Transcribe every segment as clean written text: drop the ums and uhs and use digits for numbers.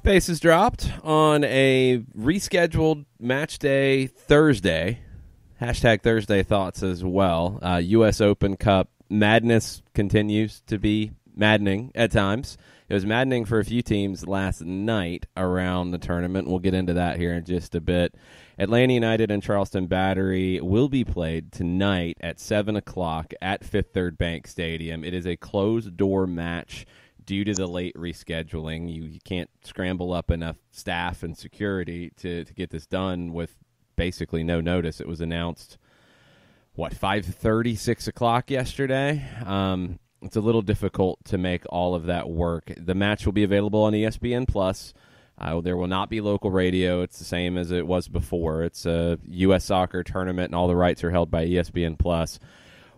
Bases dropped on a rescheduled match day Thursday. Hashtag Thursday thoughts as well. U.S. Open Cup madness continues to be maddening at times. It was maddening for a few teams last night around the tournament. We'll get into that here in just a bit. Atlanta United and Charleston Battery will be played tonight at 7 o'clock at Fifth Third Bank Stadium. It is a closed-door match. Due to the late rescheduling, you can't scramble up enough staff and security to get this done with basically no notice. It was announced, 5:30, 6 o'clock yesterday? It's a little difficult to make all of that work. The match will be available on ESPN+. There will not be local radio. It's the same as it was before. It's a U.S. soccer tournament, and all the rights are held by ESPN+.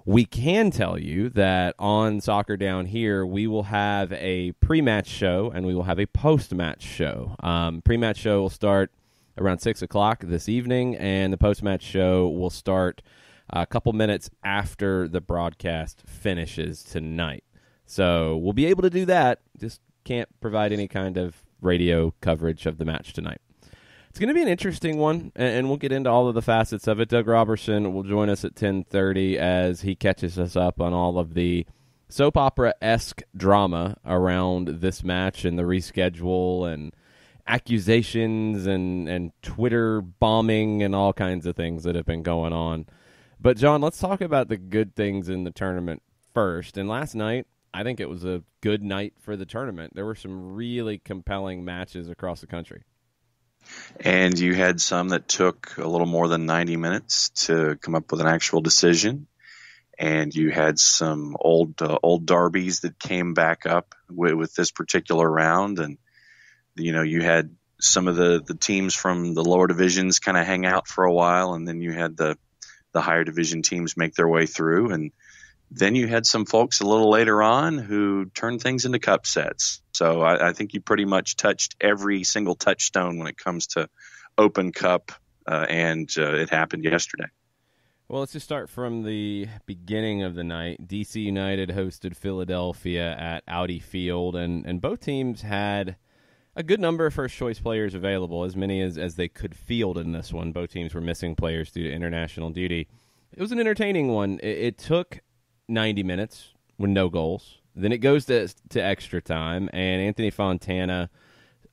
We can tell you that on Soccer Down Here, we will have a pre-match show and we will have a post-match show. Pre-match show will start around 6 o'clock this evening, and the post-match show will start a couple minutes after the broadcast finishes tonight. So we'll be able to do that, just can't provide any kind of radio coverage of the match tonight. It's going to be an interesting one, and we'll get into all of the facets of it. Doug Robertson will join us at 10:30 as he catches us up on all of the soap opera-esque drama around this match and the reschedule and accusations and Twitter bombing and all kinds of things that have been going on. But, John, let's talk about the good things in the tournament first. And last night, I think it was a good night for the tournament. There were some really compelling matches across the country. And you had some that took a little more than 90 minutes to come up with an actual decision. And you had some old derbies that came back up with this particular round. And, you had some of the teams from the lower divisions kind of hang out for a while. And then you had the higher division teams make their way through. And then you had some folks a little later on who turned things into cup sets. So I think you pretty much touched every single touchstone when it comes to Open Cup, and it happened yesterday. Well, let's just start from the beginning of the night. DC United hosted Philadelphia at Audi Field, and both teams had a good number of first-choice players available, as many as they could field in this one. Both teams were missing players due to international duty. It was an entertaining one. It took 90 minutes with no goals. Then it goes to extra time, and Anthony Fontana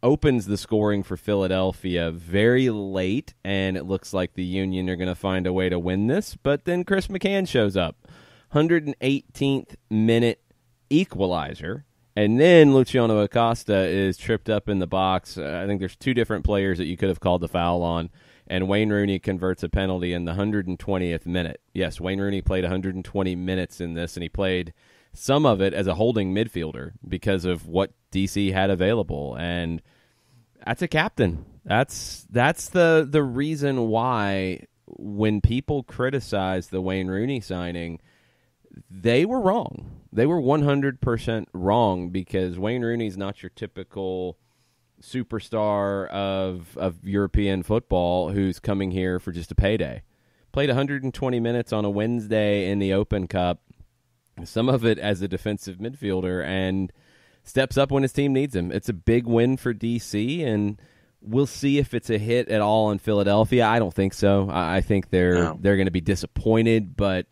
opens the scoring for Philadelphia very late, and it looks like the Union are going to find a way to win this. But then Chris McCann shows up, 118th minute equalizer, and then Luciano Acosta is tripped up in the box. I think there's two different players that you could have called the foul on, and Wayne Rooney converts a penalty in the 120th minute. Yes, Wayne Rooney played 120 minutes in this, and he played some of it as a holding midfielder because of what DC had available. And that's a captain. That's the reason why when people criticize the Wayne Rooney signing, they were wrong. They were 100% wrong, because Wayne Rooney's not your typical superstar of European football who's coming here for just a payday. Played 120 minutes on a Wednesday in the Open Cup, some of it as a defensive midfielder, and steps up when his team needs him. It's a big win for DC, and we'll see if it's a hit at all in Philadelphia. I don't think so. I think they're going to be disappointed, but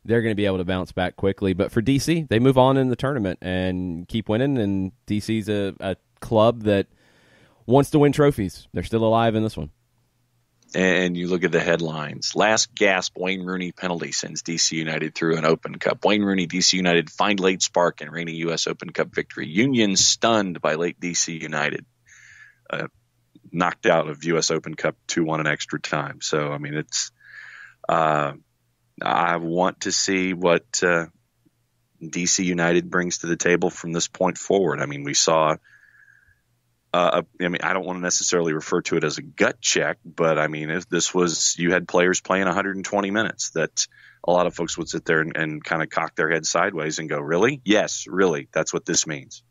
they're going to be able to bounce back quickly. But for DC, they move on in the tournament and keep winning, and DC's a club that wants to win trophies. They're still alive in this one. And you look at the headlines. Last gasp Wayne Rooney penalty sends DC United through an Open Cup. Wayne Rooney, DC United find late spark in reigning U.S. Open Cup victory. Union stunned by late DC United. Knocked out of U.S. Open Cup 2-1 in extra time. So, I mean, it's I want to see what DC United brings to the table from this point forward. I mean, we saw I mean, I don't want to necessarily refer to it as a gut check, but I mean, if this was, you had players playing 120 minutes, that a lot of folks would sit there and kind of cock their head sideways and go, really? Yes, really. That's what this means.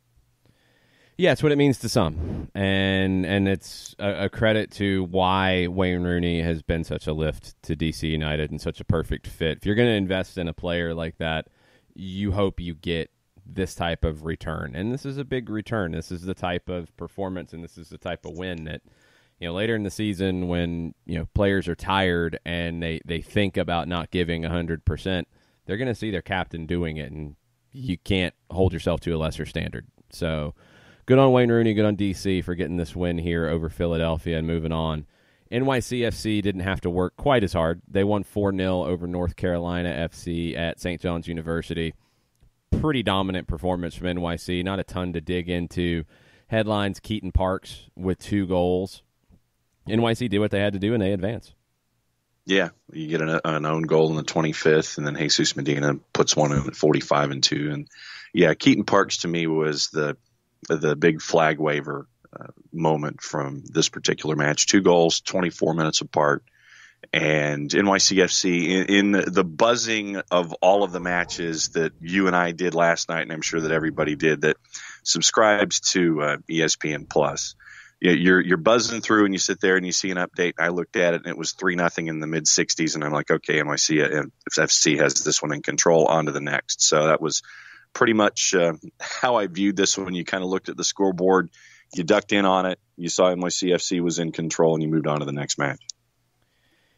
Yeah, it's what it means to some, and it's a credit to why Wayne Rooney has been such a lift to DC United and such a perfect fit. If you're going to invest in a player like that, you hope you get this type of return, and this is a big return. This is the type of performance, and this is the type of win that, later in the season when players are tired and they think about not giving 100%, they're going to see their captain doing it, and you can't hold yourself to a lesser standard. So. Good on Wayne Rooney, good on DC for getting this win here over Philadelphia and moving on. NYCFC didn't have to work quite as hard. They won 4-0 over North Carolina FC at St. John's University. Pretty dominant performance from NYC. Not a ton to dig into. Headlines, Keaton Parks with 2 goals. NYC did what they had to do, and they advance. Yeah, you get an own goal in the 25th, and then Jesus Medina puts one in at 45 and 2. And, yeah, Keaton Parks to me was the big flag waiver moment from this particular match. 2 goals, 24 minutes apart. And NYCFC, in the buzzing of all of the matches that you and I did last night, and I'm sure that everybody did that subscribes to ESPN Plus, you're buzzing through and you sit there and you see an update. I looked at it and it was 3-0 in the mid 60s. And I'm like, okay, NYCFC has this one in control, on to the next. So that was pretty much how I viewed this when you kind of looked at the scoreboard. You ducked in on it. You saw NYCFC was in control, and you moved on to the next match.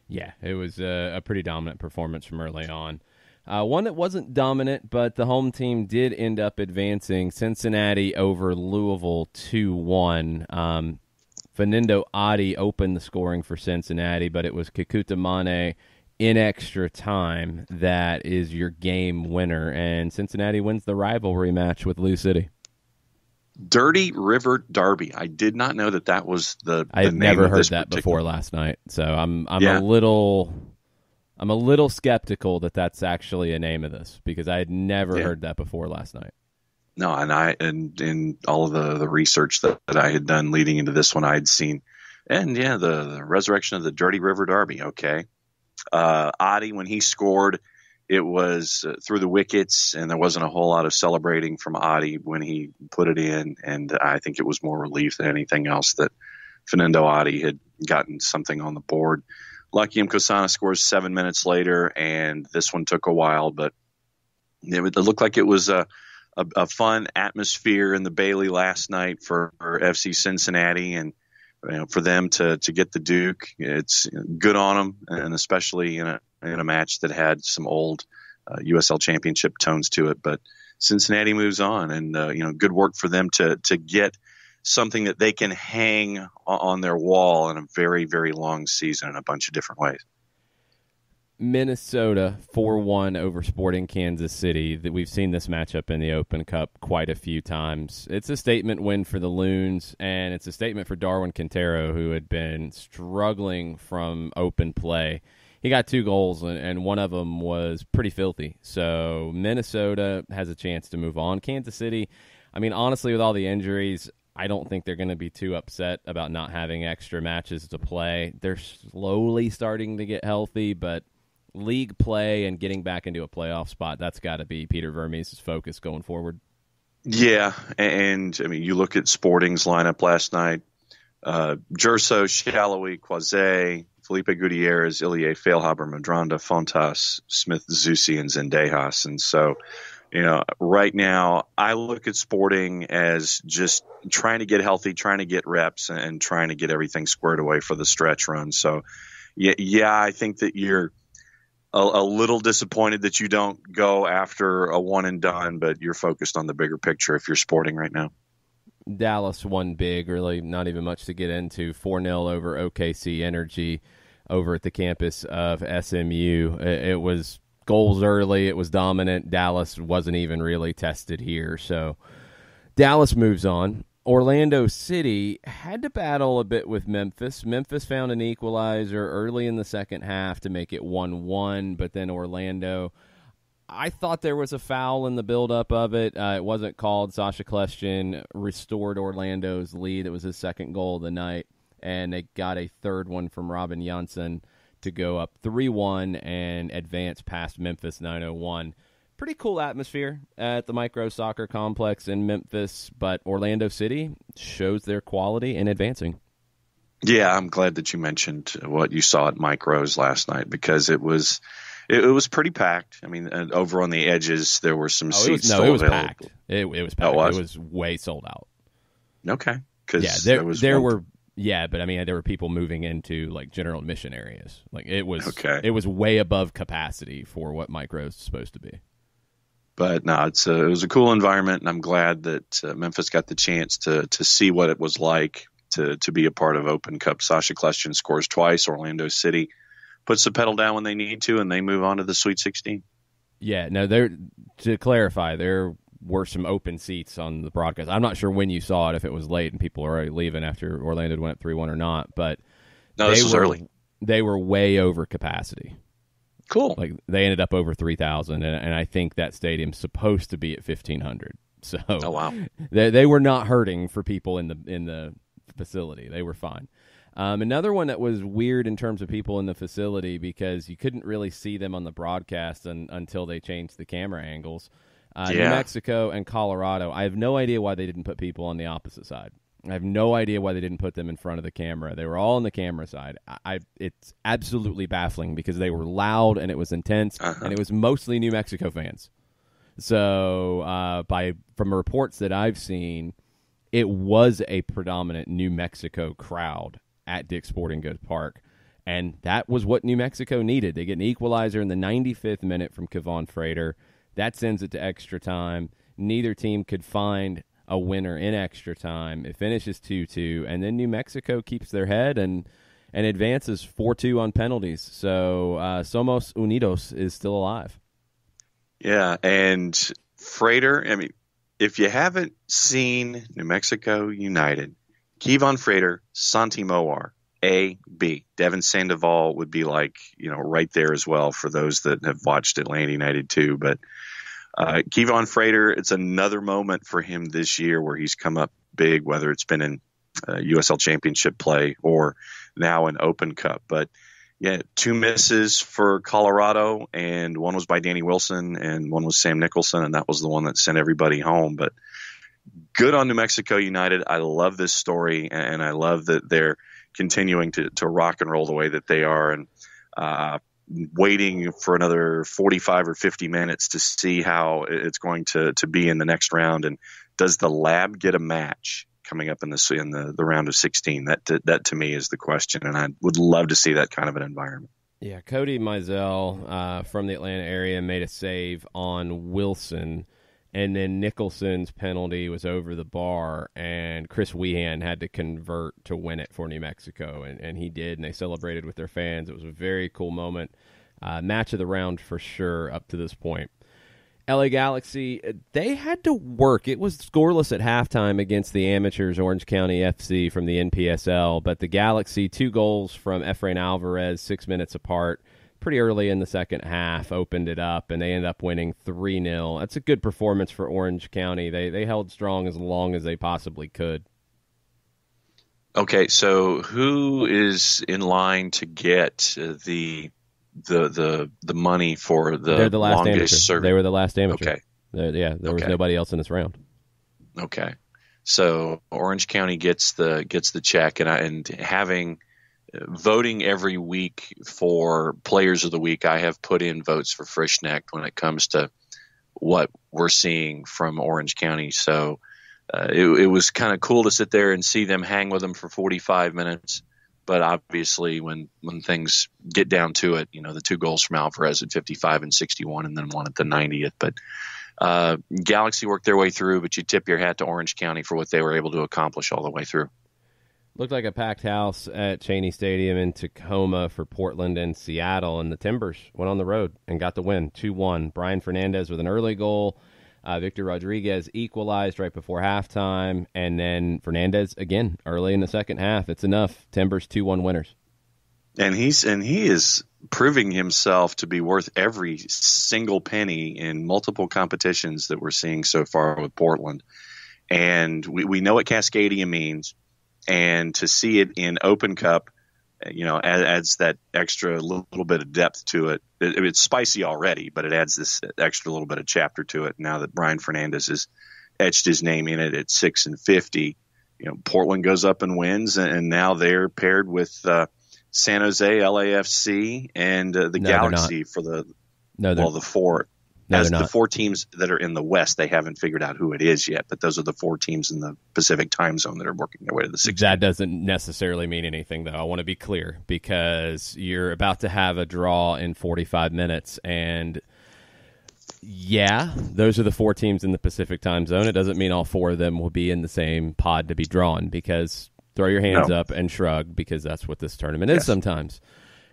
Yeah, it was a pretty dominant performance from early on. One that wasn't dominant, but the home team did end up advancing. Cincinnati over Louisville 2-1. Fernando Adi opened the scoring for Cincinnati, but it was Kekuta Mane in extra time that is your game winner, and Cincinnati wins the rivalry match with Lou City. Dirty River Derby. I did not know that was the I've name never of heard this that particular... before last night, so I'm Yeah. a little skeptical that that's actually a name of this, because I had never heard that before last night. No, and in all of the research that I had done leading into this one, I had seen, and the resurrection of the Dirty River Derby. Okay. Adi, when he scored, it was through the wickets, and there wasn't a whole lot of celebrating from Adi when he put it in, and I think it was more relief than anything else that Fernando Adi had gotten something on the board. Lucky Mkosana scores 7 minutes later, and this one took a while, but it looked like it was a fun atmosphere in the Bailey last night for FC Cincinnati, and for them to get the Duke. It's good on them, and especially in a match that had some old USL Championship tones to it. But Cincinnati moves on, and good work for them to get something that they can hang on their wall in a very, very long season in a bunch of different ways. Minnesota 4-1 over Sporting Kansas City. That we've seen this matchup in the Open Cup quite a few times. It's a statement win for the Loons, and it's a statement for Darwin Quintero, who had been struggling from open play. He got 2 goals, and one of them was pretty filthy. So Minnesota has a chance to move on. Kansas City, I mean, honestly, with all the injuries, I don't think they're going to be too upset about not having extra matches to play. They're slowly starting to get healthy, but league play and getting back into a playoff spot, that's got to be Peter Vermes' focus going forward. Yeah, and I mean, you look at Sporting's lineup last night, Gerso, Shallowy, Quase, Felipe Gutierrez, Ilie, Failhaber, Madronda, Fontas, Smith, Zusi, and Zendejas. And so, right now I look at Sporting as just trying to get healthy, trying to get reps, and trying to get everything squared away for the stretch run. So, yeah, I think that you're a little disappointed that you don't go after a one and done, but you're focused on the bigger picture if you're Sporting right now. Dallas won big, really not even much to get into. 4-0 over OKC Energy over at the campus of SMU. It was goals early. It was dominant. Dallas wasn't even really tested here. So Dallas moves on. Orlando City had to battle a bit with Memphis. Memphis found an equalizer early in the second half to make it 1-1, but then Orlando, I thought there was a foul in the buildup of it. It wasn't called. Sasha Kljestan restored Orlando's lead. It was his second goal of the night, and they got a third one from Robin Janssen to go up 3-1 and advance past Memphis 901. Pretty cool atmosphere at the Micro Soccer Complex in Memphis, but Orlando City shows their quality in advancing. Yeah, I'm glad that you mentioned what you saw at Micros last night, because it was pretty packed. I mean, over on the edges, there were some seats still it was available. packed. It was packed. Oh, it was way sold out. Okay. There were people moving into like general admission areas. Like it was way above capacity for what Micro is supposed to be. But no, it was a cool environment, and I'm glad that Memphis got the chance to see what it was like to be a part of Open Cup. Sasha Kljestan scores twice. Orlando City puts the pedal down when they need to, and they move on to the Sweet 16. Yeah, no, to clarify, there were some open seats on the broadcast. I'm not sure when you saw it, if it was late and people were already leaving after Orlando went up 3-1 or not, but no, this was early. They were way over capacity. Cool. Like they ended up over 3,000, and I think that stadium's supposed to be at 1,500. So, oh wow, they were not hurting for people in the facility. They were fine. Another one that was weird in terms of people in the facility, because you couldn't really see them on the broadcast until they changed the camera angles. New Mexico and Colorado. I have no idea why they didn't put people on the opposite side. I have no idea why they didn't put them in front of the camera. They were all on the camera side. It's absolutely baffling, because they were loud and it was intense, and it was mostly New Mexico fans. So from reports that I've seen, it was a predominant New Mexico crowd at Dick's Sporting Goods Park, and that was what New Mexico needed. They get an equalizer in the 95th minute from Kevon Frater. That sends it to extra time. Neither team could find a winner in extra time. It finishes 2-2, and then New Mexico keeps their head and advances 4-2 on penalties. So Somos Unidos is still alive. Yeah, and Frater, I mean, if you haven't seen New Mexico United, Kevon Frater, Santi Moar, A, B. Devin Sandoval would be like, right there as well for those that have watched Atlanta United too. But Kevon Frater, it's another moment for him this year where he's come up big, whether it's been in USL Championship play or now in Open Cup. But yeah, 2 misses for Colorado, and one was by Danny Wilson and one was Sam Nicholson, and that was the one that sent everybody home. But good on New Mexico United. I love this story, and I love that they're continuing to rock and roll the way that they are, and waiting for another 45 or 50 minutes to see how it's going to be in the next round. And does the Lab get a match coming up in the round of 16? That to me is the question, and I would love to see that kind of an environment. Yeah, Cody Mizell from the Atlanta area made a save on Wilson, and then Nicholson's penalty was over the bar, and Chris Wehan had to convert to win it for New Mexico, and he did, and they celebrated with their fans. It was a very cool moment. Match of the round for sure up to this point. LA Galaxy, they had to work. It was scoreless at halftime against the amateurs, Orange County FC from the NPSL, but the Galaxy, 2 goals from Efrain Alvarez, 6 minutes apart, pretty early in the second half, opened it up, and they ended up winning 3-0. That's a good performance for Orange County. They held strong as long as they possibly could. Okay, so who is in line to get the money for They're the last longest serving? They were the last amateur. Okay. There was nobody else in this round. Okay. So Orange County gets the check, and having voting every week for Players of the Week, I have put in votes for Frischnecht when it comes to what we're seeing from Orange County. So it was kind of cool to sit there and see them hang with them for 45 minutes. But obviously, when things get down to it, the 2 goals from Alvarez at 55 and 61, and then one at the 90th. But Galaxy worked their way through, but you tip your hat to Orange County for what they were able to accomplish all the way through. Looked like a packed house at Cheney Stadium in Tacoma for Portland and Seattle, and the Timbers went on the road and got the win, 2-1. Brian Fernandez with an early goal. Victor Rodriguez equalized right before halftime, and then Fernandez again early in the second half. It's enough. Timbers 2-1 winners. And he is proving himself to be worth every single penny in multiple competitions that we're seeing so far with Portland. And we know what Cascadia means, and to see it in Open Cup, adds that extra little bit of depth to it. It's spicy already, but it adds this extra little bit of chapter to it. Now that Brian Fernandez has etched his name in it at 6-50, Portland goes up and wins, and now they're paired with San Jose, LAFC, and the Galaxy for the four. No, as the four teams that are in the West, they haven't figured out who it is yet, but those are the four teams in the Pacific time zone that are working their way to the 16th. That doesn't necessarily mean anything, though. I want to be clear, because you're about to have a draw in 45 minutes, and yeah, those are the four teams in the Pacific time zone. It doesn't mean all four of them will be in the same pod to be drawn, because throw your hands up and shrug, because that's what this tournament is sometimes.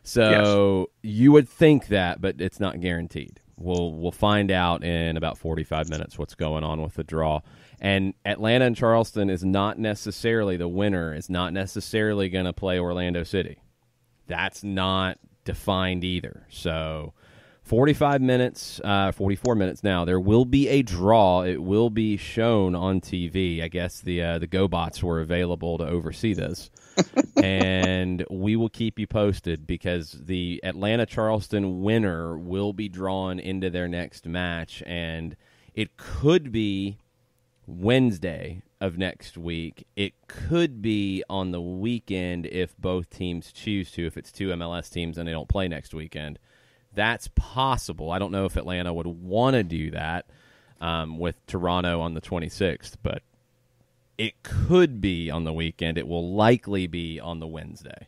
So you would think that, but it's not guaranteed. We'll find out in about 45 minutes what's going on with the draw. And Atlanta and Charleston is not necessarily, the winner is not necessarily going to play Orlando City. That's not defined either. So 45 minutes, 44 minutes now, there will be a draw. It will be shown on TV. I guess the GoBots were available to oversee this. And we will keep you posted, because the Atlanta-Charleston winner will be drawn into their next match, and it could be Wednesday of next week. It could be on the weekend if both teams choose to, if it's two MLS teams and they don't play next weekend. That's possible. I don't know if Atlanta would want to do that with Toronto on the 26th, but it could be on the weekend. It will likely be on the Wednesday.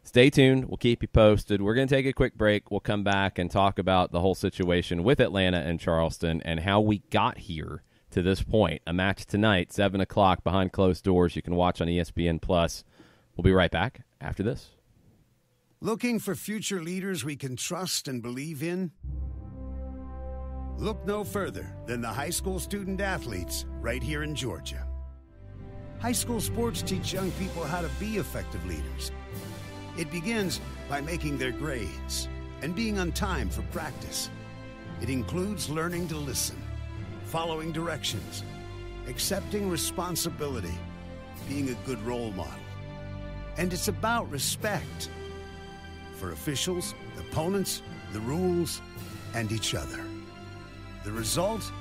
Stay tuned. We'll keep you posted. We're going to take a quick break. We'll come back and talk about the whole situation with Atlanta and Charleston and how we got here to this point. A match tonight, 7 o'clock behind closed doors. You can watch on ESPN+. We'll be right back after this. Looking for future leaders we can trust and believe in? Look no further than the high school student athletes right here in Georgia. High school sports teach young people how to be effective leaders. It begins by making their grades and being on time for practice. It includes learning to listen, following directions, accepting responsibility, being a good role model. And it's about respect for officials, opponents, the rules, and each other. The result?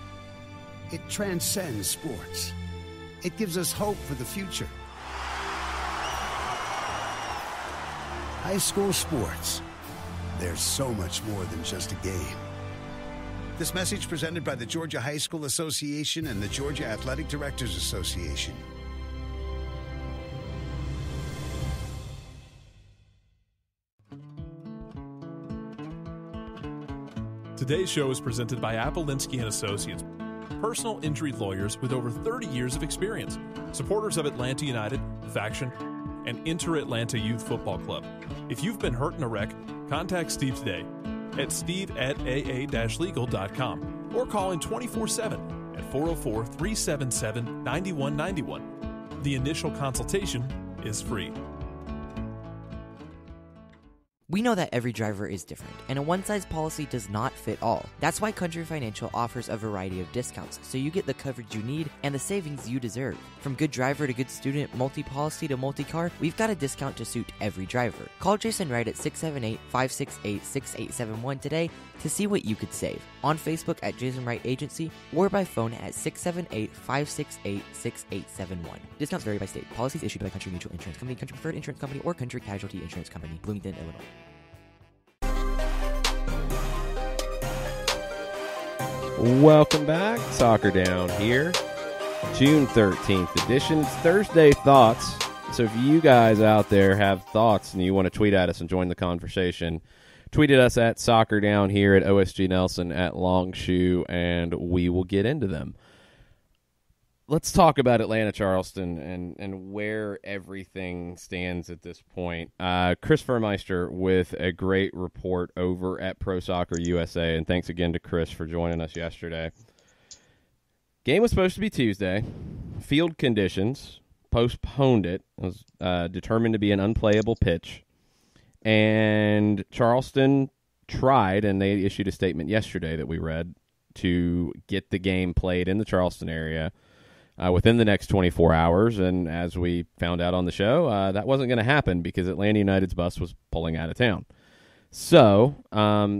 It transcends sports. It gives us hope for the future. High school sports. There's so much more than just a game. This message presented by the Georgia High School Association and the Georgia Athletic Directors Association. Today's show is presented by Appolinsky & Associates, personal injury lawyers with over 30 years of experience, supporters of Atlanta United, Faction, and Inter-Atlanta Youth Football Club. If you've been hurt in a wreck, contact Steve today at steve@aa-legal.com or call in 24/7 at 404-377-9191. The initial consultation is free. We know that every driver is different, and a one-size policy does not fit all. That's why Country Financial offers a variety of discounts, so you get the coverage you need and the savings you deserve. From good driver to good student, multi-policy to multi-car, we've got a discount to suit every driver. Call Jason Wright at 678-568-6871 today to see what you could save. On Facebook at Jason Wright Agency or by phone at 678-568-6871. Discounts vary by state. Policies issued by Country Mutual Insurance Company, Country Preferred Insurance Company, or Country Casualty Insurance Company, Bloomington, Illinois. Welcome back. Soccer Down here. June 13th edition. It's Thursday Thoughts. So if you guys out there have thoughts and you want to tweet at us and join the conversation, tweet at us at Soccer Down here, at OSG Nelson, at Longshoe, and we will get into them. Let's talk about Atlanta Charleston and where everything stands at this point. Chris Vermeister with a great report over at Pro Soccer USA, and thanks again to Chris for joining us yesterday. Game was supposed to be Tuesday. Field conditions postponed it. It was determined to be an unplayable pitch. And Charleston tried, and they issued a statement yesterday that we read, to get the game played in the Charleston area within the next 24 hours. And as we found out on the show, that wasn't going to happen because Atlanta United's bus was pulling out of town. So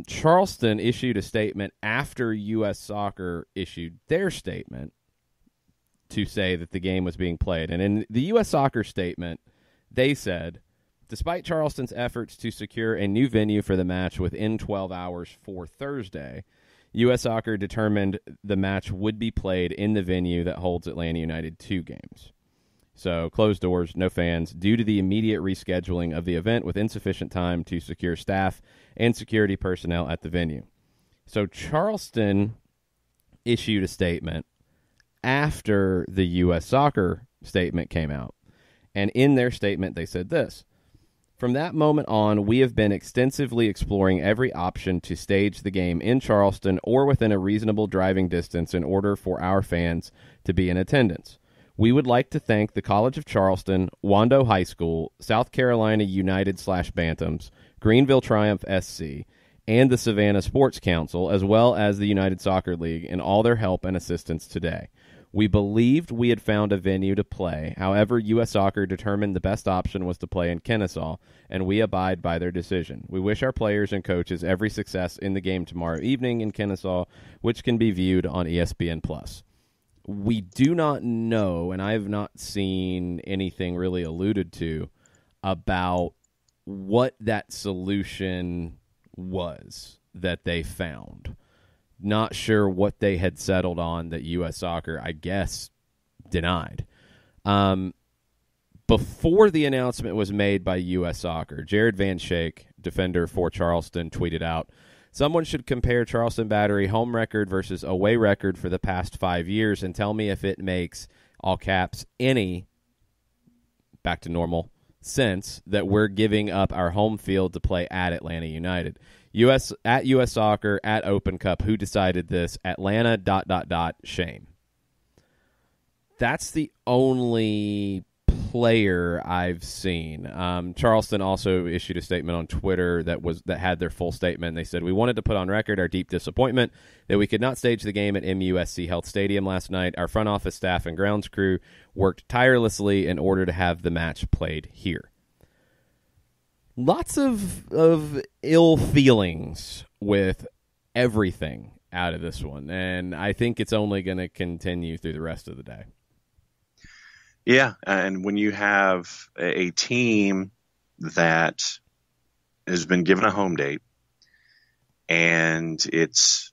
Charleston issued a statement after U.S. Soccer issued their statement to say that the game was being played. And in the U.S. Soccer statement, they said, despite Charleston's efforts to secure a new venue for the match within 12 hours for Thursday, U.S. Soccer determined the match would be played in the venue that holds Atlanta United 2 games. So, closed doors, no fans, due to the immediate rescheduling of the event with insufficient time to secure staff and security personnel at the venue. So, Charleston issued a statement after the U.S. Soccer statement came out. And in their statement, they said this: from that moment on, we have been extensively exploring every option to stage the game in Charleston or within a reasonable driving distance in order for our fans to be in attendance. We would like to thank the College of Charleston, Wando High School, South Carolina United/Bantams, Greenville Triumph SC, and the Savannah Sports Council, as well as the United Soccer League, in all their help and assistance today. We believed we had found a venue to play. However, U.S. Soccer determined the best option was to play in Kennesaw, and we abide by their decision. We wish our players and coaches every success in the game tomorrow evening in Kennesaw, which can be viewed on ESPN+. We do not know, and I have not seen anything really alluded to, about what that solution was that they found. Not sure what they had settled on that U.S. Soccer, I guess, denied. Before the announcement was made by U.S. Soccer, Jared Van Schaik, defender for Charleston, tweeted out, someone should compare Charleston Battery home record versus away record for the past 5 years and tell me if it makes, all caps, any, back to normal, sense that we're giving up our home field to play at Atlanta United. U.S. Soccer, at Open Cup, who decided this? Atlanta, ... shame. That's the only player I've seen. Charleston also issued a statement on Twitter that had their full statement. They said, we wanted to put on record our deep disappointment that we could not stage the game at MUSC Health Stadium last night. Our front office staff and grounds crew worked tirelessly in order to have the match played here. Lots of ill feelings with everything out of this one, and I think it's only going to continue through the rest of the day. Yeah, and when you have a team that has been given a home date and it's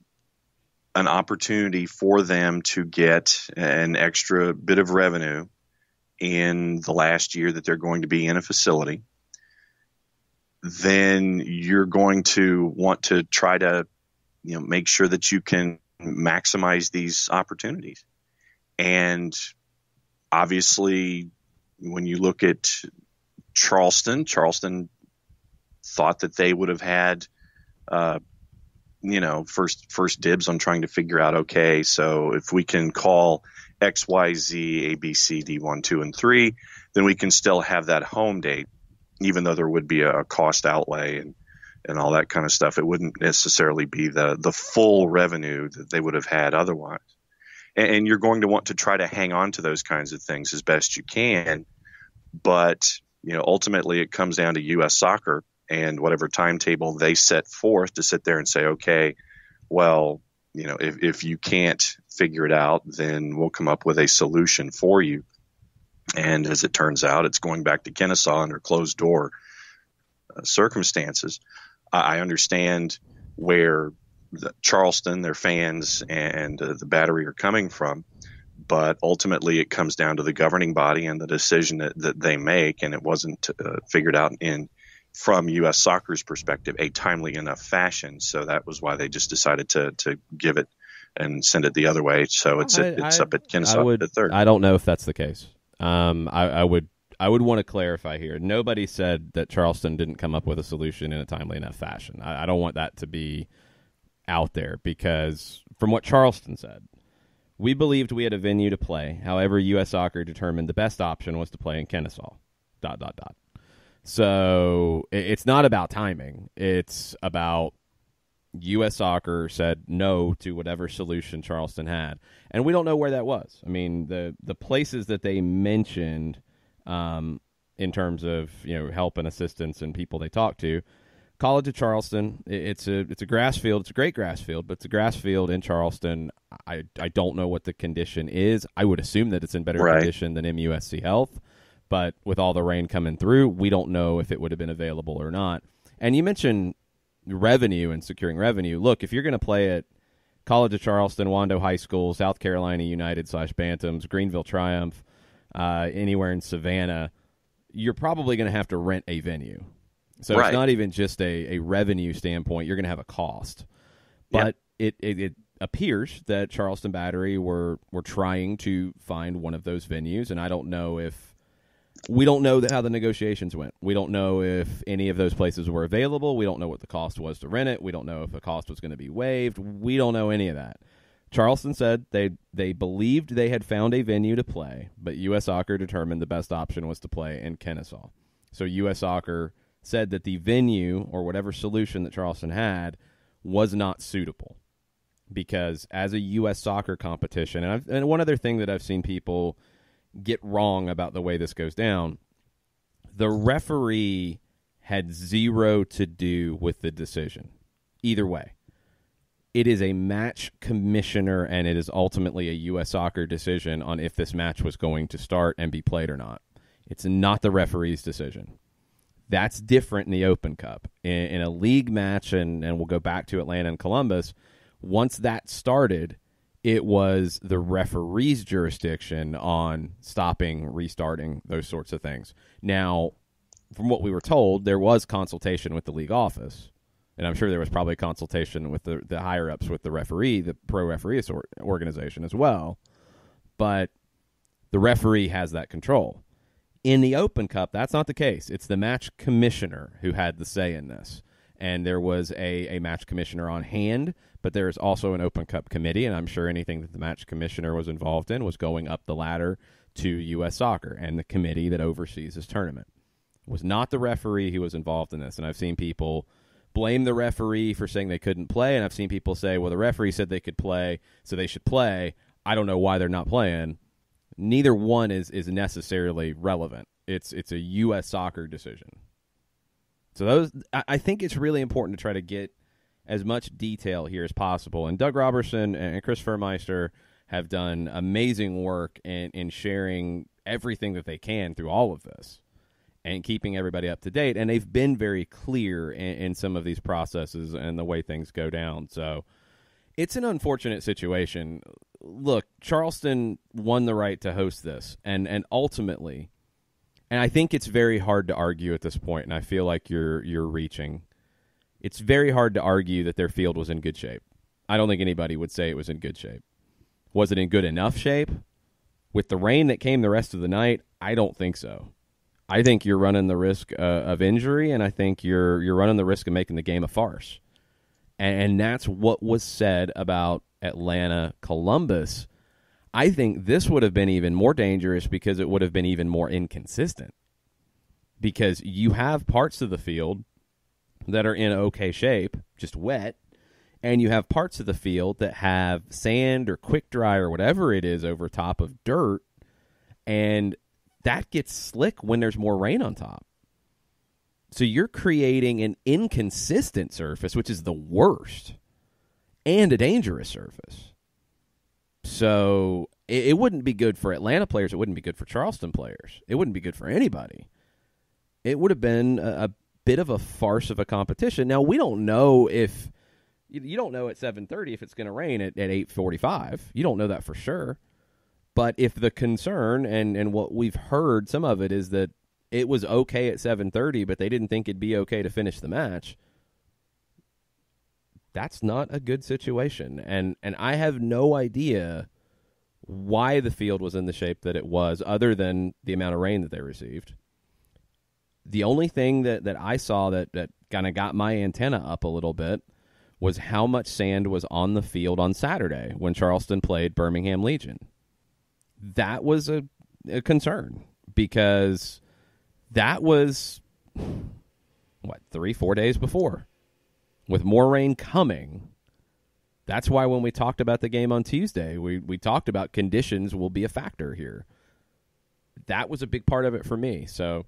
an opportunity for them to get an extra bit of revenue in the last year that they're going to be in a facility, then you're going to want to try to, make sure that you can maximize these opportunities. And obviously, when you look at Charleston thought that they would have had, first dibs on trying to figure out, okay, so if we can call X, Y, Z, A, B, C, D, 1, 2, and 3, then we can still have that home date, even though there would be a cost outlay and all that kind of stuff. It wouldn't necessarily be the full revenue that they would have had otherwise. And you're going to want to try to hang on to those kinds of things as best you can. But, ultimately it comes down to U.S. Soccer and whatever timetable they set forth to sit there and say, okay, well, if you can't figure it out, then we'll come up with a solution for you. And as it turns out, it's going back to Kennesaw under closed door circumstances. I understand where Charleston, their fans, and the Battery are coming from, but ultimately it comes down to the governing body and the decision that they make, and it wasn't figured out from U.S. Soccer's perspective, a timely enough fashion. So that was why they just decided to give it and send it the other way. So it's up at Kennesaw at the third. I don't know if that's the case. I would want to clarify here. Nobody said that Charleston didn't come up with a solution in a timely enough fashion. I don't want that to be out there, because from what Charleston said, we believed we had a venue to play. However, U.S. Soccer determined the best option was to play in Kennesaw, ... So it's not about timing. It's about U.S. Soccer said no to whatever solution Charleston had. And we don't know where that was. I mean, the places that they mentioned in terms of help and assistance and people they talked to, College of Charleston, it's a grass field. It's a great grass field, but it's a grass field in Charleston. I don't know what the condition is. I would assume that it's in better condition than MUSC Health. But with all the rain coming through, we don't know if it would have been available or not. And you mentioned revenue and securing revenue. Look, if you're going to play at College of Charleston, Wando High School, South Carolina United / Bantams, Greenville Triumph, anywhere in Savannah, you're probably going to have to rent a venue. So It's not even just a revenue standpoint. You're going to have a cost. But it appears that Charleston Battery were trying to find one of those venues, and I don't know if we don't know how the negotiations went. We don't know if any of those places were available. We don't know what the cost was to rent it. We don't know if the cost was going to be waived. We don't know any of that. Charleston said they believed they had found a venue to play, but U.S. Soccer determined the best option was to play in Kennesaw. So U.S. Soccer said that the venue or whatever solution that Charleston had was not suitable because as a U.S. Soccer competition, and one other thing that I've seen people get wrong about the way this goes down, the referee had zero to do with the decision. Either way, it is a match commissioner, and it is ultimately a U.S. Soccer decision on if this match was going to start and be played or not. It's not the referee's decision. That's different in the Open Cup. In a league match, and we'll go back to Atlanta and Columbus, once that started, it was the referee's jurisdiction on stopping, restarting, those sorts of things. Now, from what we were told, there was consultation with the league office, and I'm sure there was probably consultation with the higher-ups with the referee, the pro referee organization as well. But the referee has that control. In the Open Cup, that's not the case. It's the match commissioner who had the say in this. And there was a match commissioner on hand, but there is also an Open Cup committee, and I'm sure anything that the match commissioner was involved in was going up the ladder to U.S. Soccer and the committee that oversees this tournament. It was not the referee who was involved in this, and I've seen people blame the referee for saying they couldn't play, and I've seen people say, well, the referee said they could play, so they should play. I don't know why they're not playing. Neither one is necessarily relevant. It's a U.S. Soccer decision. So I think it's really important to try to get as much detail here as possible. And Doug Robertson and Chris Furmeister have done amazing work in sharing everything that they can through all of this and keeping everybody up to date. And they've been very clear in some of these processes and the way things go down. So it's an unfortunate situation. Look, Charleston won the right to host this, and ultimately, and I think it's very hard to argue at this point, and I feel like you're reaching. It's very hard to argue that their field was in good shape. I don't think anybody would say it was in good shape. Was it in good enough shape? With the rain that came the rest of the night, I don't think so. I think you're running the risk of injury, and I think you're running the risk of making the game a farce. And that's what was said about Atlanta Columbus. I think this would have been even more dangerous because it would have been even more inconsistent. Because you have parts of the field that are in okay shape, just wet, and you have parts of the field that have sand or quick dry or whatever it is over top of dirt, and that gets slick when there's more rain on top. So you're creating an inconsistent surface, which is the worst, and a dangerous surface. So it wouldn't be good for Atlanta players. It wouldn't be good for Charleston players. It wouldn't be good for anybody. It would have been a bit of a farce of a competition. Now, we don't know if you don't know at 7:30 if it's going to rain at 8:45. You don't know that for sure. But if the concern and what we've heard, some of it is that it was okay at 7:30, but they didn't think it'd be okay to finish the match. That's not a good situation. And I have no idea why the field was in the shape that it was, other than the amount of rain that they received. The only thing that I saw that kind of got my antenna up a little bit was how much sand was on the field on Saturday when Charleston played Birmingham Legion. That was a concern, because that was 3-4 days before, with more rain coming. That's why when we talked about the game on Tuesday, we talked about conditions will be a factor here. That was a big part of it for me. So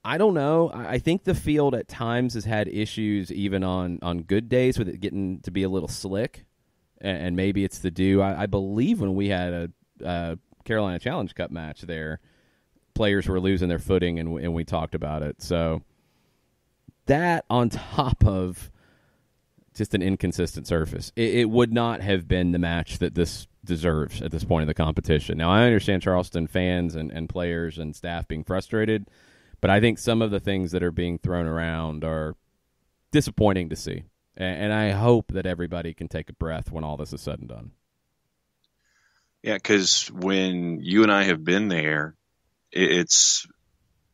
I don't know. I think the field at times has had issues even on good days with it getting to be a little slick, and maybe it's the dew. I believe when we had a Carolina Challenge Cup match there, players were losing their footing, and we talked about it. So that on top of just an inconsistent surface, it would not have been the match that this deserves at this point in the competition. Now, I understand Charleston fans and players and staff being frustrated, but I think some of the things that are being thrown around are disappointing to see. And I hope that everybody can take a breath when all this is said and done. Yeah, because when you and I have been there, it's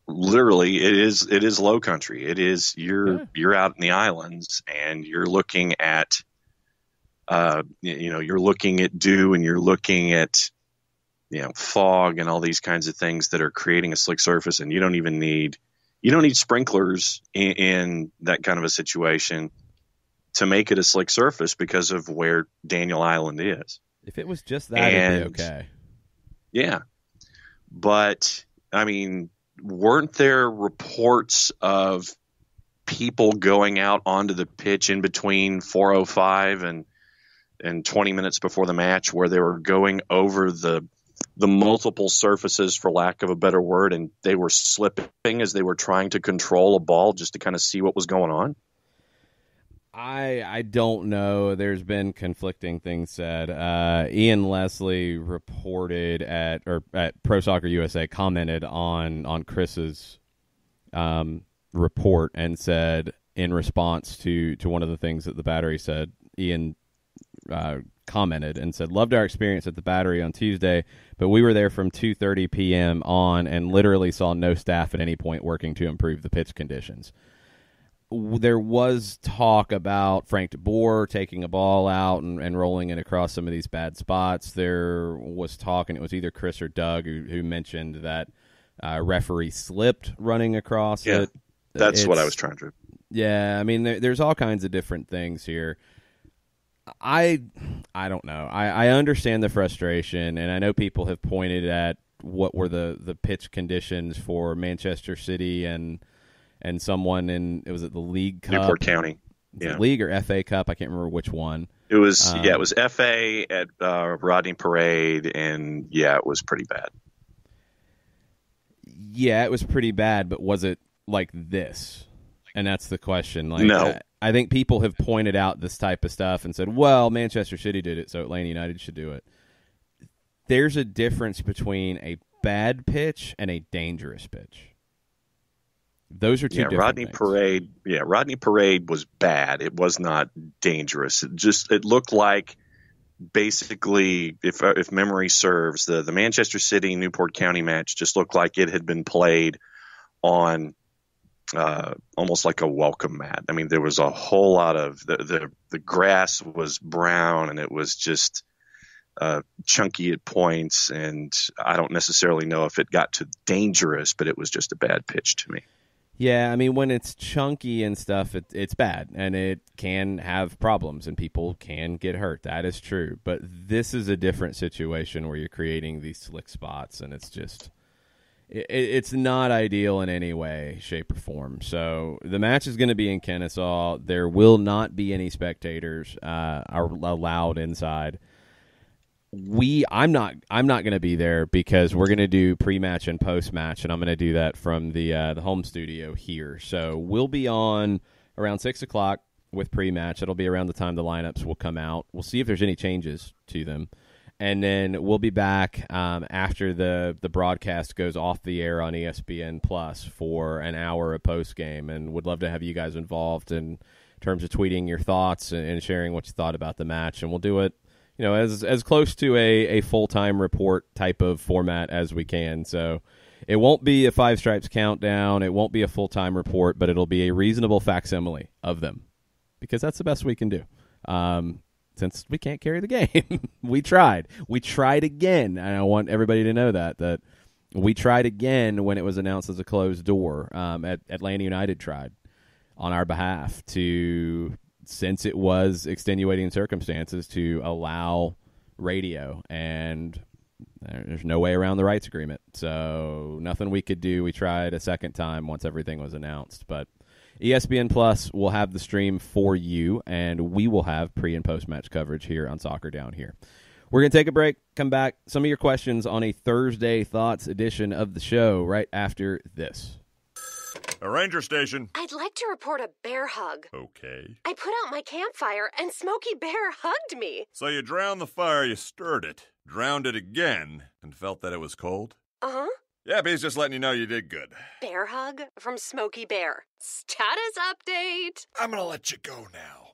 literally it is low country. It is you're out in the islands and you're looking at you're looking at dew and you're looking at fog and all these kinds of things that are creating a slick surface, and you don't need sprinklers in that kind of a situation to make it a slick surface because of where Daniel Island is. If it was just that, it'd be okay. Yeah. But, I mean, weren't there reports of people going out onto the pitch in between 4:05 and 20 minutes before the match where they were going over the multiple surfaces, for lack of a better word, and they were slipping as they were trying to control a ball just to kind of see what was going on? I don't know. There's been conflicting things said. Ian Leslie reported at Pro Soccer USA, commented on Chris's report and said, in response to one of the things that the Battery said, Ian commented and said, "Loved our experience at the Battery on Tuesday, but we were there from 2:30 p.m. on and literally saw no staff at any point working to improve the pitch conditions." There was talk about Frank de Boer taking a ball out and rolling it across some of these bad spots. There was talk, and it was either Chris or Doug who mentioned that referee slipped running across it. That's what I was trying to. Yeah, I mean, there's all kinds of different things here. I don't know. I understand the frustration, and I know people have pointed at what were the pitch conditions for Manchester City and someone in, was it the League Cup? Newport County. Yeah. League or FA Cup? I can't remember which one. It was it was FA at Rodney Parade, and it was pretty bad. Yeah, it was pretty bad, but was it like this? And that's the question. Like, no. I think people have pointed out this type of stuff and said, well, Manchester City did it, so Atlanta United should do it. There's a difference between a bad pitch and a dangerous pitch. Those are two different things. Rodney Parade was bad. It was not dangerous. It looked like, basically, if memory serves, the Manchester City Newport County match just looked like it had been played on almost like a welcome mat. I mean, there was a whole lot of the grass was brown, and it was just chunky at points, and I don't necessarily know if it got to dangerous, but it was just a bad pitch to me. Yeah, I mean, when it's chunky and stuff, it's bad, and it can have problems, and people can get hurt. That is true. But this is a different situation where you're creating these slick spots, and it's just it's not ideal in any way, shape, or form. So the match is going to be in Kennesaw. There will not be any spectators are allowed inside. I'm not going to be there because we're going to do pre-match and post-match, and I'm going to do that from the home studio here. So we'll be on around 6 o'clock with pre-match. It'll be around the time the lineups will come out. We'll see if there's any changes to them, and then we'll be back after the broadcast goes off the air on ESPN Plus for an hour of post-game, and would love to have you guys involved in terms of tweeting your thoughts and sharing what you thought about the match, and we'll do it as close to a full-time report type of format as we can. So it won't be a Five Stripes countdown. It won't be a full-time report, but it'll be a reasonable facsimile of them because that's the best we can do. Since we can't carry the game. We tried. We tried again, and I want everybody to know that We tried again when it was announced as a closed door. Atlanta United tried on our behalf since it was extenuating circumstances, to allow radio, and there's no way around the rights agreement. So nothing we could do. We tried a second time once everything was announced, but ESPN Plus will have the stream for you, and we will have pre- and post-match coverage here on Soccer Down Here. We're going to take a break, come back. Some of your questions on a Thursday Thoughts edition of the show right after this. A ranger station. I'd like to report a bear hug. Okay. I put out my campfire and Smokey Bear hugged me. So you drowned the fire, you stirred it, drowned it again, and felt that it was cold? Uh-huh. Yeah, he's just letting you know you did good. Bear hug from Smokey Bear. Status update. I'm gonna let you go now.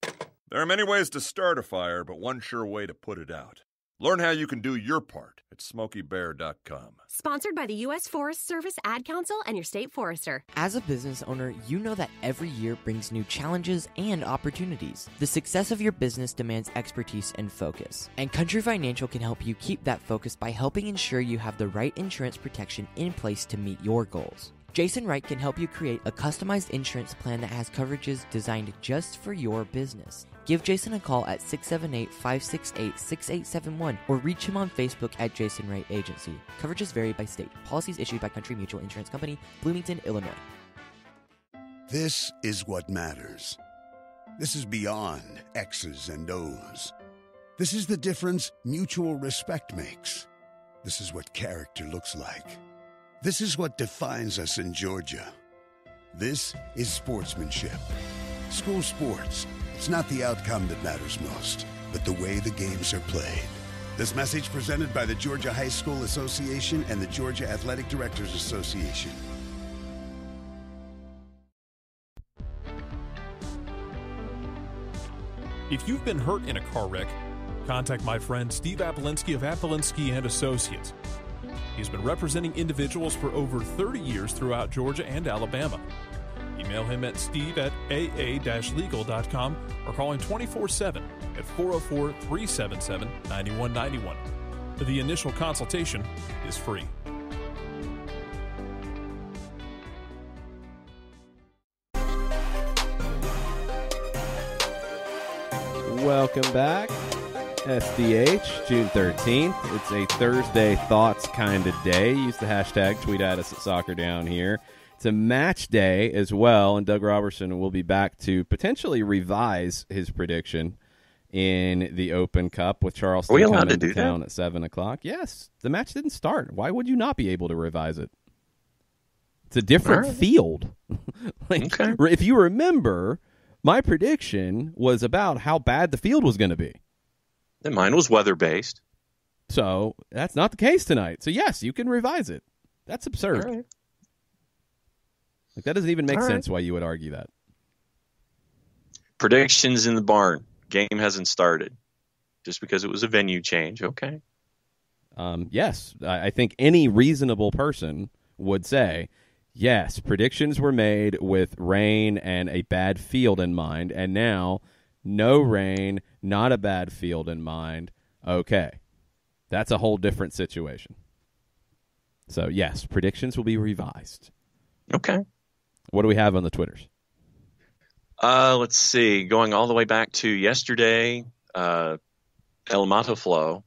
There are many ways to start a fire, but one sure way to put it out. Learn how you can do your part at SmokeyBear.com. Sponsored by the U.S. Forest Service, Ad Council, and your state forester. As a business owner, you know that every year brings new challenges and opportunities. The success of your business demands expertise and focus. And Country Financial can help you keep that focus by helping ensure you have the right insurance protection in place to meet your goals. Jason Wright can help you create a customized insurance plan that has coverages designed just for your business. Give Jason a call at 678-568-6871 or reach him on Facebook at Jason Wright Agency. Coverages vary by state. Policies issued by Country Mutual Insurance Company, Bloomington, Illinois. This is what matters. This is beyond X's and O's. This is the difference mutual respect makes. This is what character looks like. This is what defines us in Georgia. This is sportsmanship. School sports. It's not the outcome that matters most, but the way the games are played. This message presented by the Georgia High School Association and the Georgia Athletic Directors Association. If you've been hurt in a car wreck, contact my friend Steve Apolinsky of Apolinsky and Associates. He's been representing individuals for over 30 years throughout Georgia and Alabama. Email him at steve@aa-legal.com or call him 24/7 at 404-377-9191. The initial consultation is free. Welcome back. SDH, June 13th. It's a Thursday Thoughts kind of day. Use the hashtag, tweet at us at Soccer Down Here. It's a match day as well, and Doug Robertson will be back to potentially revise his prediction in the Open Cup with Charleston coming to town at 7 o'clock. Yes, the match didn't start. Why would you not be able to revise it? It's a different field. Okay. If you remember, my prediction was about how bad the field was going to be. And mine was weather-based. So that's not the case tonight. So, yes, you can revise it. That's absurd. All right. Like, that doesn't even make sense why you would argue that. Predictions in the barn. Game hasn't started. Just because it was a venue change. Okay. Yes. I think any reasonable person would say, yes, predictions were made with rain and a bad field in mind, and now no rain, not a bad field in mind. Okay. That's a whole different situation. So, yes, predictions will be revised. Okay. What do we have on the Twitters? Let's see. Going all the way back to yesterday, El Mataflow.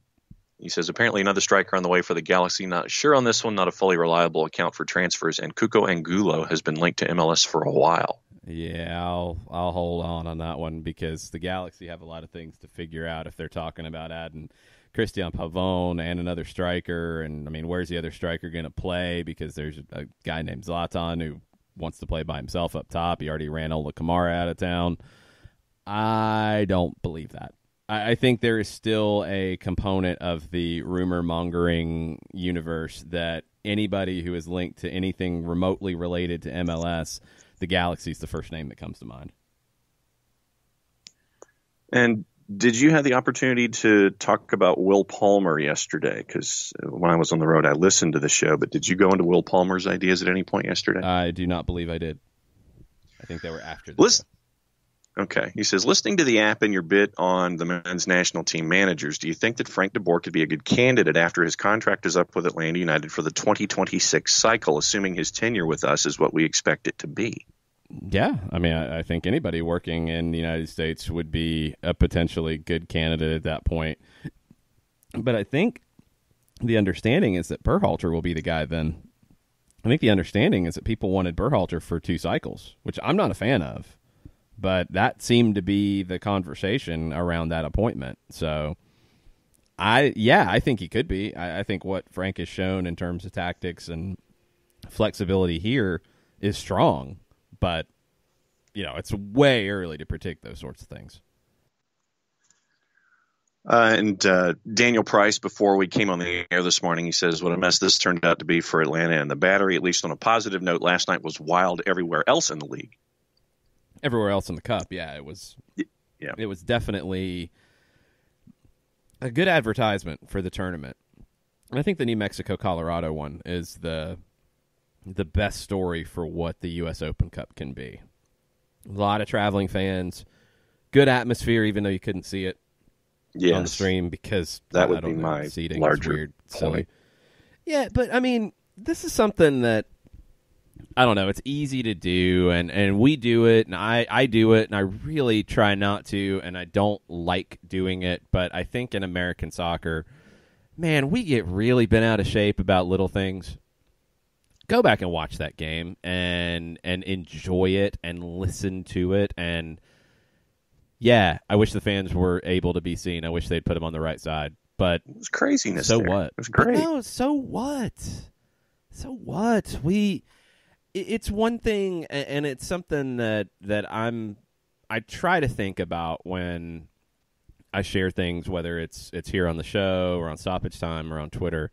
He says, apparently another striker on the way for the Galaxy. Not sure on this one, not a fully reliable account for transfers. And Cuco Angulo has been linked to MLS for a while. Yeah, I'll hold on that one because the Galaxy have a lot of things to figure out if they're talking about adding Christian Pavone and another striker. And, I mean, where's the other striker going to play? Because there's a guy named Zlatan who wants to play by himself up top. He already ran Ola Kamara out of town. I don't believe that. I think there is still a component of the rumor-mongering universe that anybody who is linked to anything remotely related to MLS, the Galaxy is the first name that comes to mind. And did you have the opportunity to talk about Will Palmer yesterday? Because when I was on the road, I listened to the show, but did you go into Will Palmer's ideas at any point yesterday? I do not believe I did. I think they were after the show. Okay. He says, listening to the app and your bit on the men's national team managers, do you think that Frank DeBoer could be a good candidate after his contract is up with Atlanta United for the 2026 cycle, assuming his tenure with us is what we expect it to be? Yeah. I mean, I think anybody working in the United States would be a potentially good candidate at that point. But I think the understanding is that Berhalter will be the guy then. I think the understanding is that people wanted Berhalter for 2 cycles, which I'm not a fan of. But that seemed to be the conversation around that appointment. So, I think he could be. I think what Frank has shown in terms of tactics and flexibility here is strong. But, it's way early to predict those sorts of things. And Daniel Price, before we came on the air this morning, he says, what a mess this turned out to be for Atlanta and the Battery. At least on a positive note, last night was wild everywhere else in the league. Everywhere else in the Cup, it was. Yeah, it was definitely a good advertisement for the tournament. And I think the New Mexico-Colorado one is the best story for what the U.S. Open Cup can be. A lot of traveling fans, good atmosphere, even though you couldn't see it on the stream because that would be my seating larger weird, point. Silly. Yeah, but I mean, this is something that. I don't know. It's easy to do, and we do it, and I do it, and I really try not to, and I don't like doing it. But I think in American soccer, man, we get really bent out of shape about little things. Go back and watch that game and enjoy it and listen to it. And, yeah, I wish the fans were able to be seen. I wish they'd put them on the right side. But it was craziness. So there. what? It was great. But no, so what? So what? It's one thing, and it's something that I try to think about when I share things, whether it's here on the show or on Stoppage Time or on Twitter.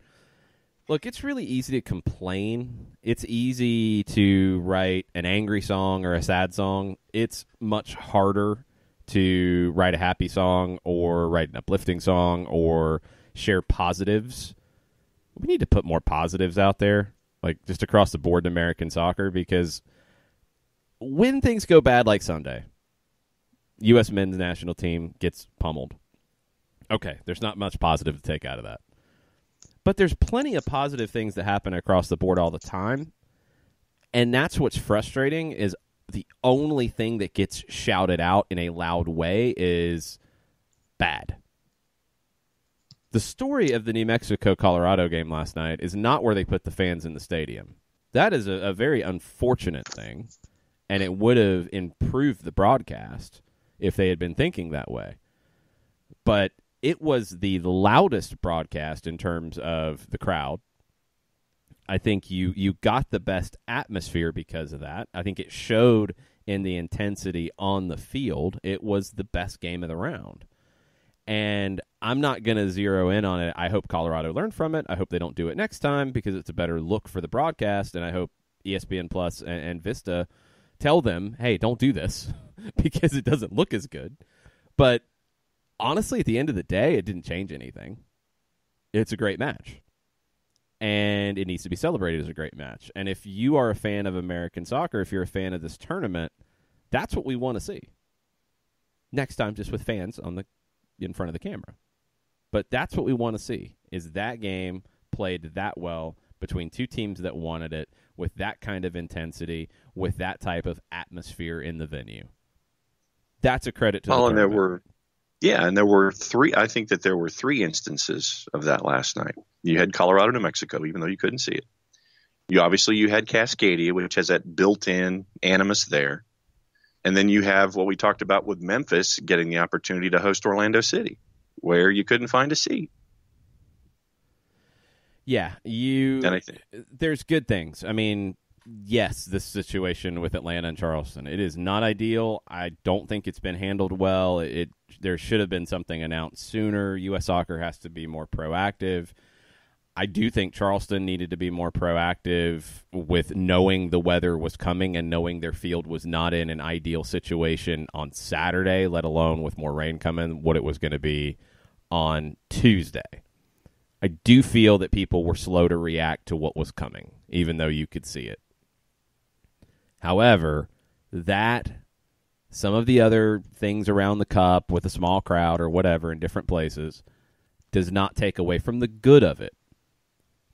Look, it's really easy to complain. It's easy to write an angry song or a sad song. It's much harder to write a happy song or write an uplifting song or share positives. We need to put more positives out there. Like, just across the board in American soccer, because when things go bad like Sunday, U.S. men's national team gets pummeled. Okay, there's not much positive to take out of that. But there's plenty of positive things that happen across the board all the time, and that's what's frustrating is the only thing that gets shouted out in a loud way is bad. The story of the New Mexico-Colorado game last night is not where they put the fans in the stadium. That is a very unfortunate thing, and it would have improved the broadcast if they had been thinking that way. But it was the loudest broadcast in terms of the crowd. I think you got the best atmosphere because of that. I think it showed in the intensity on the field. It was the best game of the round. And I'm not going to zero in on it. I hope Colorado learned from it. I hope they don't do it next time because it's a better look for the broadcast. And I hope ESPN Plus and Vista tell them, hey, don't do this because it doesn't look as good. But honestly, at the end of the day, it didn't change anything. It's a great match. And it needs to be celebrated as a great match. And if you are a fan of American soccer, if you're a fan of this tournament, that's what we want to see. Next time, just with fans in front of the camera. But that's what we want to see, is that game played that well between two teams that wanted it, with that kind of intensity, with that type of atmosphere in the venue. That's a credit to the tournament. And there were three. I think that there were three instances of that last night. You had Colorado, New Mexico, even though you couldn't see it. You had Cascadia, which has that built-in animus there. And then you have what we talked about with Memphis getting the opportunity to host Orlando City, where you couldn't find a seat. Yeah, there's good things. I mean, yes, this situation with Atlanta and Charleston, it is not ideal. I don't think it's been handled well. There should have been something announced sooner. U.S. Soccer has to be more proactive. I do think Charleston needed to be more proactive with knowing the weather was coming and knowing their field was not in an ideal situation on Saturday, let alone with more rain coming, what it was going to be on Tuesday. I do feel that people were slow to react to what was coming, even though you could see it. However, that some of the other things around the cup with a small crowd or whatever in different places does not take away from the good of it.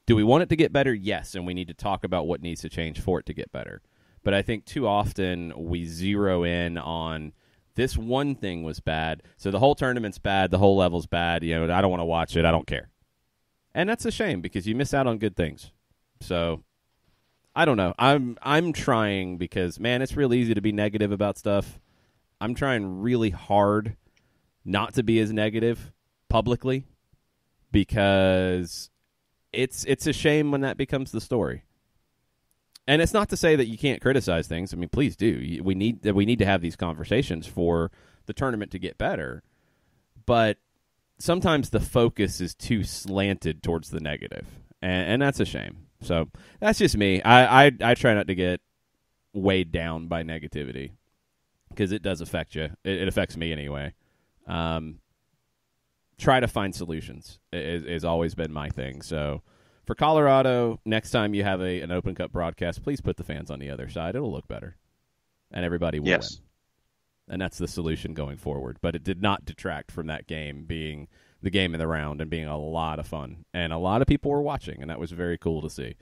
Do we want it to get better? Yes, and we need to talk about what needs to change for it to get better. But I think too often we zero in on this one thing was bad, so the whole tournament's bad, the whole level's bad. You know, I don't want to watch it. I don't care. And that's a shame because you miss out on good things. So I don't know. I'm trying because, man, it's real easy to be negative about stuff. I'm trying really hard not to be as negative publicly because it's a shame when that becomes the story. And it's not to say that you can't criticize things. I mean, please do. We need to have these conversations for the tournament to get better. But sometimes the focus is too slanted towards the negative, and that's a shame. So that's just me. I try not to get weighed down by negativity because it does affect you. It affects me anyway. Try to find solutions is always been my thing. So for Colorado, next time you have an Open Cup broadcast, please put the fans on the other side. It'll look better, and everybody will win. And that's the solution going forward. But it did not detract from that game being the game in the round and being a lot of fun. And a lot of people were watching, and that was very cool to see.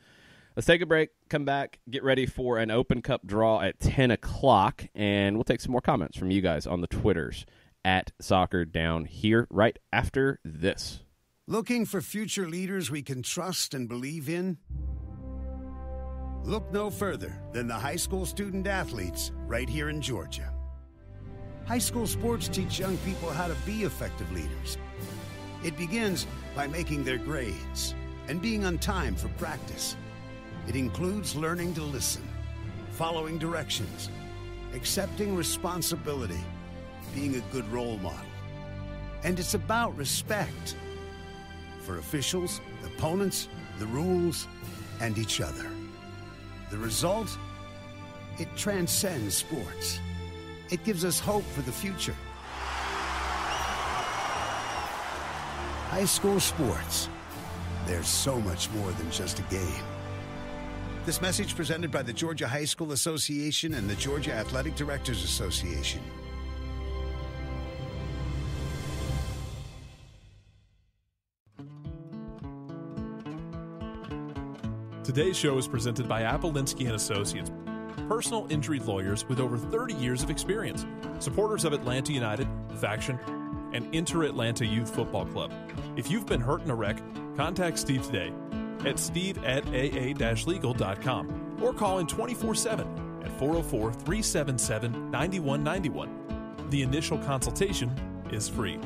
Let's take a break, come back, get ready for an Open Cup draw at 10 o'clock, and we'll take some more comments from you guys on the Twitters at Soccer Down here right after this. Looking for future leaders we can trust and believe in? Look no further than the high school student athletes right here in Georgia. High school sports teach young people how to be effective leaders. It begins by making their grades and being on time for practice. It includes learning to listen, following directions, accepting responsibility, being a good role model. And it's about respect for officials, opponents, the rules, and each other. The result? It transcends sports. It gives us hope for the future. High school sports. There's so much more than just a game. This message presented by the Georgia High School Association and the Georgia Athletic Directors Association. Today's show is presented by Appolinsky & Associates, personal injury lawyers with over 30 years of experience, supporters of Atlanta United, Faction, and Inter-Atlanta Youth Football Club. If you've been hurt in a wreck, contact Steve today at steve@aa-legal.com or call in 24/7 at 404-377-9191. The initial consultation is free.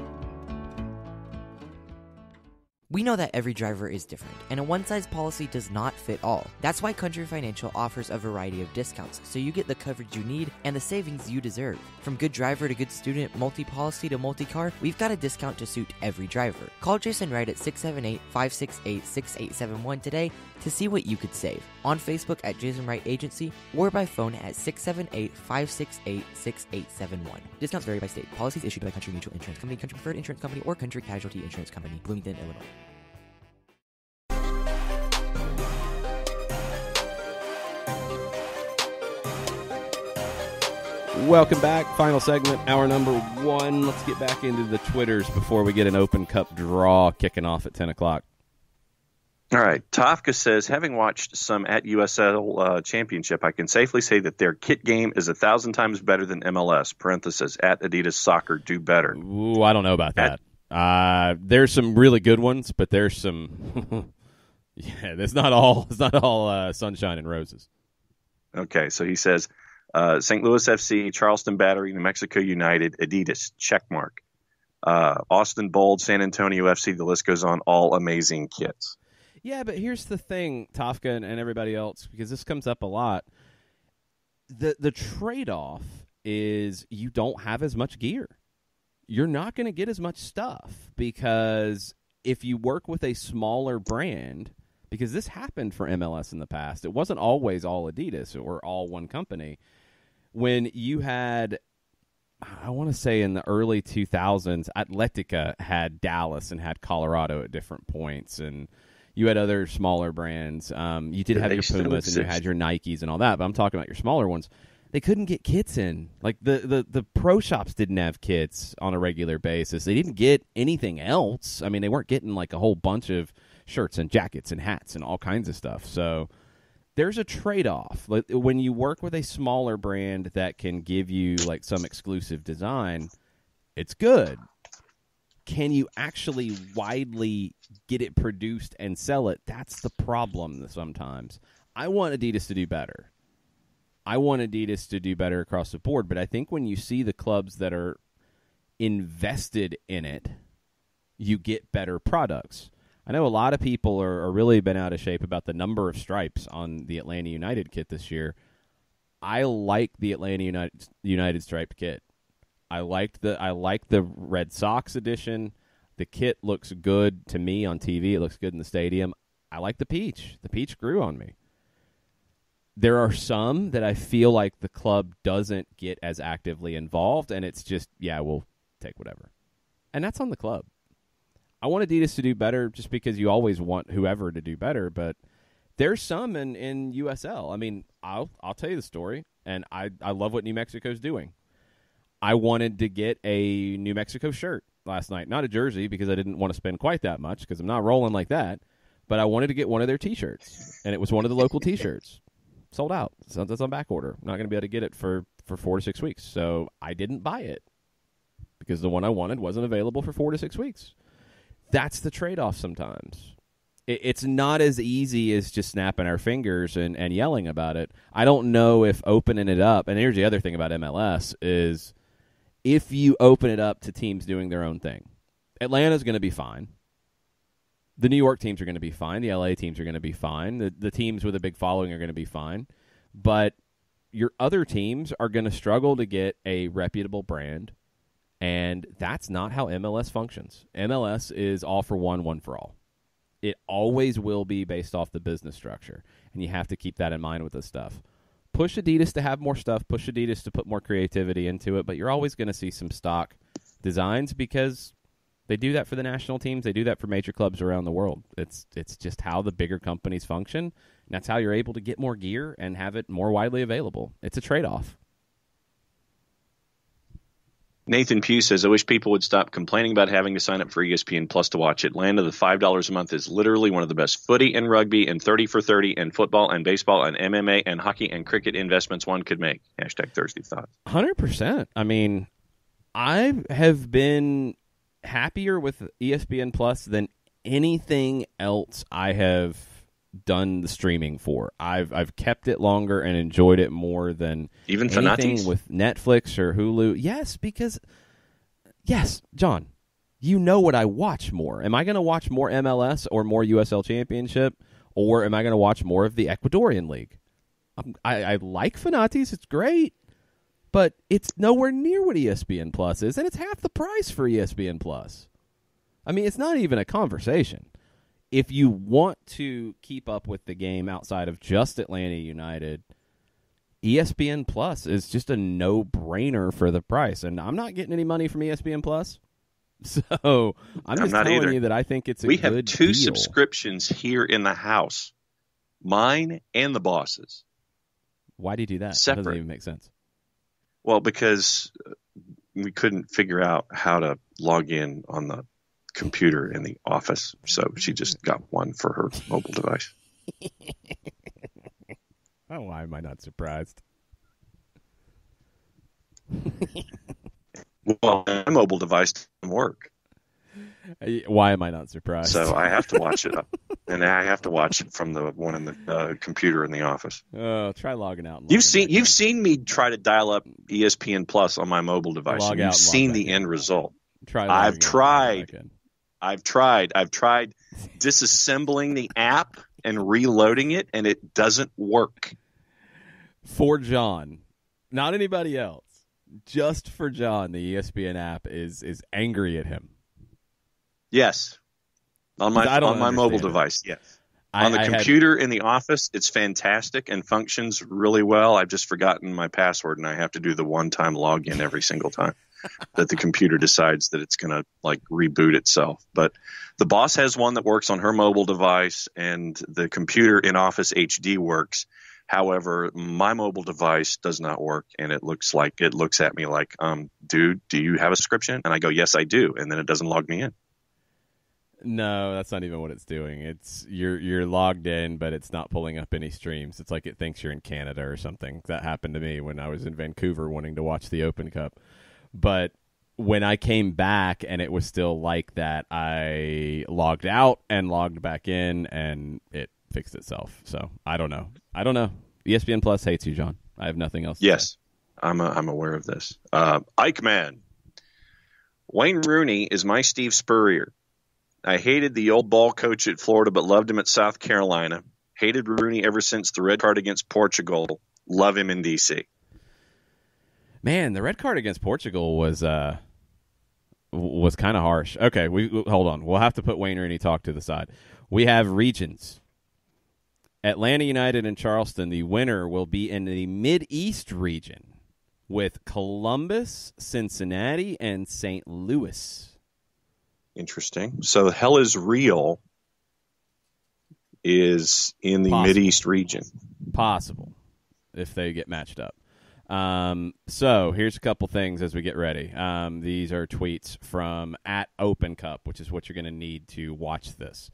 We know that every driver is different, and a one-size policy does not fit all. That's why Country Financial offers a variety of discounts, so you get the coverage you need and the savings you deserve. From good driver to good student, multi-policy to multi-car, we've got a discount to suit every driver. Call Jason Wright at 678-568-6871 today to see what you could save. On Facebook at Jason Wright Agency or by phone at 678-568-6871. Discounts vary by state. Policies issued by Country Mutual Insurance Company, Country Preferred Insurance Company, or Country Casualty Insurance Company, Bloomington, Illinois. Welcome back. Final segment, hour number 1. Let's get back into the Twitters before we get an Open Cup draw kicking off at 10 o'clock. All right. Tafka says, having watched some at USL Championship, I can safely say that their kit game is 1,000 times better than MLS, parenthesis, at Adidas Soccer, do better. Ooh, I don't know about that. There's some really good ones, but there's some yeah, it's not all sunshine and roses. Okay, so he says, St. Louis FC, Charleston Battery, New Mexico United, Adidas, checkmark. Austin Bold, San Antonio FC, the list goes on, all amazing kits. Yeah, but here's the thing, Tafka and everybody else, because this comes up a lot. The trade-off is you don't have as much gear. You're not going to get as much stuff because if you work with a smaller brand, because this happened for MLS in the past, it wasn't always all Adidas or all one company. When you had, I want to say in the early 2000s, Atletica had Dallas and had Colorado at different points, and you had other smaller brands. You did have your Pumas and you had your Nikes and all that, but I'm talking about your smaller ones. they couldn't get kits in. Like the pro shops didn't have kits on a regular basis. They didn't get anything else. I mean, they weren't getting like a whole bunch of shirts and jackets and hats and all kinds of stuff. So there's a trade-off. Like, when you work with a smaller brand that can give you like some exclusive design, it's good. Can you actually widely get it produced and sell it? That's the problem sometimes. I want Adidas to do better. I want Adidas to do better across the board, but I think when you see the clubs that are invested in it, you get better products. I know a lot of people are really been out of shape about the number of stripes on the Atlanta United kit this year. I like the Atlanta United striped kit. I like the Red Sox edition. The kit looks good to me on TV. It looks good in the stadium. I like the peach. The peach grew on me. There are some that I feel like the club doesn't get as actively involved, and it's just, yeah, we'll take whatever. And that's on the club. I want Adidas to do better just because you always want whoever to do better, but there's some in USL. I mean, I'll tell you the story, and I love what New Mexico's doing. I wanted to get a New Mexico shirt last night. Not a jersey because I didn't want to spend quite that much because I'm not rolling like that, but I wanted to get one of their T-shirts, and it was one of the local T-shirts. Sold out. So that's on back order. I'm not going to be able to get it for 4 to 6 weeks. So I didn't buy it because the one I wanted wasn't available for 4 to 6 weeks. That's the trade-off sometimes. It's not as easy as just snapping our fingers and yelling about it. I don't know if opening it up, and here's the other thing about MLS, is if you open it up to teams doing their own thing, Atlanta's going to be fine. The New York teams are going to be fine. The LA teams are going to be fine. The teams with a big following are going to be fine. But your other teams are going to struggle to get a reputable brand, and that's not how MLS functions. MLS is all for one for all. It always will be based off the business structure, and you have to keep that in mind with this stuff. Push Adidas to have more stuff. Push Adidas to put more creativity into it, but you're always going to see some stock designs because they do that for the national teams. They do that for major clubs around the world. It's just how the bigger companies function, and that's how you're able to get more gear and have it more widely available. It's a trade-off. Nathan Pugh says, I wish people would stop complaining about having to sign up for ESPN Plus to watch Atlanta. The $5 a month is literally one of the best footy and rugby and 30 for 30 and football and baseball and MMA and hockey and cricket investments one could make. Hashtag Thursday Thoughts. 100%. I mean, I have been happier with ESPN Plus than anything else I have done the streaming for. I've kept it longer and enjoyed it more than even anything Fanatis? With Netflix or Hulu. Yes, because John, you know what I watch more. Am I going to watch more MLS or more USL Championship, or am I going to watch more of the Ecuadorian League? I like Fanatis. It's great, but it's nowhere near what ESPN Plus is, and it's half the price for ESPN Plus. I mean, it's not even a conversation. If you want to keep up with the game outside of just Atlanta United, ESPN Plus is just a no-brainer for the price. And I'm not getting any money from ESPN Plus. So I'm just telling you that I think it's a good deal. We have two subscriptions here in the house, mine and the boss's. Why do you do that? Separate. That doesn't even make sense. Well, because we couldn't figure out how to log in on the computer in the office, so she just got one for her mobile device. Oh, why am I not surprised? Well, my mobile device doesn't work. Why am I not surprised? So I have to watch it up, and I have to watch it from the one in the computer in the office. Oh, try logging out. And You've seen me try to dial up ESPN Plus on my mobile device. Log and out you've and seen log the back in. end result. I've tried disassembling the app and reloading it, and it doesn't work. For John, not anybody else, just for John, the ESPN app is angry at him. Yes, on my mobile device. Yes, on the computer in the office, it's fantastic and functions really well. I've just forgotten my password, and I have to do the one-time login every single time that the computer decides that it's going to reboot itself. But the boss has one that works on her mobile device, and the computer in Office HD works. However, my mobile device does not work, and it looks at me like, dude, do you have a subscription? And I go, yes, I do, and then it doesn't log me in. No, that's not even what it's doing. It's you're logged in, but it's not pulling up any streams. It's like it thinks you're in Canada or something. That happened to me when I was in Vancouver wanting to watch the Open Cup. But when I came back and it was still like that, I logged out and logged back in, and it fixed itself. So I don't know. ESPN Plus hates you, John. I have nothing else to Yes, say. I'm aware of this. Eichmann. Wayne Rooney is my Steve Spurrier. I hated the old ball coach at Florida, but loved him at South Carolina. Hated Rooney ever since the red card against Portugal. Love him in D.C. Man, the red card against Portugal was kind of harsh. Okay, hold on. We'll have to put Wayne Rooney talk to the side. We have regions. Atlanta United and Charleston. The winner will be in the Mid-East region with Columbus, Cincinnati, and St. Louis. Interesting. So Hell is Real is in the Mid-East region. Possible, if they get matched up. So here's a couple things as we get ready. These are tweets from @OpenCup, which is what you're going to need to watch this.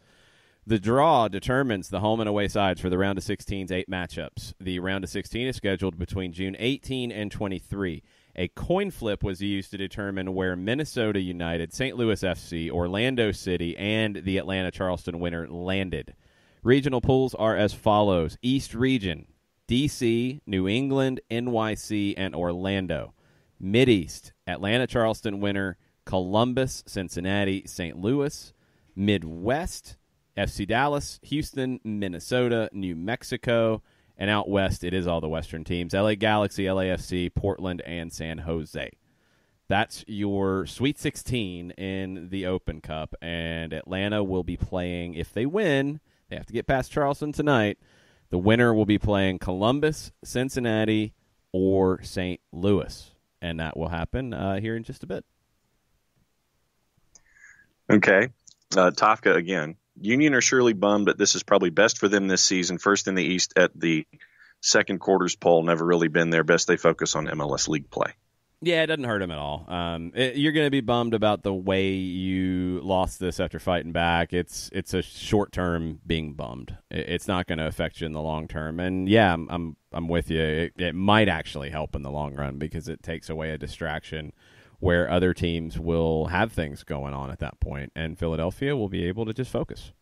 The draw determines the home and away sides for the round of 16's 8 matchups. The round of 16 is scheduled between June 18 and 23. A coin flip was used to determine where Minnesota United, St. Louis FC, Orlando City, and the Atlanta Charleston winner landed. Regional pools are as follows. East Region, D.C., New England, NYC, and Orlando. Mid-East, Atlanta Charleston winner, Columbus, Cincinnati, St. Louis. Midwest, FC Dallas, Houston, Minnesota, New Mexico. And out west, it is all the Western teams, LA Galaxy, LAFC, Portland, and San Jose. That's your Sweet 16 in the Open Cup. And Atlanta will be playing, if they win, they have to get past Charleston tonight. The winner will be playing Columbus, Cincinnati, or St. Louis. And that will happen here in just a bit. Okay. Tafka again. Union are surely bummed, but this is probably best for them this season. First in the East at the second quarters poll. Never really been their best. They focus on MLS League play. Yeah, it doesn't hurt them at all. You're going to be bummed about the way you lost this after fighting back. It's a short term being bummed. It's not going to affect you in the long term. And yeah, I'm with you. It might actually help in the long run because it takes away a distraction where other teams will have things going on at that point, and Philadelphia will be able to just focus.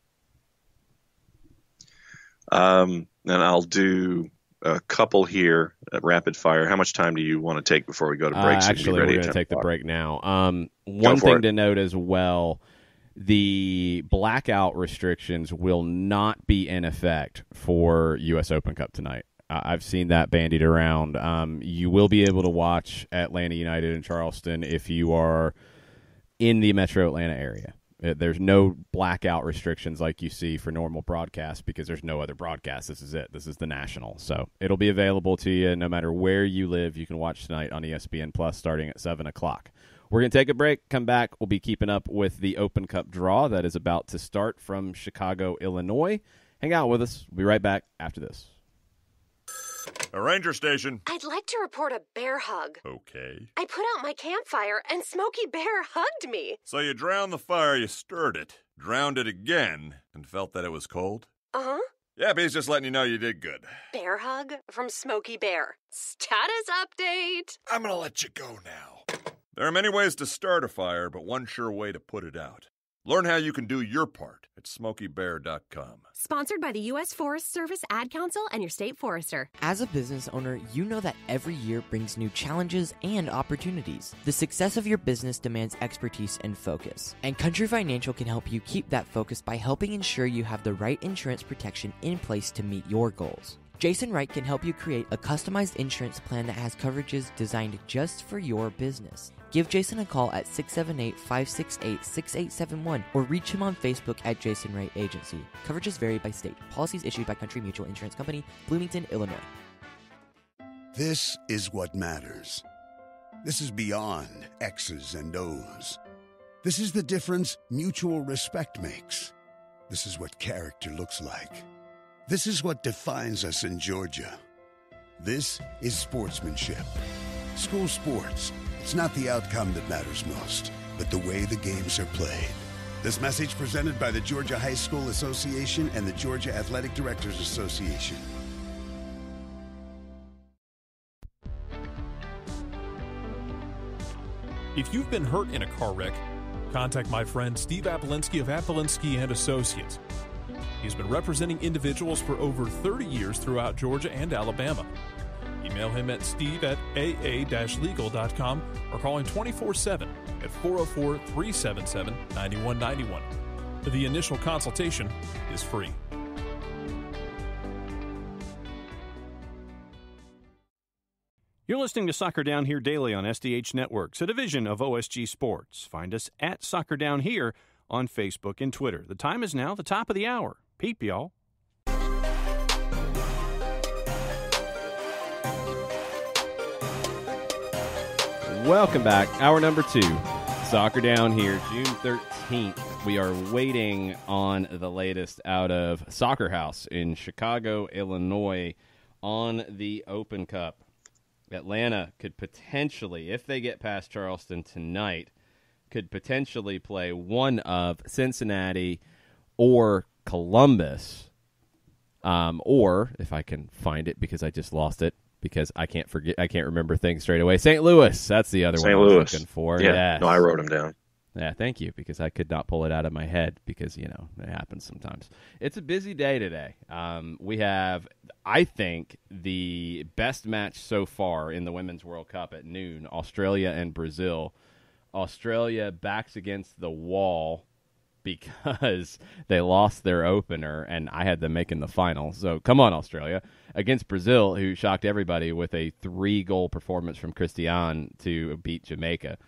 And I'll do a couple here at rapid fire. How much time do you want to take before we go to break? Actually, we're going to take the break now. One thing to note as well, the blackout restrictions will not be in effect for U.S. Open Cup tonight. I've seen that bandied around. You will be able to watch Atlanta United and Charleston if you are in the metro Atlanta area. There's no blackout restrictions like you see for normal broadcasts because there's no other broadcast. This is it. This is the national. So it'll be available to you no matter where you live. You can watch tonight on ESPN Plus starting at 7 o'clock. We're going to take a break, come back. We'll be keeping up with the Open Cup draw that is about to start from Chicago, Illinois. Hang out with us. We'll be right back after this. A ranger station. I'd like to report a bear hug. Okay. I put out my campfire and Smokey Bear hugged me. So you drowned the fire, you stirred it, drowned it again, and felt that it was cold? Uh-huh. Yeah, he's just letting you know you did good. Bear hug from Smokey Bear. Status update. I'm gonna let you go now. There are many ways to start a fire, but one sure way to put it out. Learn how you can do your part at SmokeyBear.com. Sponsored by the U.S. Forest Service, Ad Council, and your state forester. As a business owner, you know that every year brings new challenges and opportunities. The success of your business demands expertise and focus. And Country Financial can help you keep that focus by helping ensure you have the right insurance protection in place to meet your goals. Jason Wright can help you create a customized insurance plan that has coverages designed just for your business. Give Jason a call at 678-568-6871 or reach him on Facebook at Jason Wright Agency. Coverages vary by state. Policies issued by Country Mutual Insurance Company, Bloomington, Illinois. This is what matters. This is beyond X's and O's. This is the difference mutual respect makes. This is what character looks like. This is what defines us in Georgia. This is sportsmanship. School sports. It's not the outcome that matters most, but the way the games are played. This message presented by the Georgia High School Association and the Georgia Athletic Directors Association. If you've been hurt in a car wreck, contact my friend Steve Apolinski of Apolinski and Associates. He's been representing individuals for over 30 years throughout Georgia and Alabama. Email him at steve@aa-legal.com or call him 24/7 at 404-377-9191. The initial consultation is free. You're listening to Soccer Down Here daily on SDH Networks, a division of OSG Sports. Find us at Soccer Down Here on Facebook and Twitter. The time is now the top of the hour. Peep, y'all. Welcome back. Hour number 2. Soccer Down Here, June 13th. We are waiting on the latest out of Soccer House in Chicago, Illinois on the Open Cup. Atlanta could potentially, if they get past Charleston tonight, could potentially play one of Cincinnati or Columbus, or if I can find it because I just lost it because I can't remember things straight away. St. Louis, that's the other one I was looking for. Yeah, yes. No, I wrote them down. Yeah, thank you, because I could not pull it out of my head because, it happens sometimes. It's a busy day today. We have, I think, the best match so far in the Women's World Cup at noon, Australia and Brazil. Australia backs against the wall because they lost their opener, and I had them making the final. So come on, Australia. Against Brazil, who shocked everybody with a 3-goal performance from Christian to beat Jamaica.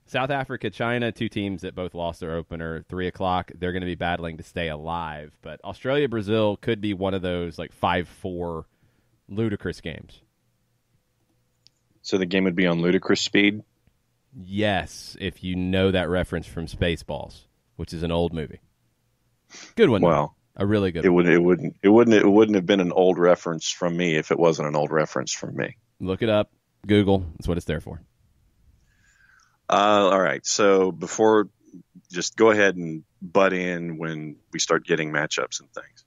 South Africa, China, 2 teams that both lost their opener. 3 o'clock, they're going to be battling to stay alive. But Australia, Brazil could be one of those 5-4 ludicrous games. So the game would be on ludicrous speed? Yes, if you know that reference from Spaceballs, which is an old movie. Good one. Well, a really good one. It wouldn't have been an old reference from me if it wasn't an old reference from me. Look it up. Google. That's what it's there for. All right. So just go ahead and butt in when we start getting matchups and things.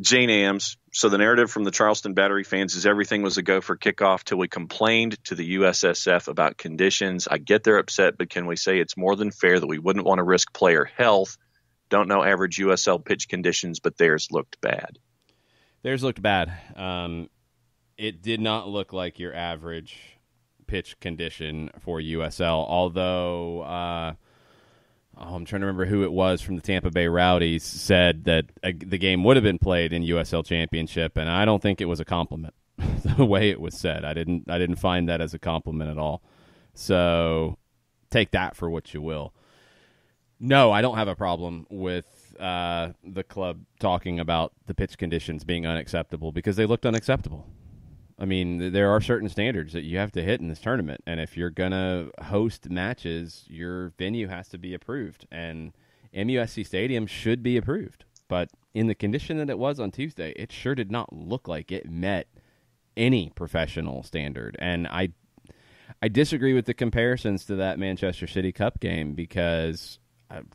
Jane Ames. So the narrative from the Charleston Battery fans is everything was a go for kickoff till we complained to the USSF about conditions. I get they're upset, but can we say it's more than fair that we wouldn't want to risk player health? Don't know average USL pitch conditions, but theirs looked bad. Theirs looked bad. It did not look like your average pitch condition for USL, although I'm trying to remember who it was from the Tampa Bay Rowdies said that the game would have been played in USL Championship, and I don't think it was a compliment the way it was said. I didn't find that as a compliment at all. So take that for what you will. No, I don't have a problem with the club talking about the pitch conditions being unacceptable because they looked unacceptable. I mean, there are certain standards that you have to hit in this tournament, and if you're going to host matches, your venue has to be approved, and MUSC Stadium should be approved. But in the condition that it was on Tuesday, it sure did not look like it met any professional standard. And I disagree with the comparisons to that Manchester City Cup game because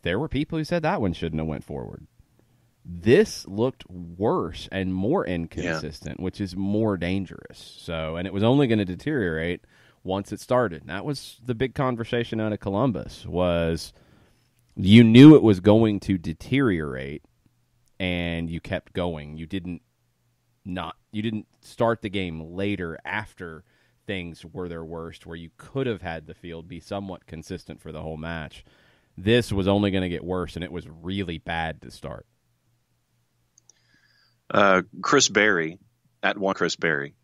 there were people who said that one shouldn't have went forward. This looked worse and more inconsistent, which is more dangerous. So, and it was only going to deteriorate once it started. And that was the big conversation out of Columbus was you knew it was going to deteriorate and you kept going. You didn't start the game later after things were their worst where you could have had the field be somewhat consistent for the whole match. This was only going to get worse, and it was really bad to start. Chris Berry, at one Chris Berry.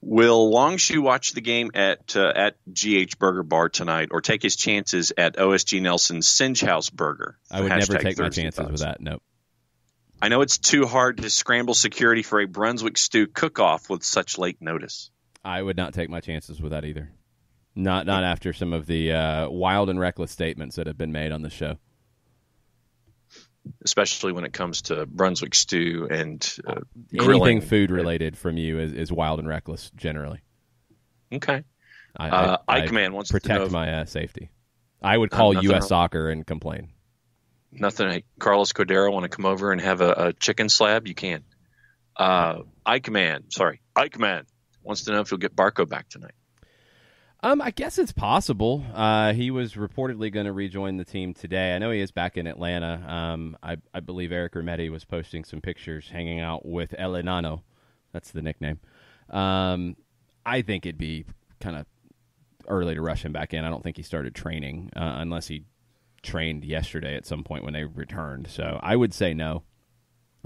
Will Longshoe watch the game at GH Burger Bar tonight or take his chances at OSG Nelson's Singe House Burger? I would never take my Thursday chances thoughts. with that. Nope. I know it's too hard to scramble security for a Brunswick stew cook-off with such late notice. I would not take my chances with that either. Not after some of the wild and reckless statements that have been made on the show. especially when it comes to Brunswick stew and grilling. Anything food related from you is wild and reckless generally. Okay. Ikeman wants protect to know my safety. I would call U.S. Soccer and complain. Nothing. Carlos Cordero want to come over and have a chicken slab? You can. Ikeman wants to know if you'll get Barco back tonight. I guess it's possible. He was reportedly going to rejoin the team today. I know he is back in Atlanta. I believe Eric Rametti was posting some pictures hanging out with El Enano. That's the nickname. I think it'd be kind of early to rush him back in. I don't think he started training unless he trained yesterday at some point when they returned. So I would say no.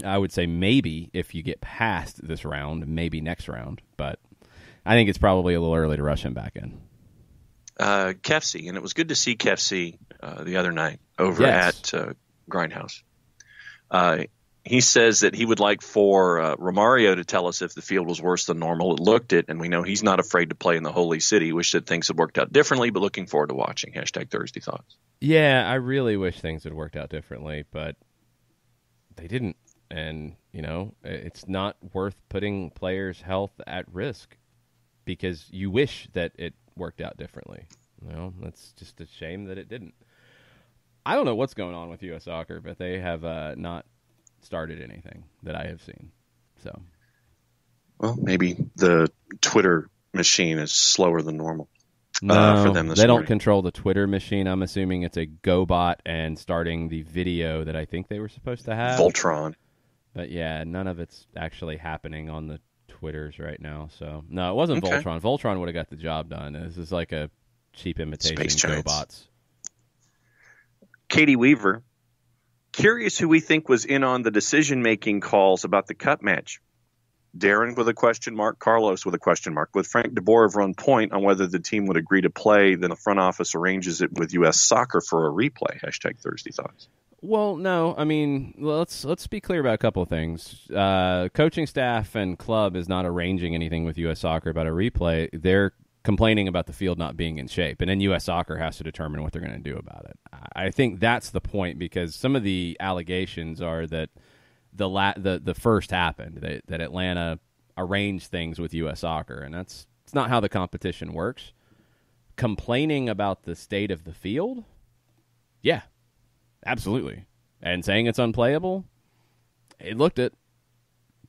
I would say maybe if you get past this round, maybe next round. But I think it's probably a little early to rush him back in. Kefsey, and it was good to see Kefsey the other night over at Grindhouse. He says that he would like for Romario to tell us if the field was worse than normal. It looked it, and we know he's not afraid to play in the Holy City. Wish that things had worked out differently, but looking forward to watching. #Thursday Thoughts. Yeah, I really wish things had worked out differently, but they didn't. And, it's not worth putting players' health at risk because you wish that it worked out differently. That's just a shame that it didn't. I don't know what's going on with U.S. Soccer, but they have not started anything that I have seen. So, well, maybe the Twitter machine is slower than normal. No, for them this they morning. don't control the Twitter machine. I'm assuming it's a GoBot and starting the video that I think they were supposed to have. Voltron. But yeah, none of it's actually happening on the Twitters right now. So no, it wasn't Okay. Voltron. Voltron would have got the job done. This is like a cheap imitation of GoBots. Katie Weaver, curious who we think was in on the decision-making calls about the cup match. Darren with a question mark, Carlos with a question mark. With Frank DeBoer on point on whether the team would agree to play, then the front office arranges it with U.S. Soccer for a replay. #Thursday Thoughts. Well, no, I mean, let's be clear about a couple of things. Coaching staff and club is not arranging anything with U.S. Soccer about a replay. They're complaining about the field not being in shape, and then U.S. Soccer has to determine what they're going to do about it. I think that's the point, because some of the allegations are that the first happened, that Atlanta arranged things with U.S. Soccer, and it's not how the competition works. Complaining about the state of the field? Yeah, absolutely. And saying it's unplayable? It looked it.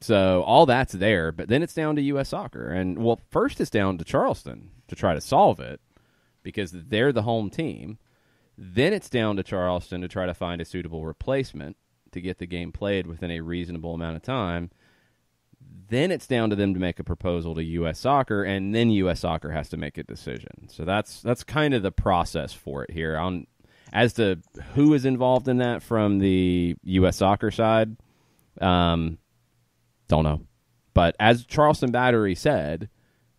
So all that's there, but then it's down to U.S. Soccer. And, well, first it's down to Charleston to try to solve it because they're the home team. Then it's down to Charleston to try to find a suitable replacement to get the game played within a reasonable amount of time. Then it's down to them to make a proposal to U.S. Soccer, and then U.S. Soccer has to make a decision. So that's kind of the process for it here. As to who is involved in that from the U.S. Soccer side, don't know. But as Charleston Battery said,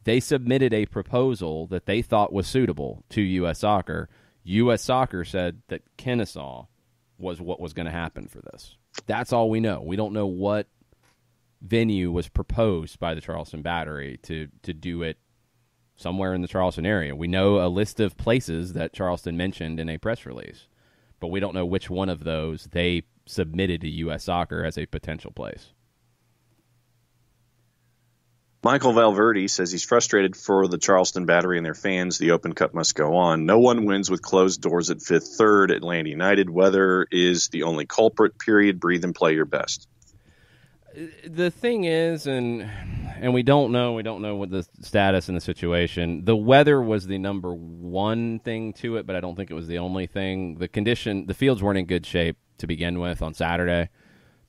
they submitted a proposal that they thought was suitable to U.S. Soccer. U.S. Soccer said that Kennesaw was what was going to happen for this. That's all we know. We don't know what venue was proposed by the Charleston Battery to do it somewhere in the Charleston area. We know a list of places that Charleston mentioned in a press release, but we don't know which one of those they submitted to U.S. Soccer as a potential place. Michael Valverde says he's frustrated for the Charleston Battery and their fans. The Open Cup must go on. No one wins with closed doors at Fifth Third. Atlanta United. Weather is the only culprit, period. Breathe and play your best. The thing is, and we don't know what the status and the situation. The weather was the number one thing to it, but I don't think it was the only thing. The fields weren't in good shape to begin with on Saturday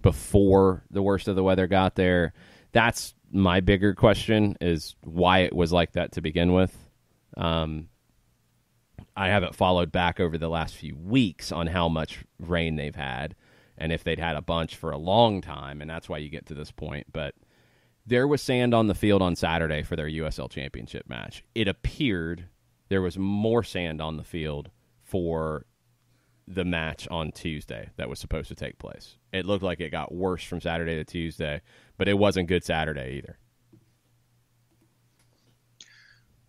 before the worst of the weather got there. That's my bigger question, is why it was like that to begin with. I haven't followed back over the last few weeks on how much rain they've had and if they'd had a bunch for a long time, and that's why you get to this point. But there was sand on the field on Saturday for their USL Championship match. It appeared there was more sand on the field for the match on Tuesday that was supposed to take place. It looked like it got worse from Saturday to Tuesday, but it wasn't good Saturday either.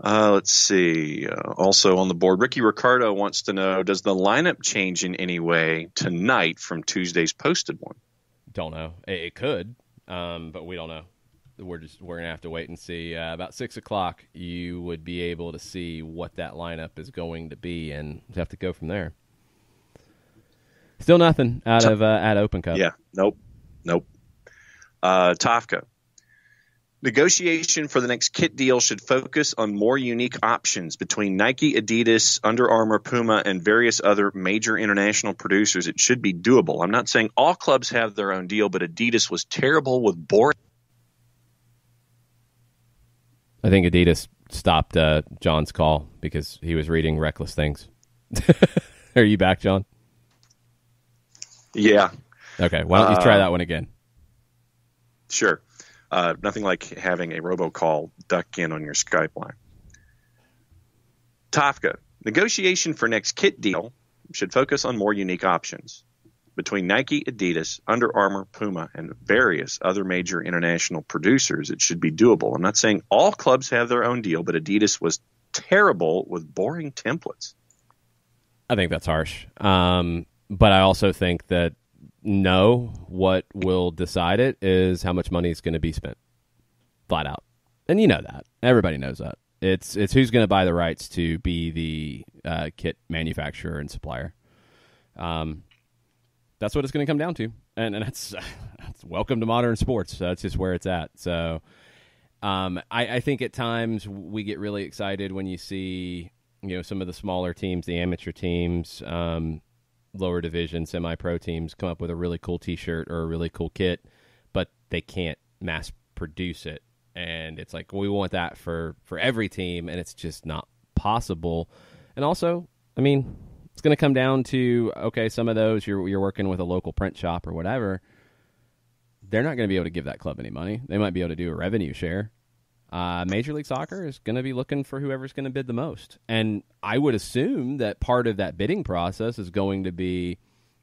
Let's see. Also on the board, Ricky Ricardo wants to know, does the lineup change in any way tonight from Tuesday's posted one? Don't know. It could, but we don't know. We're going to have to wait and see. About 6 o'clock, you would be able to see what that lineup is going to be, and have to go from there. Still nothing out of Open Cup. Yeah, nope. Tafka. Negotiation for the next kit deal should focus on more unique options between Nike, Adidas, Under Armour, Puma, and various other major international producers. It should be doable. I'm not saying all clubs have their own deal, but Adidas was terrible with boring. I think Adidas stopped John's call because he was reading reckless things. Are you back, John? Yeah. Okay, why don't you try that one again? Sure. Nothing like having a robocall duck in on your Skype line. Tafka. Negotiation for next kit deal should focus on more unique options. Between Nike, Adidas, Under Armour, Puma, and various other major international producers, it should be doable. I'm not saying all clubs have their own deal, but Adidas was terrible with boring templates. I think that's harsh. But I also think that what will decide it is how much money is going to be spent. Flat out. And you know that. Everybody knows that. It's who's going to buy the rights to be the kit manufacturer and supplier. That's what it's going to come down to. And that's welcome to modern sports. That's just where it's at. So I think at times we get really excited when you see some of the smaller teams, the amateur teams, lower division, semi-pro teams come up with a really cool T-shirt or a really cool kit, but they can't mass produce it. And it's like, we want that for every team, and it's just not possible. And also, I mean, it's going to come down to, okay, some of those you're working with a local print shop or whatever, they're not going to be able to give that club any money. They might be able to do a revenue share. Major League Soccer is going to be looking for whoever's going to bid the most. And I would assume that part of that bidding process is going to be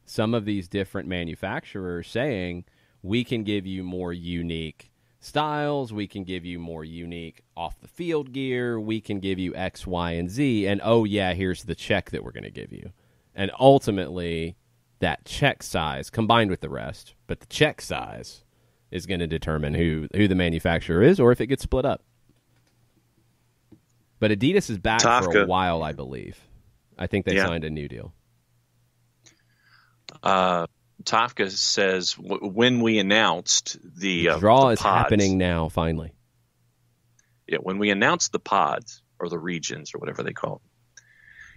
some of these different manufacturers saying, we can give you more unique styles, we can give you more unique off-the-field gear, we can give you X, Y, and Z, and oh yeah, here's the check that we're going to give you. And ultimately, that check size, combined with the rest, but the check size is going to determine who the manufacturer is or if it gets split up. But Adidas is back for a while, I believe. I think they signed a new deal. Tafka says when we announced the draw the is pods, happening now, finally. Yeah, when we announced the pods or the regions or whatever they call them,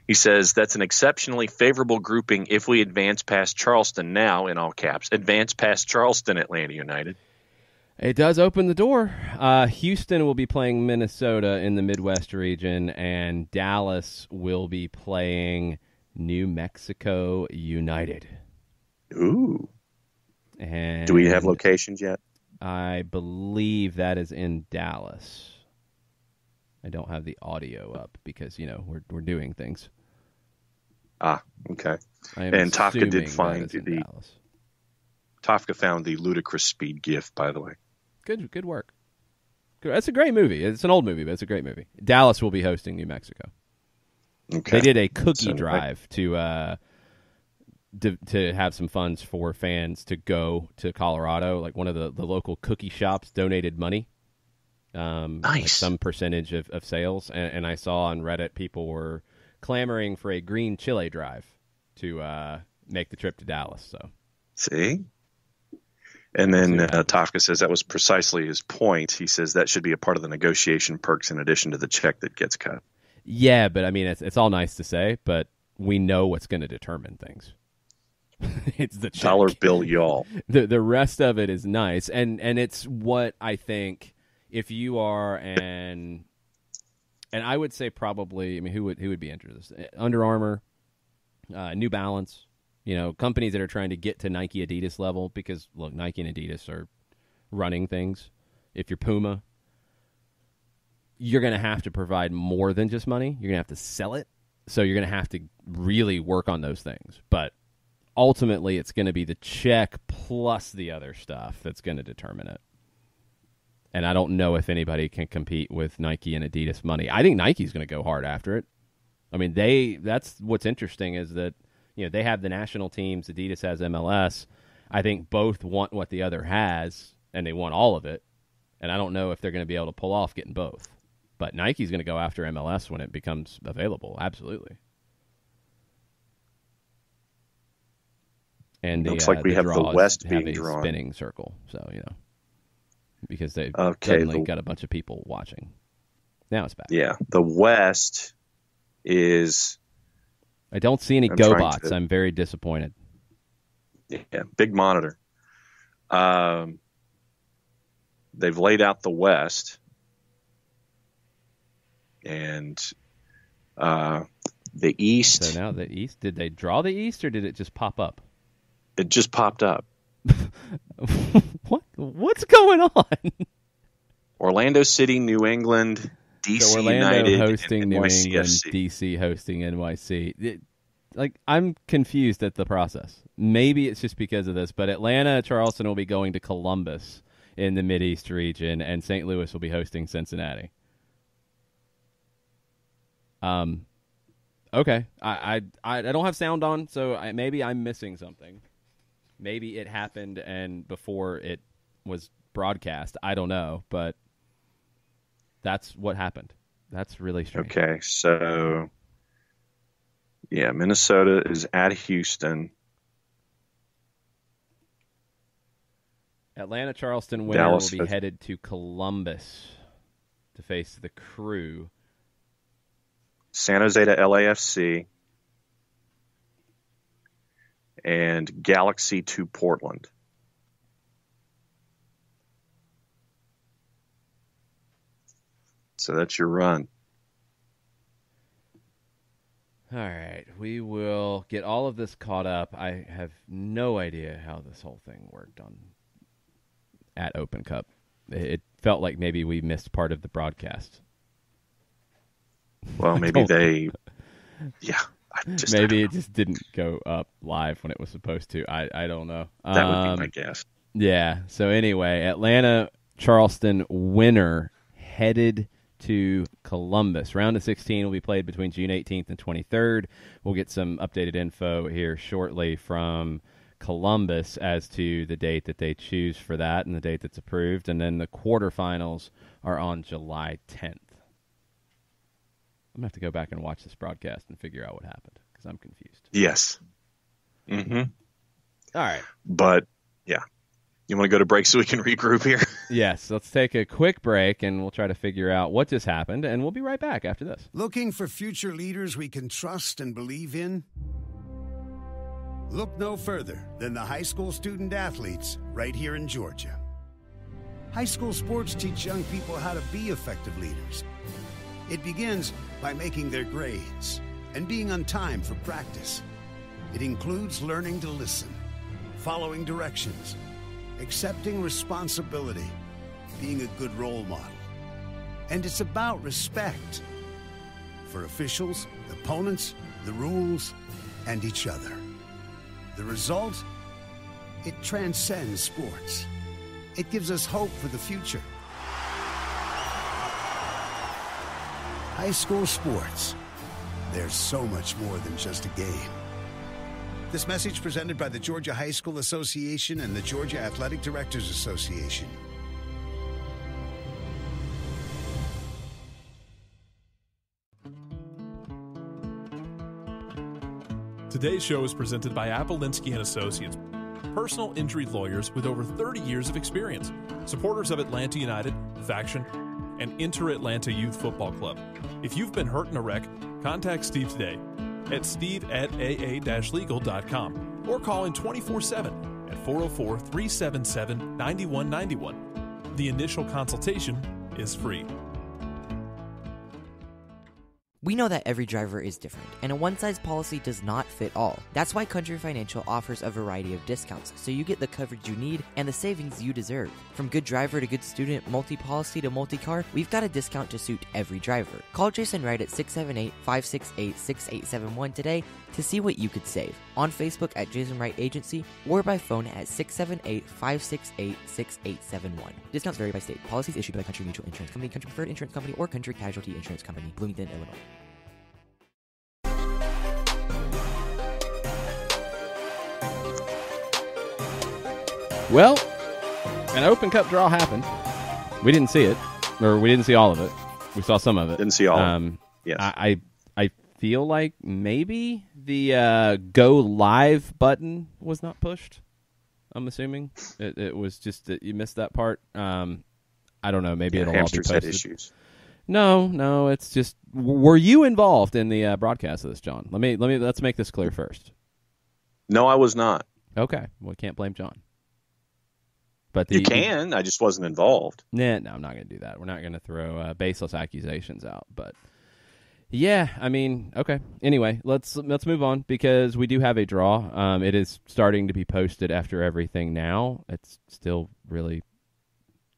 he says that's an exceptionally favorable grouping if we advance past Charleston now, in all caps, advance past Charleston, Atlanta United. It does open the door. Houston will be playing Minnesota in the Midwest region, and Dallas will be playing New Mexico United. Ooh. And do we have locations yet? I believe that is in Dallas. I don't have the audio up because, we're doing things. Ah, okay. And Tafka did find Tafka found the Ludicrous Speed GIF, by the way. Good work. Good. That's a great movie. It's an old movie, but it's a great movie. Dallas will be hosting New Mexico. Okay. They did a cookie drive to have some funds for fans to go to Colorado. Like one of the local cookie shops donated money. Nice. Like some percentage of sales. And I saw on Reddit people were clamoring for a green chile drive to make the trip to Dallas. So see? And then Tafka says that was precisely his point. He says that should be a part of the negotiation perks in addition to the check that gets cut. Yeah, but I mean, it's all nice to say, but we know what's going to determine things. It's the check. Dollar bill, y'all. The rest of it is nice, and it's what I think. If you are and I would say probably, I mean, who would be interested? Under Armour, New Balance. Companies that are trying to get to Nike, Adidas level, because, look, Nike and Adidas are running things. If you're Puma, you're going to have to provide more than just money. You're going to have to sell it. So you're going to have to really work on those things. But ultimately, it's going to be the check plus the other stuff that's going to determine it. And I don't know if anybody can compete with Nike and Adidas money. I think Nike's going to go hard after it. I mean, that's what's interesting is that, they have the national teams. Adidas has MLS. I think both want what the other has, and they want all of it. And I don't know if they're going to be able to pull off getting both. But Nike's going to go after MLS when it becomes available. Absolutely. And looks like we have the West being a drawn. Spinning circle. So, because they've suddenly got a bunch of people watching. Now it's back. Yeah, the West is... I don't see any GoBots. I'm very disappointed. Yeah, big monitor. They've laid out the West, and the East. So now the East. Did they draw the East, or did it just pop up? It just popped up. What's going on? Orlando City, New England, DC so Orlando United, hosting and New NYCFC. England, DC hosting NYC. I'm confused at the process. Maybe it's just because of this, but Atlanta, Charleston will be going to Columbus in the Mideast region, and St. Louis will be hosting Cincinnati. Okay. I don't have sound on, so maybe I'm missing something. Maybe it happened and before it was broadcast. I don't know, but that's what happened. That's really strange. Okay, so yeah, Minnesota is at Houston. Atlanta Charleston winner Dallas will be headed to Columbus to face the Crew. San Jose to LAFC. And Galaxy to Portland. So that's your run. All right. We will get all of this caught up. I have no idea how this whole thing worked at Open Cup. It felt like maybe we missed part of the broadcast. Well, maybe they... Yeah. Maybe it just didn't go up live when it was supposed to. I don't know. That would be my guess. Yeah. So anyway, Atlanta Charleston winner headed to Columbus. Round of 16 will be played between June 18th and 23rd. We'll get some updated info here shortly from Columbus as to the date that they choose for that and the date that's approved. And then the quarterfinals are on July 10th. I'm going to have to go back and watch this broadcast and figure out what happened because I'm confused. Yes. Mm-hmm. All right. But, yeah. You want to go to break so we can regroup here? Yes. Let's take a quick break, and we'll try to figure out what just happened, and we'll be right back after this. Looking for future leaders we can trust and believe in? Look no further than the high school student athletes right here in Georgia. High school sports teach young people how to be effective leaders. It begins by making their grades and being on time for practice. It includes learning to listen, following directions, accepting responsibility, being a good role model. And it's about respect for officials, opponents, the rules, and each other. The result? It transcends sports. It gives us hope for the future. High school sports. There's so much more than just a game. This message presented by the Georgia High School Association and the Georgia Athletic Directors Association. Today's show is presented by Appolinsky & Associates, personal injury lawyers with over 30 years of experience, supporters of Atlanta United, Faction, and Inter-Atlanta Youth Football Club. If you've been hurt in a wreck, contact Steve today at steve@aa-legal.com or call in 24/7 at 404-377-9191. The initial consultation is free. We know that every driver is different, and a one-size policy does not fit all. That's why Country Financial offers a variety of discounts, so you get the coverage you need and the savings you deserve. From good driver to good student, multi-policy to multi-car, we've got a discount to suit every driver. Call Jason Wright at 678-568-6871 today to see what you could save. On Facebook at Jason Wright Agency or by phone at 678-568-6871. Discounts vary by state. Policies issued by Country Mutual Insurance Company, Country Preferred Insurance Company, or Country Casualty Insurance Company, Bloomington, Illinois. Well, an Open Cup draw happened. We didn't see it, or we didn't see all of it. We saw some of it. Didn't see all of it. Yes. I feel like maybe the go live button was not pushed. I'm assuming it was just that you missed that part. I don't know. Maybe it'll all be posted. Had issues. No. It's just. Were you involved in the broadcast of this, John? Let's make this clear first. No, I was not. Okay, well, we can't blame John. But you can. I just wasn't involved. No, I'm not going to do that. We're not going to throw baseless accusations out. But yeah, I mean, okay. Anyway, let's move on because we do have a draw. It is starting to be posted after everything now. It's still really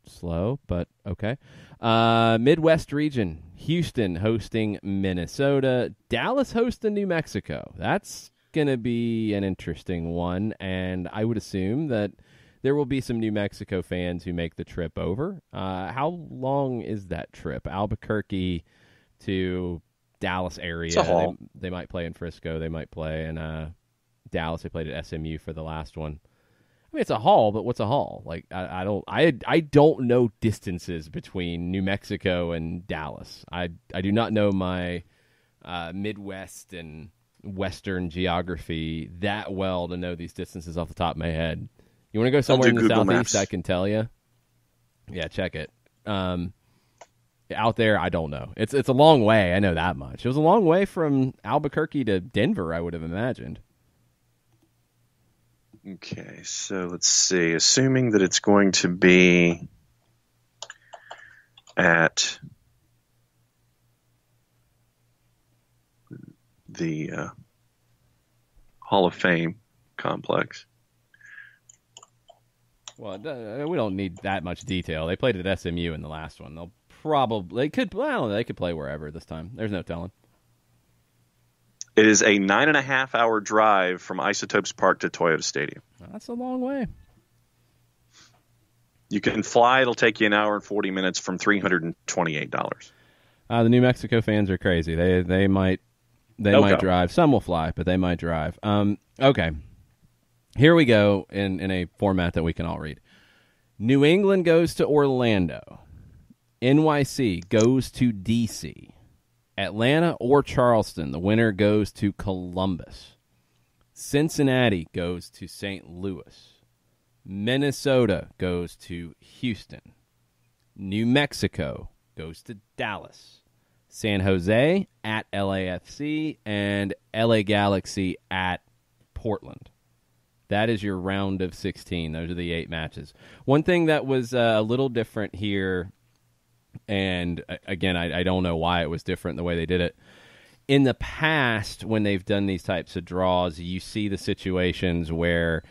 slow, but okay. Midwest region: Houston hosting Minnesota, Dallas hosting New Mexico. That's going to be an interesting one, and I would assume that there will be some New Mexico fans who make the trip over. How long is that trip? Albuquerque to Dallas area. It's a haul. They might play in Frisco. They might play in Dallas. They played at SMU for the last one. I mean, it's a haul, but what's a haul? Like I don't know distances between New Mexico and Dallas. I do not know my Midwest and Western geography that well to know these distances off the top of my head. You want to go somewhere in the Google Southeast, Maps. I can tell you. Yeah, check it. Out there, I don't know. It's a long way. I know that much. It was a long way from Albuquerque to Denver, I would have imagined. Okay, so let's see. Assuming that it's going to be at the Hall of Fame complex. Well, we don't need that much detail. They played at SMU in the last one. They could play wherever this time. There's no telling. It is a 9.5-hour drive from Isotopes Park to Toyota Stadium. That's a long way. You can fly. It'll take you an hour and 40 minutes from $328. The New Mexico fans are crazy. They might drive. Some will fly, but they might drive. Okay. Here we go in a format that we can all read. New England goes to Orlando. NYC goes to D.C. Atlanta or Charleston, the winner goes to Columbus. Cincinnati goes to St. Louis. Minnesota goes to Houston. New Mexico goes to Dallas. San Jose at LAFC and LA Galaxy at Portland. That is your round of 16. Those are the 8 matches. One thing that was a little different here, and again, I don't know why it was different the way they did it. In the past, when they've done these types of draws, you see the situations where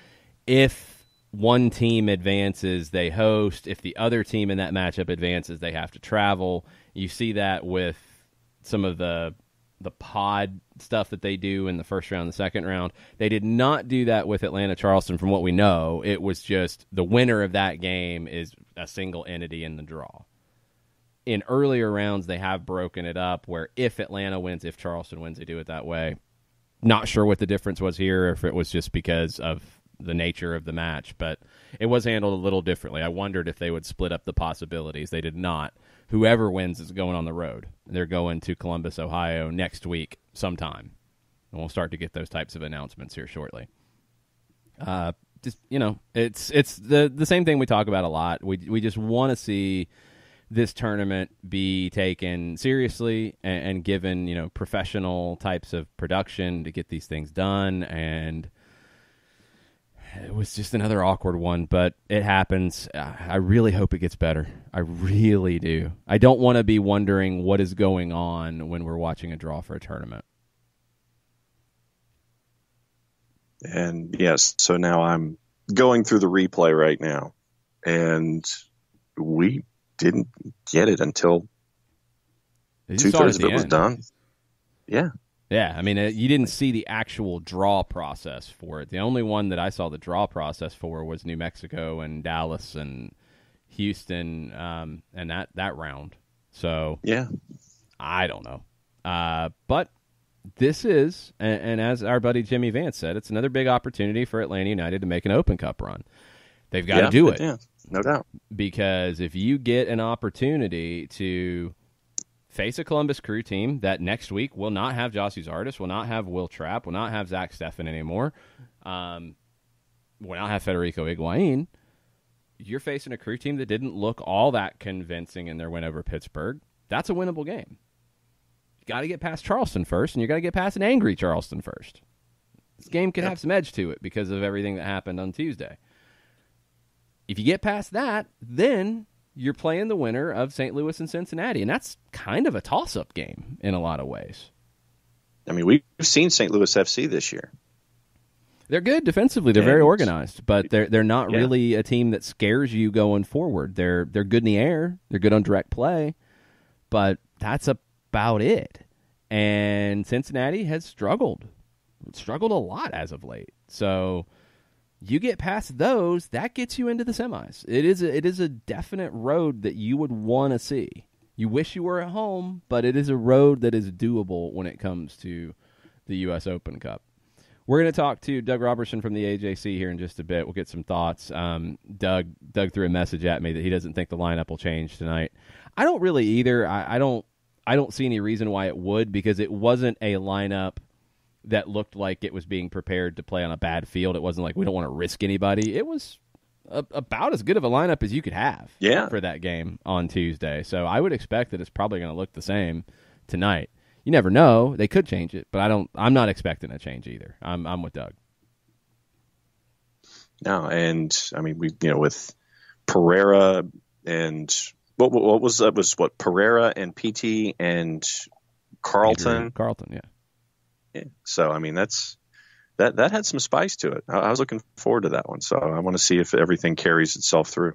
if one team advances, they host. If the other team in that matchup advances, they have to travel. You see that with some of the pod stuff that they do in the first round, the second round. They did not do that with Atlanta Charleston from what we know. It was just the winner of that game is a single entity in the draw. In earlier rounds, they have broken it up where if Atlanta wins, if Charleston wins, they do it that way. Not sure what the difference was here, or if it was just because of the nature of the match, but it was handled a little differently. I wondered if they would split up the possibilities. They did not. Whoever wins is going on the road. They're going to Columbus, Ohio next week sometime. And we'll start to get those types of announcements here shortly. It's the same thing we talk about a lot. We just want to see this tournament be taken seriously and given, professional types of production to get these things done. And It was just another awkward one, but it happens. I really hope it gets better. I really do. I don't want to be wondering what is going on when we're watching a draw for a tournament. And yes, so now I'm going through the replay right now, and we didn't get it until 2/3 of it was done. Yeah. Yeah, I mean, you didn't see the actual draw process for it. The only one that I saw the draw process for was New Mexico and Dallas and Houston and that round. So, yeah, I don't know. But this is, and as our buddy Jimmy Vance said, it's another big opportunity for Atlanta United to make an Open Cup run. They've got to do it. Yeah, no doubt. Because if you get an opportunity to face a Columbus Crew team that next week will not have Jossie Zardes, will not have Will Trapp, will not have Zach Steffen anymore, will not have Federico Higuain, you're facing a Crew team that didn't look all that convincing in their win over Pittsburgh. That's a winnable game. You got to get past Charleston first, and you got to get past an angry Charleston first. This game could have some edge to it because of everything that happened on Tuesday. If you get past that, then you're playing the winner of St. Louis and Cincinnati, and that's kind of a toss-up game in a lot of ways. I mean, we've seen St. Louis FC this year. They're good defensively. They're very organized, but they're not really a team that scares you going forward. They're good in the air. They're good on direct play, but that's about it. And Cincinnati has struggled a lot as of late. So you get past those, that gets you into the semis. It is a definite road that you would want to see. You wish you were at home, but it is a road that is doable when it comes to the U.S. Open Cup. We're going to talk to Doug Robertson from the AJC here in just a bit. We'll get some thoughts. Doug threw a message at me that he doesn't think the lineup will change tonight. I don't really either. I don't see any reason why it would, because it wasn't a lineup that looked like it was being prepared to play on a bad field. It wasn't like we don't want to risk anybody. It was about as good of a lineup as you could have for that game on Tuesday. So I would expect that it's probably going to look the same tonight. You never know. They could change it, but I'm not expecting a change either. I'm with Doug. No, and I mean, with Pereira and what was that? Was what Pereira and PT and Carlton? Carlton, yeah. So I mean, that had some spice to it. I was looking forward to that one. So I want to see if everything carries itself through.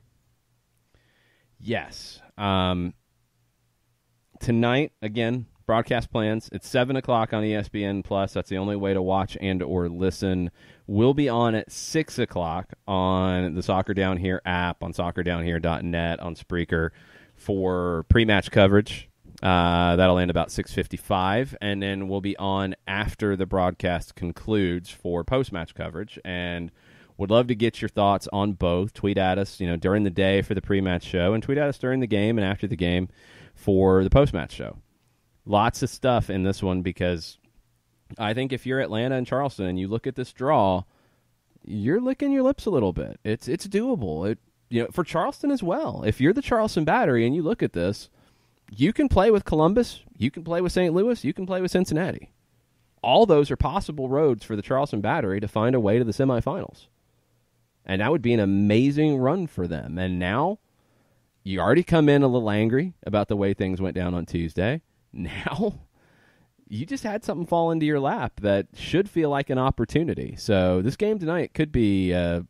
Yes. Tonight, again, broadcast plans. It's 7:00 on ESPN Plus. That's the only way to watch and or listen. We'll be on at 6:00 on the Soccer Down Here app, on soccerdownhere.net, on Spreaker for pre-match coverage. That'll end about 6:55, and then we'll be on after the broadcast concludes for post-match coverage. And would love to get your thoughts on both. Tweet at us, during the day for the pre-match show, and tweet at us during the game and after the game for the post-match show. Lots of stuff in this one, because I think if you're Atlanta and Charleston and you look at this draw, you're licking your lips a little bit. It's doable. For Charleston as well. If you're the Charleston Battery and you look at this, you can play with Columbus, you can play with St. Louis, you can play with Cincinnati. All those are possible roads for the Charleston Battery to find a way to the semifinals. And that would be an amazing run for them. And now, you already come in a little angry about the way things went down on Tuesday. Now, you just had something fall into your lap that should feel like an opportunity. So this game tonight could be a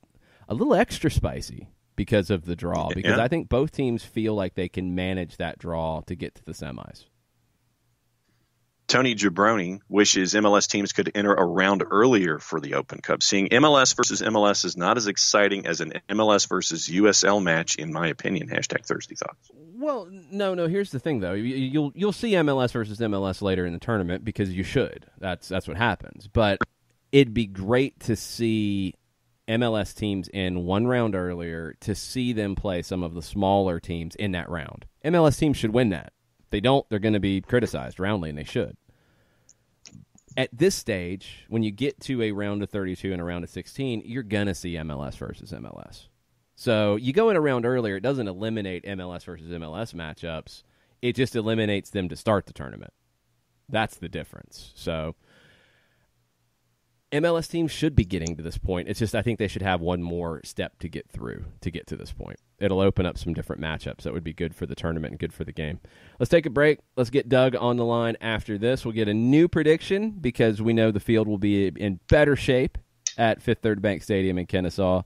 little extra spicy because of the draw, because I think both teams feel like they can manage that draw to get to the semis. Tony Jabroni wishes MLS teams could enter a round earlier for the Open Cup. Seeing MLS versus MLS is not as exciting as an MLS versus USL match, in my opinion. #Thirsty Thoughts. Well, no. Here's the thing, though. You'll see MLS versus MLS later in the tournament, because you should. That's what happens. But it'd be great to see MLS teams in one round earlier, to see them play some of the smaller teams in that round. MLS teams should win that. If they don't, they're going to be criticized roundly, and they should. At this stage, when you get to a round of 32 and a round of 16, you're going to see MLS versus MLS. So you go in a round earlier, it doesn't eliminate MLS versus MLS matchups. It just eliminates them to start the tournament. That's the difference. So MLS teams should be getting to this point. It's just I think they should have one more step to get through to get to this point. It'll open up some different matchups that would be good for the tournament and good for the game. Let's take a break. Let's get Doug on the line after this. We'll get a new prediction because we know the field will be in better shape at Fifth Third Bank Stadium in Kennesaw.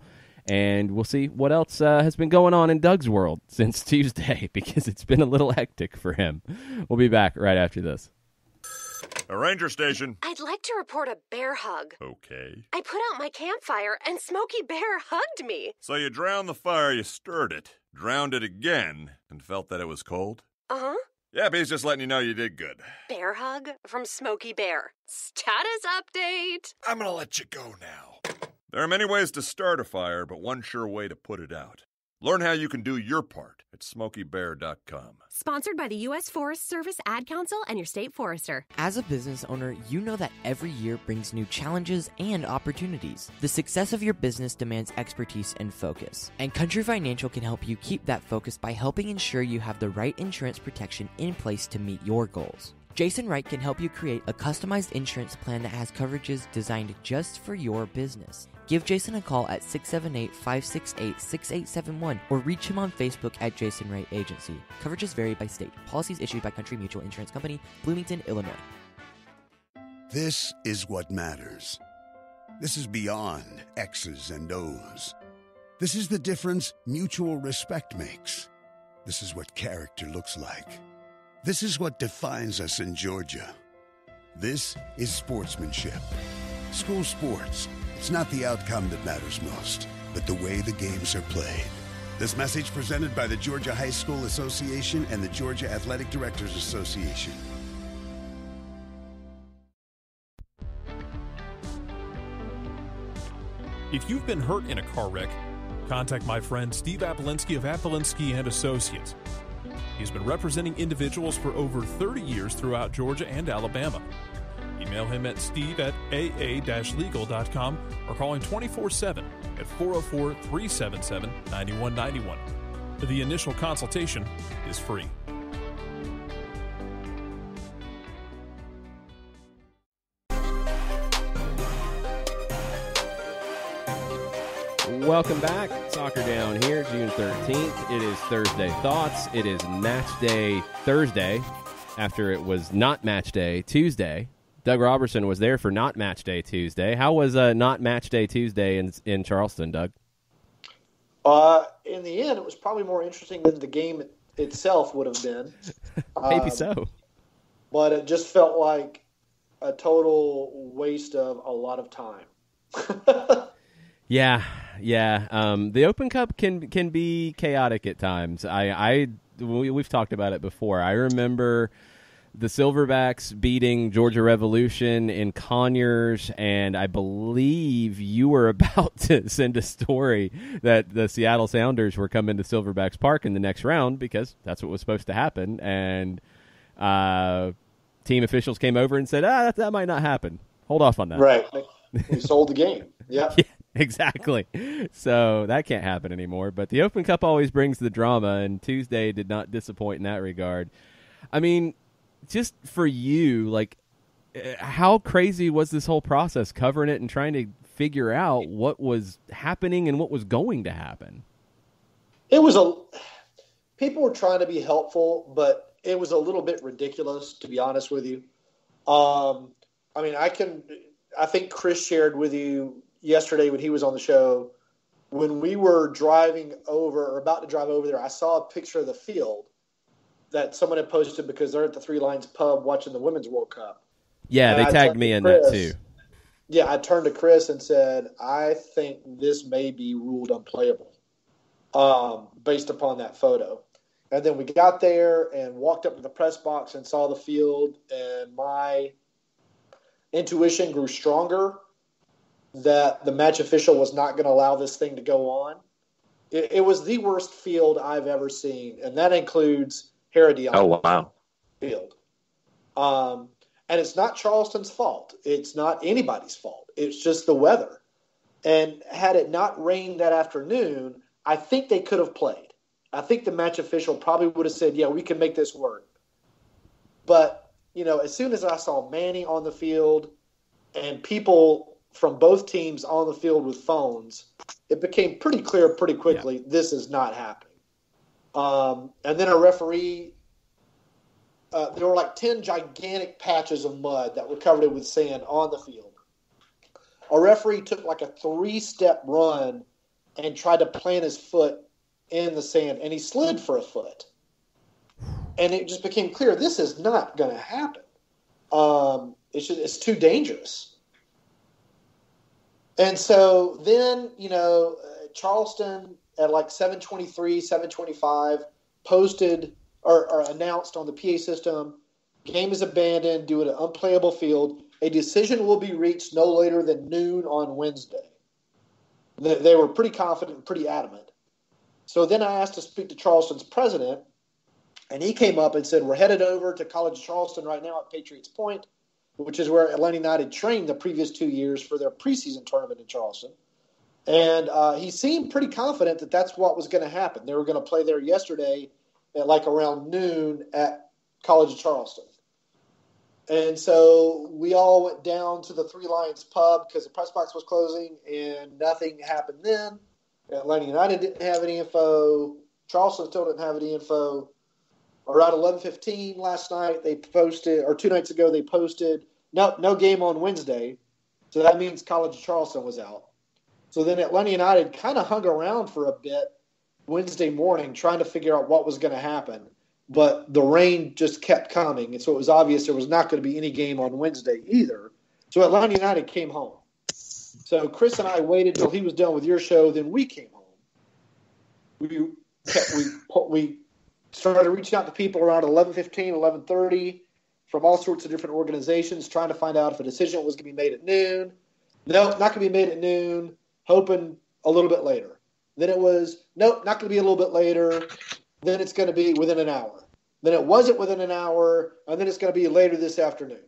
And we'll see what else has been going on in Doug's world since Tuesday because it's been a little hectic for him. We'll be back right after this. A ranger station. I'd like to report a bear hug. Okay. I put out my campfire and Smokey Bear hugged me. So you drowned the fire, you stirred it, drowned it again, and felt that it was cold? Uh-huh. Yep, he's just letting you know you did good. Bear hug from Smokey Bear. Status update. I'm gonna let you go now. There are many ways to start a fire, but one sure way to put it out. Learn how you can do your part at SmokeyBear.com. Sponsored by the U.S. Forest Service Ad Council and your state forester. As a business owner, you know that every year brings new challenges and opportunities. The success of your business demands expertise and focus. And Country Financial can help you keep that focus by helping ensure you have the right insurance protection in place to meet your goals. Jason Wright can help you create a customized insurance plan that has coverages designed just for your business. Give Jason a call at 678-568-6871 or reach him on Facebook at Jason Wright Agency. Coverages vary by state. Policies issued by Country Mutual Insurance Company, Bloomington, Illinois. This is what matters. This is beyond X's and O's. This is the difference mutual respect makes. This is what character looks like. This is what defines us in Georgia. This is sportsmanship. School sports. It's not the outcome that matters most, but the way the games are played. This message presented by the Georgia High School Association and the Georgia Athletic Directors Association. If you've been hurt in a car wreck, contact my friend Steve Apolensky of Apolensky and Associates. He's been representing individuals for over 30 years throughout Georgia and Alabama. Email him at steve@aa-legal.com or call him 24/7 at 404-377-9191. The initial consultation is free. Welcome back. Soccer Down here, June 13th. It is Thursday Thoughts. It is Match Day Thursday after it was not Match Day Tuesday. Doug Robertson was there for not Match Day Tuesday. How was not Match Day Tuesday in Charleston, Doug? In the end, it was probably more interesting than the game itself would have been. Maybe so. But it just felt like a total waste of a lot of time. Yeah. The Open Cup can be chaotic at times. We've talked about it before. I remember the Silverbacks beating Georgia Revolution in Conyers, and I believe you were about to send a story that the Seattle Sounders were coming to Silverbacks Park in the next round because that's what was supposed to happen. And team officials came over and said, that might not happen. Hold off on that. Right. We sold the game. Yeah. Yeah, exactly. So that can't happen anymore. But the Open Cup always brings the drama, and Tuesday did not disappoint in that regard. I mean, just for you, like, how crazy was this whole process covering it and trying to figure out what was happening and what was going to happen? People were trying to be helpful, but it was a little bit ridiculous, to be honest with you. I think Chris shared with you yesterday when he was on the show, when we were driving over or about to drive over there, I saw a picture of the field that someone had posted because they're at the Three Lions pub watching the Women's World Cup. Yeah, and they tagged me in that too. Yeah, I turned to Chris and said, I think this may be ruled unplayable based upon that photo. And then we got there and walked up to the press box and saw the field, and my intuition grew stronger that the match official was not going to allow this thing to go on. It was the worst field I've ever seen, and that includes Heredion. Oh, wow. Field. And it's not Charleston's fault. It's not anybody's fault. It's just the weather. And had it not rained that afternoon, I think they could have played. I think the match official probably would have said, yeah, we can make this work. But, as soon as I saw Manny on the field and people from both teams on the field with phones, it became pretty clear pretty quickly this is not happening. And then a referee, there were like 10 gigantic patches of mud that were covered with sand on the field. A referee took like a 3-step run and tried to plant his foot in the sand, and he slid for a foot. And it just became clear this is not going to happen. It's too dangerous. And so then, Charleston at like 7:23, 7:25 posted or announced on the PA system, game is abandoned due to an unplayable field. A decision will be reached no later than noon on Wednesday. They were pretty confident and pretty adamant. So then I asked to speak to Charleston's president, and he came up and said, we're headed over to College of Charleston right now at Patriots Point, which is where Atlanta United trained the previous 2 years for their preseason tournament in Charleston. And he seemed pretty confident that that's what was going to happen. They were going to play there yesterday at like around noon at College of Charleston. And so we all went down to the Three Lions pub because the press box was closing, and nothing happened then. Atlanta United didn't have any info. Charleston still didn't have any info. Around 11:15 last night, they posted, or 2 nights ago, they posted, no game on Wednesday. So that means College of Charleston was out. So then Atlanta United kind of hung around for a bit Wednesday morning trying to figure out what was going to happen. But the rain just kept coming, and so it was obvious there was not going to be any game on Wednesday either. So Atlanta United came home. So Chris and I waited till he was done with your show, then we came home. We started reaching out to people around 11:15, 11:30 from all sorts of different organizations, trying to find out if a decision was going to be made at noon. No, not going to be made at noon, hoping a little bit later. Then it was, nope, not going to be a little bit later. Then it's going to be within an hour. Then it wasn't within an hour, and then it's going to be later this afternoon.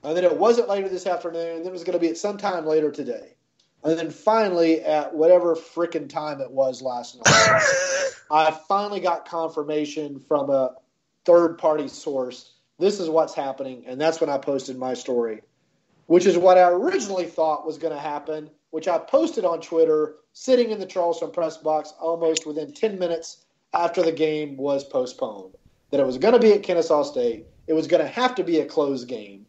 And then it wasn't later this afternoon, then it was going to be at some time later today. And then finally, at whatever frickin' time it was last night, I finally got confirmation from a third-party source. This is what's happening, and that's when I posted my story, which is what I originally thought was going to happen, which I posted on Twitter, sitting in the Charleston press box almost within 10 minutes after the game was postponed, that it was going to be at Kennesaw State. It was going to have to be a closed game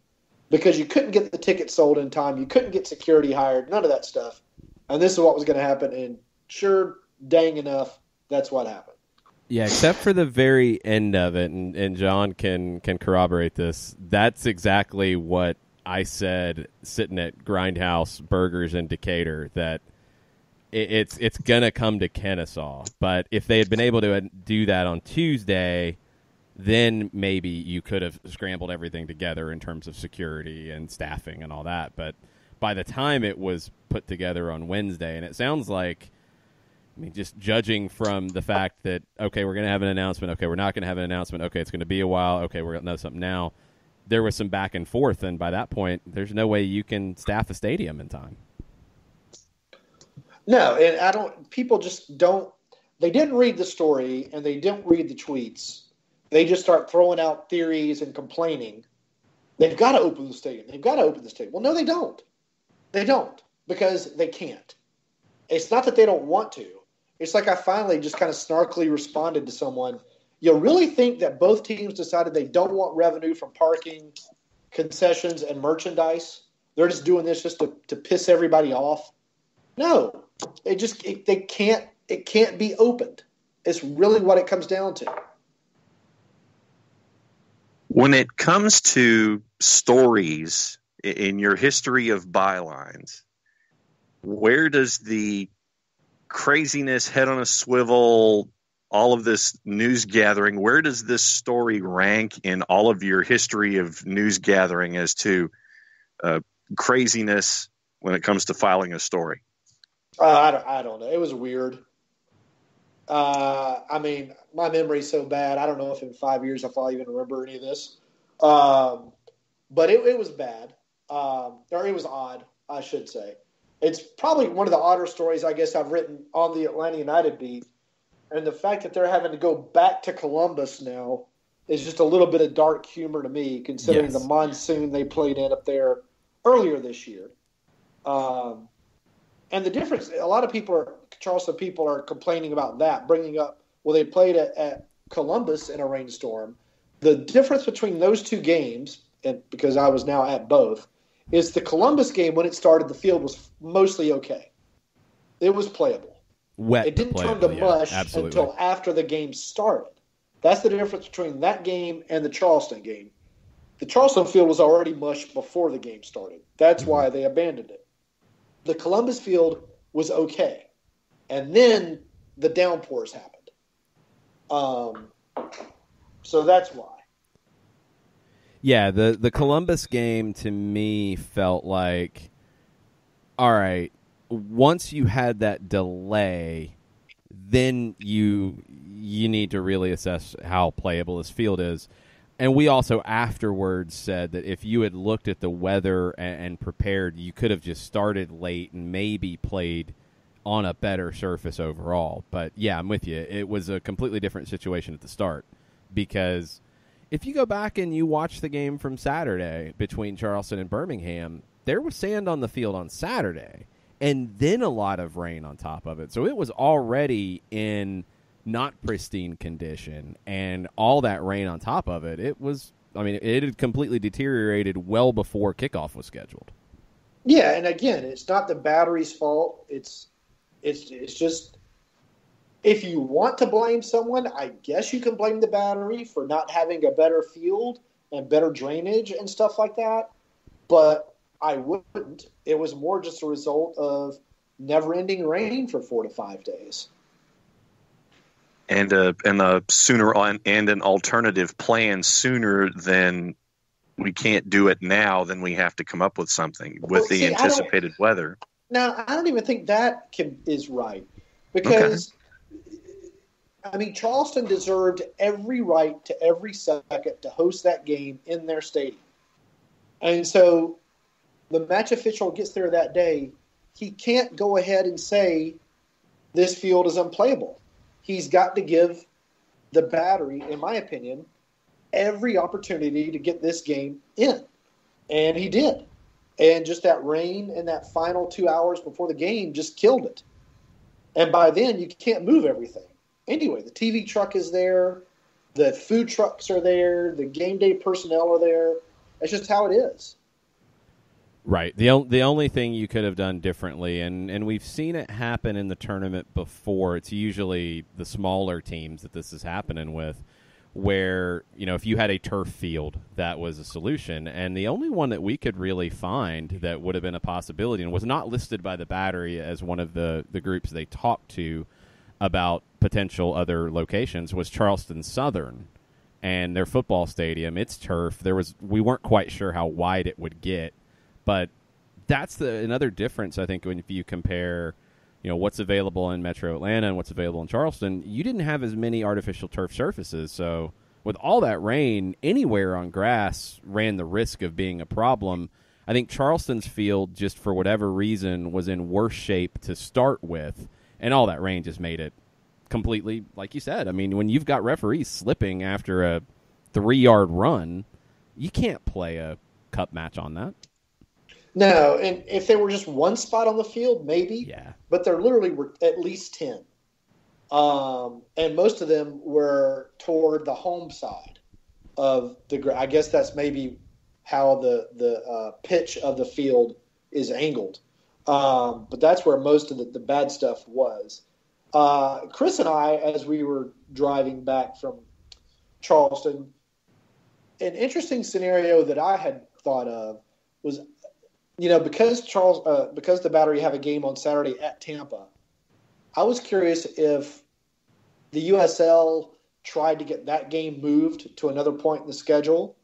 because you couldn't get the tickets sold in time. You couldn't get security hired, none of that stuff. And this is what was going to happen. And sure, dang enough, that's what happened. Yeah, except for the very end of it, and John can corroborate this, that's exactly what I said sitting at Grindhouse Burgers in Decatur, that it's going to come to Kennesaw. But if they had been able to do that on Tuesday, then maybe you could have scrambled everything together in terms of security and staffing and all that. But by the time it was put together on Wednesday, and it sounds like, I mean, just judging from the fact that, okay, we're going to have an announcement, okay, we're not going to have an announcement, okay, it's going to be a while, okay, we're going to know something now. There was some back and forth, and by that point, there's no way you can staff a stadium in time. No, and people just don't, they didn't read the story and they didn't read the tweets. They just start throwing out theories and complaining. They've got to open the stadium. They've got to open the stadium. Well, no, they don't. They don't, because they can't. It's not that they don't want to. It's like I finally just kind of snarkily responded to someone. You really think that both teams decided they don't want revenue from parking, concessions, and merchandise? They're just doing this just to piss everybody off? No. It can't be opened. It's really what it comes down to. When it comes to stories in your history of bylines, where does the craziness, head on a swivel, all of this news gathering, where does this story rank in all of your history of news gathering as to craziness when it comes to filing a story? I don't know. It was weird. I mean, my memory's so bad. I don't know if in 5 years I'll even remember any of this. But it was bad. Or it was odd, I should say. It's probably one of the odder stories I guess I've written on the Atlanta United beat. And the fact that they're having to go back to Columbus now is just a little bit of dark humor to me, considering the monsoon they played in up there earlier this year. And the difference, Charleston people are complaining about that, bringing up, well, they played at Columbus in a rainstorm. The difference between those two games, and because I was now at both, is the Columbus game, when it started, the field was mostly okay. It was playable. Wet. It didn't turn to mush until after the game started. That's the difference between that game and the Charleston game. The Charleston field was already mush before the game started. That's why they abandoned it. The Columbus field was okay. And then the downpours happened. So that's why. Yeah, the Columbus game to me felt like, all right, once you had that delay, then you need to really assess how playable this field is. And we also afterwards said that if you had looked at the weather and prepared, you could have just started late and maybe played on a better surface overall. But, yeah, I'm with you. It was a completely different situation at the start because if you go back and you watch the game from Saturday between Charleston and Birmingham, there was sand on the field on Saturday and then a lot of rain on top of it. So it was already in not pristine condition, and all that rain on top of it, it had completely deteriorated well before kickoff was scheduled. Yeah, and again, it's not the battery's fault. It's just, if you want to blame someone, I guess you can blame the battery for not having a better field and better drainage and stuff like that. But I wouldn't. It was more just a result of never-ending rain for 4 to 5 days. And sooner on, and an alternative plan sooner than we can't do it now, then we have to come up with something with the anticipated weather. Now, I don't even think that is right because, I mean, Charleston deserved every right to every second to host that game in their stadium. And so the match official gets there that day. He can't go ahead and say this field is unplayable. He's got to give the battery, in my opinion, every opportunity to get this game in. And he did. And just that rain in that final 2 hours before the game just killed it. And by then, you can't move everything. Anyway, the TV truck is there. The food trucks are there. The game day personnel are there. That's just how it is. Right. The only thing you could have done differently, and we've seen it happen in the tournament before, it's usually the smaller teams that this is happening with, where, if you had a turf field, that was a solution. And the only one that we could really find that would have been a possibility and was not listed by the battery as one of the groups they talked to about potential other locations was Charleston Southern and their football stadium. It's turf. We weren't quite sure how wide it would get. But that's another difference, I think, if you compare, what's available in Metro Atlanta and what's available in Charleston. You didn't have as many artificial turf surfaces, so with all that rain, anywhere on grass ran the risk of being a problem. I think Charleston's field, just for whatever reason, was in worse shape to start with, and all that rain just made it completely, like you said. I mean, when you've got referees slipping after a 3-yard run, you can't play a cup match on that. No, and if there were just one spot on the field, maybe. Yeah. But there literally were at least 10. And most of them were toward the home side of the – I guess that's maybe how the pitch of the field is angled. But that's where most of the bad stuff was. Chris and I, as we were driving back from Charleston, an interesting scenario that I had thought of was – because the Battery have a game on Saturday at Tampa, I was curious if the USL tried to get that game moved to another point in the schedule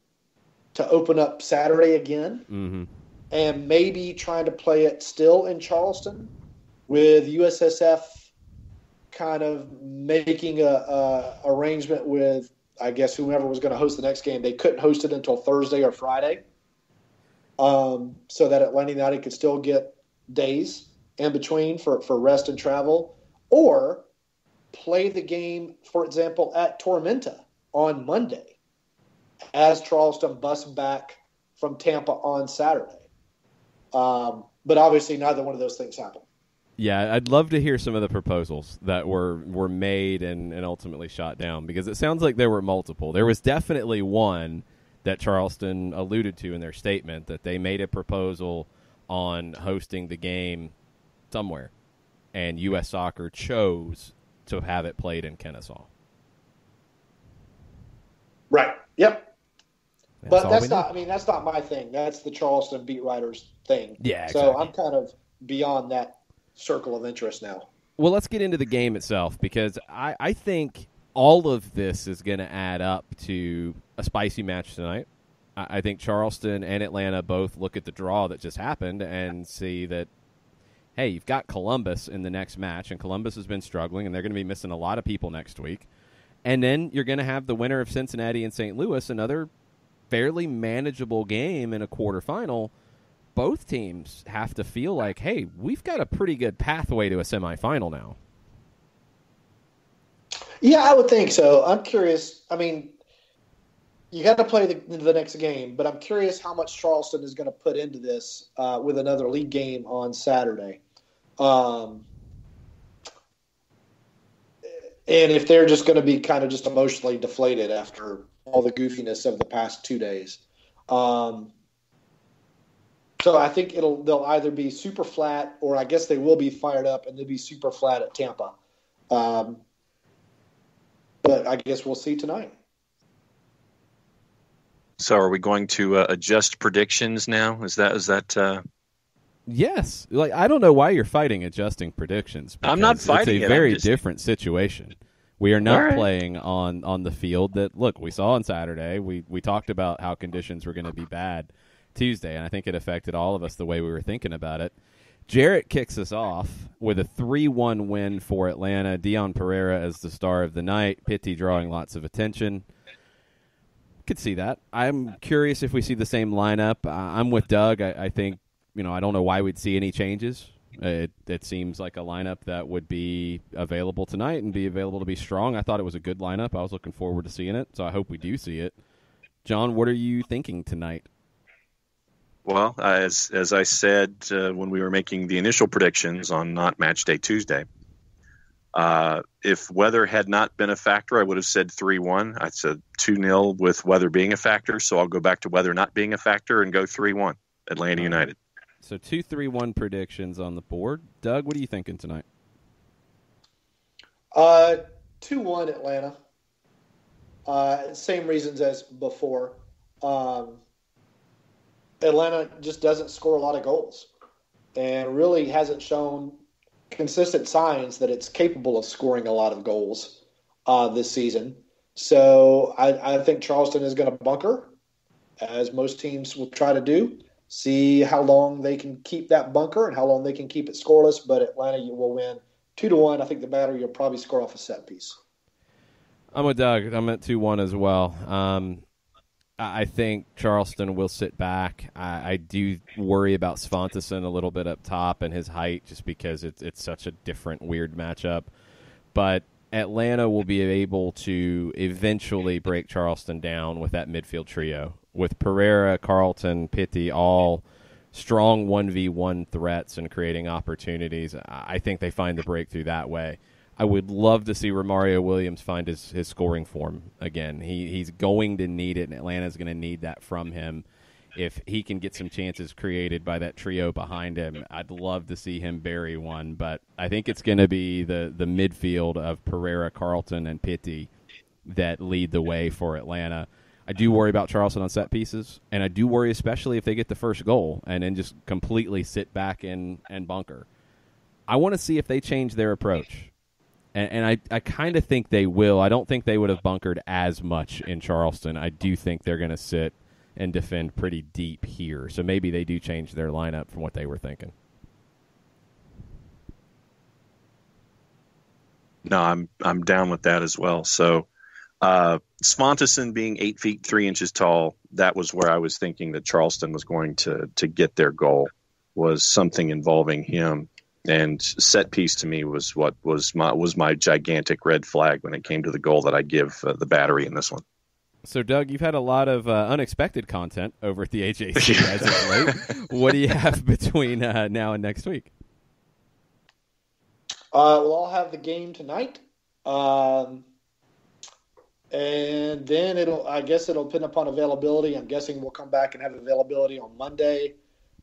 to open up Saturday again, and maybe trying to play it still in Charleston with USSF kind of making a arrangement with, I guess, whomever was going to host the next game. They couldn't host it until Thursday or Friday. So that Atlanta United could still get days in between for rest and travel, or play the game, for example, at Tormenta on Monday as Charleston busts back from Tampa on Saturday. But obviously neither one of those things happened. Yeah, I'd love to hear some of the proposals that were made and ultimately shot down, because it sounds like there were multiple. There was definitely one that Charleston alluded to in their statement, that they made a proposal on hosting the game somewhere, and U.S. Soccer chose to have it played in Kennesaw. Right. Yep. That's but that's not my thing. That's the Charleston beat writers thing. Yeah, exactly. So I'm kind of beyond that circle of interest now. Well, let's get into the game itself, because I think all of this is going to add up to a spicy match tonight. I think Charleston and Atlanta both look at the draw that just happened and see that, hey, you've got Columbus in the next match, and Columbus has been struggling, and they're going to be missing a lot of people next week. And then you're going to have the winner of Cincinnati and St. Louis, another fairly manageable game in a quarterfinal. Both teams have to feel like, hey, we've got a pretty good pathway to a semifinal now. Yeah, I would think so. I'm curious. I mean, you got to play the next game, but I'm curious how much Charleston is going to put into this with another league game on Saturday. And if they're just going to be kind of just emotionally deflated after all the goofiness of the past 2 days. So I think they'll either be super flat, or I guess they will be fired up and they'll be super flat at Tampa. But I guess we'll see tonight. So are we going to adjust predictions now? Is that? Yes. Like, I don't know why you're fighting adjusting predictions. I'm not fighting it. It's a very different situation. We are not playing on the field that, look, we saw on Saturday. We talked about how conditions were going to be bad Tuesday, and I think it affected all of us the way we were thinking about it. Jarrett kicks us off with a 3-1 win for Atlanta. Dion Pereira as the star of the night. Pitti drawing lots of attention. Could see that. I'm curious if we see the same lineup. I'm with Doug. I think, I don't know why we'd see any changes. It seems like a lineup that would be available tonight and be available to be strong. I thought it was a good lineup. I was looking forward to seeing it, so I hope we do see it. John, what are you thinking tonight? Well, as I said when we were making the initial predictions on not match day Tuesday, if weather had not been a factor, I would have said 3-1. I said 2-0 with weather being a factor, so I'll go back to weather not being a factor and go 3-1, Atlanta United. So 2-3-1 predictions on the board. Doug, what are you thinking tonight? 2-1 Atlanta. Same reasons as before. Atlanta just doesn't score a lot of goals and really hasn't shown consistent signs that it's capable of scoring a lot of goals this season. So I think Charleston is going to bunker, as most teams will try to do, see how long they can keep that bunker and how long they can keep it scoreless. But Atlanta will win 2-1. I think the battery will probably score off a set piece. I'm with Doug. I'm at 2-1 as well. I think Charleston will sit back. I do worry about Svantesson a little bit up top and his height, just because it's such a different, weird matchup. But Atlanta will be able to eventually break Charleston down with that midfield trio, with Pereira, Carlton, Pitti, all strong 1v1 threats and creating opportunities. I think they find the breakthrough that way. I would love to see Romario Williams find his scoring form again. He's going to need it, and Atlanta's going to need that from him. If he can get some chances created by that trio behind him, I'd love to see him bury one. But I think it's going to be the midfield of Pereira, Carlton, and Pitti that lead the way for Atlanta. I do worry about Charleston on set pieces, and I do worry especially if they get the first goal and then just completely sit back and bunker. I want to see if they change their approach. And I kind of think they will. I don't think they would have bunkered as much in Charleston. I do think they're going to sit and defend pretty deep here. So maybe they do change their lineup from what they were thinking. No, I'm down with that as well. So Svantesson being 8 feet 3 inches tall, that was where I was thinking that Charleston was going to get their goal, was something involving him. And set piece to me was what was my gigantic red flag when it came to the goal that I give the battery in this one. So, Doug, you've had a lot of unexpected content over at the AJC as of late. What do you have between now and next week? We'll all have the game tonight. And then I guess it'll depend upon availability. I'm guessing we'll come back and have availability on Monday.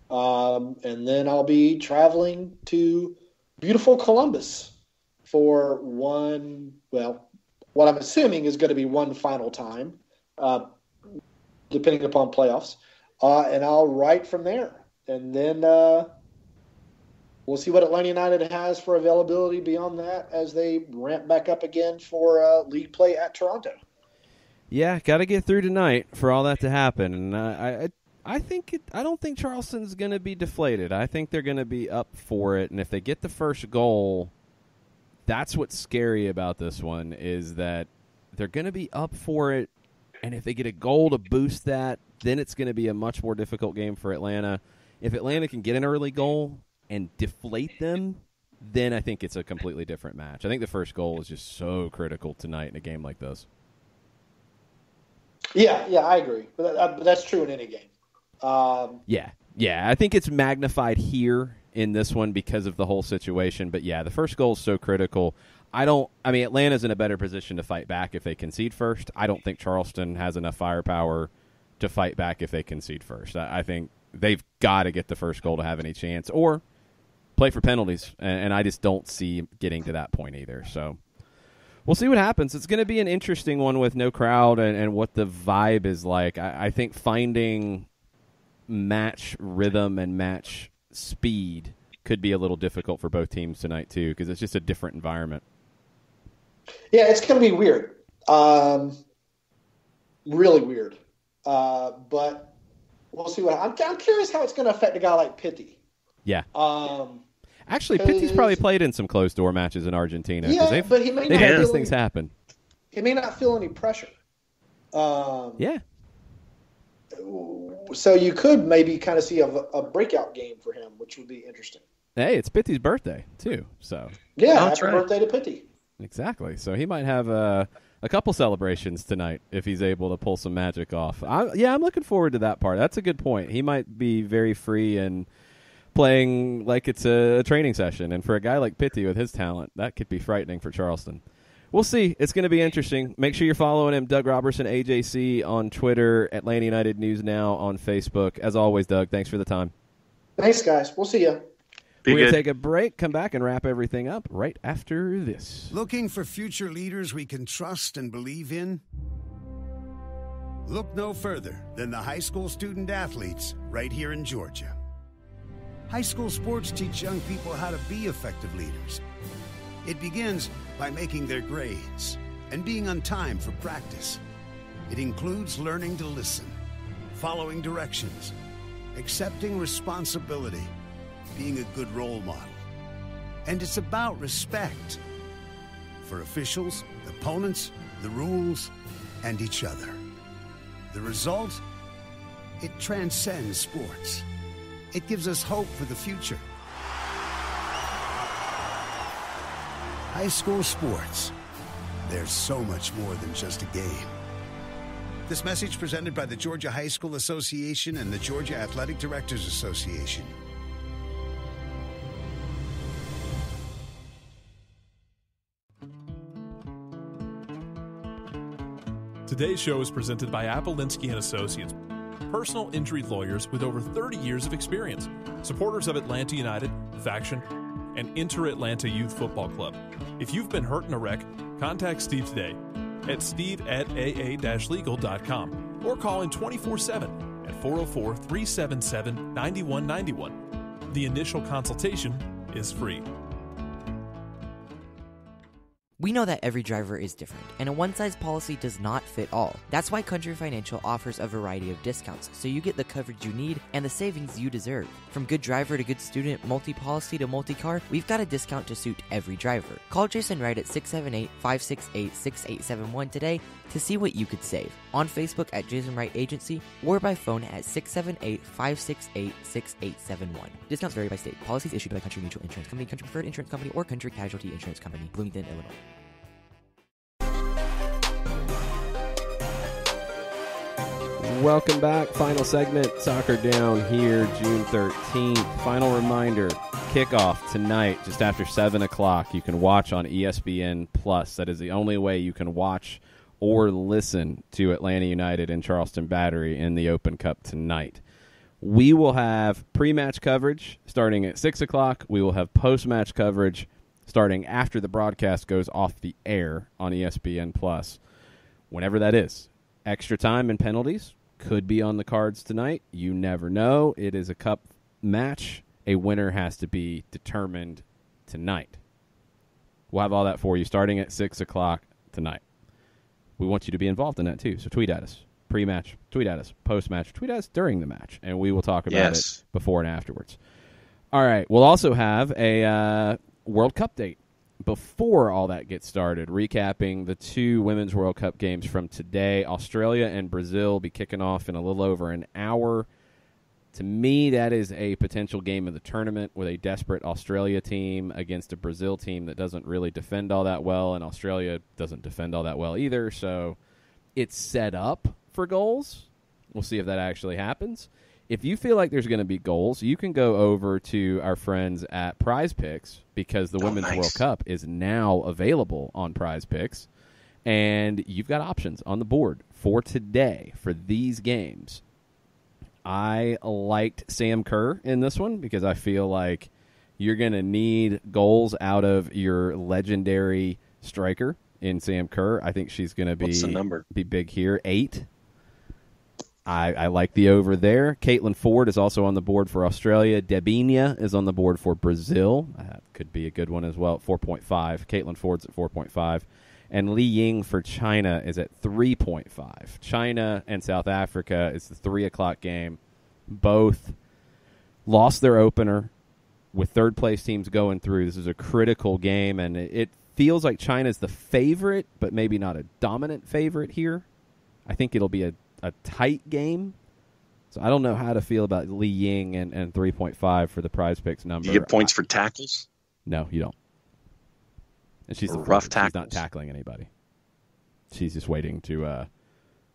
And then I'll be traveling to beautiful Columbus for what I'm assuming is going to be one final time, depending upon playoffs. And I'll write from there. And then we'll see what Atlanta United has for availability beyond that as they ramp back up again for league play at Toronto. Yeah, got to get through tonight for all that to happen. And I don't think Charleston's going to be deflated. I think they're going to be up for it. And if they get the first goal, that's what's scary about this one, is that they're going to be up for it. And if they get a goal to boost that, then it's going to be a much more difficult game for Atlanta. If Atlanta can get an early goal and deflate them, then I think it's a completely different match. I think the first goal is just so critical tonight in a game like this. Yeah, I agree. But that's true in any game. Yeah. I think it's magnified here in this one because of the whole situation. But, yeah, the first goal is so critical. Atlanta's in a better position to fight back if they concede first. I don't think Charleston has enough firepower to fight back if they concede first. I think they've got to get the first goal to have any chance or play for penalties. And I just don't see getting to that point either. So we'll see what happens. It's going to be an interesting one with no crowd and what the vibe is like. I think finding match rhythm and match speed could be a little difficult for both teams tonight too, because it's just a different environment. Yeah, it's going to be weird. Really weird. But we'll see what I'm curious how it's going to affect a guy like Pitti. Yeah. Actually, Pitti's probably played in some closed-door matches in Argentina. Yeah, but he may they've not had those things happen. He may not feel any pressure. Yeah. So you could maybe kind of see a breakout game for him, which would be interesting. Hey, it's Pitti's birthday, too. So yeah, happy birthday to Pitti. Exactly. So he might have a couple celebrations tonight if he's able to pull some magic off. I'm looking forward to that part. That's a good point. He might be very free and playing like it's a training session. And for a guy like Pitti with his talent, that could be frightening for Charleston. We'll see. It's going to be interesting. Make sure you're following him, Doug Robertson, AJC, on Twitter, Atlanta United News Now on Facebook. As always, Doug, thanks for the time. Thanks, guys. We'll see you. We're going to take a break, come back, and wrap everything up right after this. Looking for future leaders we can trust and believe in? Look no further than the high school student athletes right here in Georgia. High school sports teach young people how to be effective leaders. It begins by making their grades and being on time for practice. It includes learning to listen, following directions, accepting responsibility, being a good role model. And it's about respect for officials, opponents, the rules, and each other. The result? It transcends sports. It gives us hope for the future. High school sports. There's so much more than just a game. This message presented by the Georgia High School Association and the Georgia Athletic Directors Association. Today's show is presented by Appolinsky & Associates, personal injury lawyers with over 30 years of experience, supporters of Atlanta United, Faction, and Inter-Atlanta Youth Football Club. If you've been hurt in a wreck, contact Steve today at steve@aa-legal.com or call in 24/7 at 404-377-9191. The initial consultation is free. We know that every driver is different, and a one-size policy does not fit all. That's why Country Financial offers a variety of discounts, so you get the coverage you need and the savings you deserve. From good driver to good student, multi-policy to multi-car, we've got a discount to suit every driver. Call Jason Wright at 678-568-6871 today to see what you could save. On Facebook at Jason Wright Agency or by phone at 678-568-6871. Discounts vary by state. Policies issued by Country Mutual Insurance Company, Country Preferred Insurance Company, or Country Casualty Insurance Company, Bloomington, Illinois. Welcome back. Final segment, Soccer Down here, June 13th. Final reminder, kickoff tonight, just after 7 o'clock. You can watch on ESPN+. That is the only way you can watch or listen to Atlanta United and Charleston Battery in the Open Cup tonight. We will have pre-match coverage starting at 6 o'clock. We will have post-match coverage starting after the broadcast goes off the air on ESPN+. Whenever that is. Extra time and penalties could be on the cards tonight. You never know. It is a cup match. A winner has to be determined tonight. We'll have all that for you starting at 6 o'clock tonight. We want you to be involved in that too, so tweet at us. Pre-match, tweet at us. Post-match, tweet at us during the match, and we will talk about it before and afterwards. All right, we'll also have a World Cup date before all that gets started, recapping the 2 Women's World Cup games from today. Australia and Brazil will be kicking off in a little over an hour. To me, that is a potential game of the tournament with a desperate Australia team against a Brazil team that doesn't really defend all that well, and Australia doesn't defend all that well either, so it's set up for goals. We'll see if that actually happens. If you feel like there's going to be goals, you can go over to our friends at Prize Picks because the Women's World Cup is now available on Prize Picks, and you've got options on the board for today for these games. I liked Sam Kerr in this one because I feel like you're going to need goals out of your legendary striker in Sam Kerr. I think she's going to be big here. 8. I like the over there. Caitlin Ford is also on the board for Australia. Debinha is on the board for Brazil. Could be a good one as well at 4.5. Caitlin Ford's at 4.5. And Li Ying for China is at 3.5. China and South Africa is the 3 o'clock game. Both lost their opener with third-place teams going through. This is a critical game, and it feels like China's the favorite, but maybe not a dominant favorite here. I think it'll be a tight game. So I don't know how to feel about Li Ying and 3.5 for the Prize Picks number. Do you get points for tackles? No, you don't. And she's rough tackles. She's not tackling anybody. She's just waiting to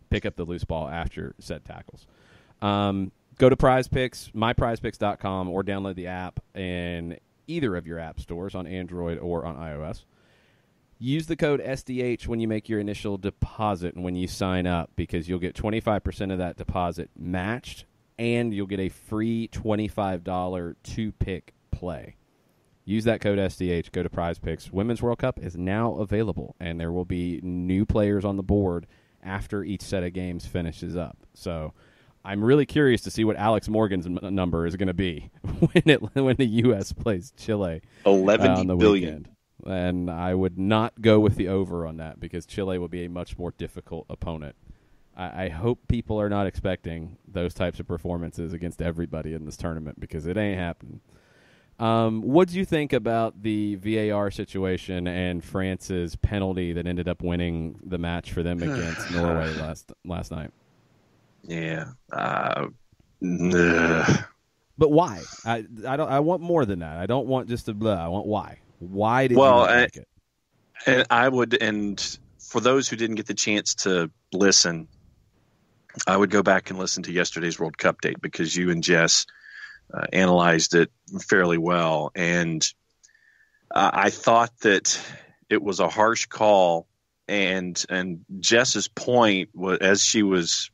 pick up the loose ball after said tackles. Go to Prize Picks, myprizepicks.com, or download the app in either of your app stores on Android or on iOS. Use the code SDH when you make your initial deposit and when you sign up because you'll get 25% of that deposit matched and you'll get a free $25 two-pick play. Use that code SDH. Go to Prize Picks. Women's World Cup is now available, and there will be new players on the board after each set of games finishes up. So I'm really curious to see what Alex Morgan's number is going to be when the U.S. plays Chile 11 billion. Weekend. And I would not go with the over on that because Chile will be a much more difficult opponent. I hope people are not expecting those types of performances against everybody in this tournament because it ain't happening. What do you think about the VAR situation and France's penalty that ended up winning the match for them against Norway last night? Yeah. But why? I want more than that. I don't want just a blah. I want why. Why did you not like it? And I would, and for those who didn't get the chance to listen, I would go back and listen to yesterday's World Cup date because you and Jess analyzed it fairly well. And I thought that it was a harsh call. And Jess's point was, as she was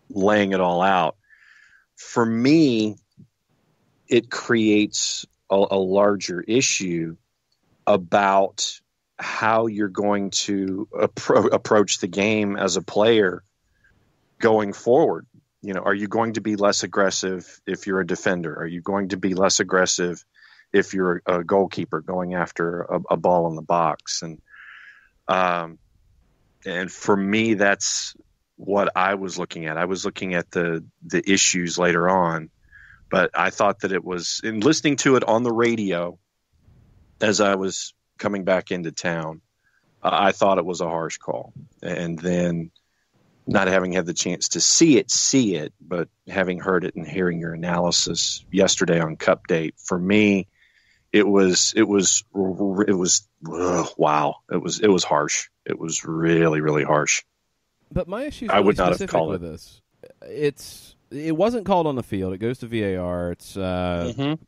laying it all out, for me, it creates a larger issue about how you're going to approach the game as a player going forward. You know, are you going to be less aggressive if you're a defender? Are you going to be less aggressive if you're a goalkeeper going after a ball in the box? And for me, that's what I was looking at. I was looking at the issues later on, but I thought that it was, in listening to it on the radio as I was coming back into town, I thought it was a harsh call. And then not having had the chance to see it, but having heard it and hearing your analysis yesterday on Cup Date, for me, it was wow. It was harsh. It was really, really harsh. But my issue I would not have called with this. it wasn't called on the field. It goes to VAR. It's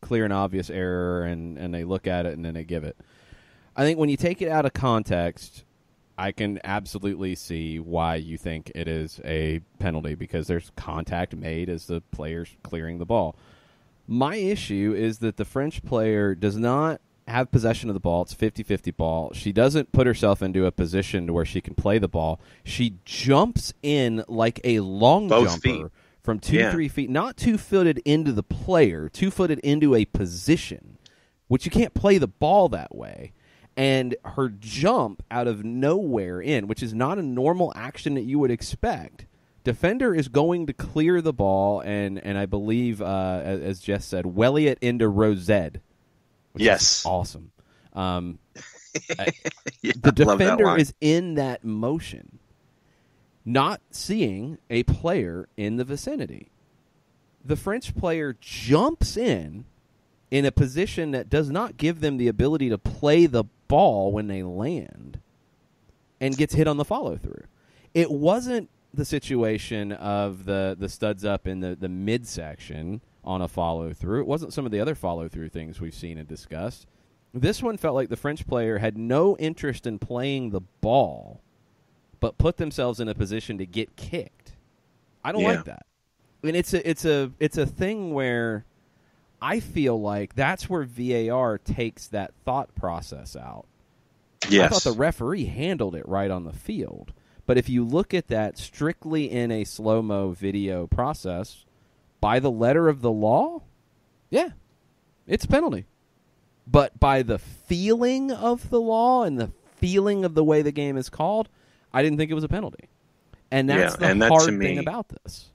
clear and obvious error, and they look at it and then they give it. I think when you take it out of context, I can absolutely see why you think it is a penalty, because there's contact made as the player's clearing the ball. My issue is that the French player does not have possession of the ball. It's a 50-50 ball. She doesn't put herself into a position where she can play the ball. She jumps in like a long jumper from 2-3 feet, not 2-footed into the player, 2-footed into a position, which you can't play the ball that way. And her jump out of nowhere in, which is not a normal action that you would expect. Defender is going to clear the ball, and I believe, as Jess said, welly it into Rosette. Yes. Awesome. Yeah, the defender is in that motion, not seeing a player in the vicinity. The French player jumps in a position that does not give them the ability to play the ball when they land, and gets hit on the follow-through. It wasn't the situation of the studs up in the midsection on a follow-through. It wasn't some of the other follow-through things we've seen and discussed. This one felt like the French player had no interest in playing the ball, but put themselves in a position to get kicked. I don't like that. And it's a thing where I feel like that's where VAR takes that thought process out. Yes. I thought the referee handled it right on the field. But if you look at that strictly in a slow-mo video process, by the letter of the law, yeah, it's a penalty. But by the feeling of the law and the feeling of the way the game is called, I didn't think it was a penalty. And that's the hard thing about this.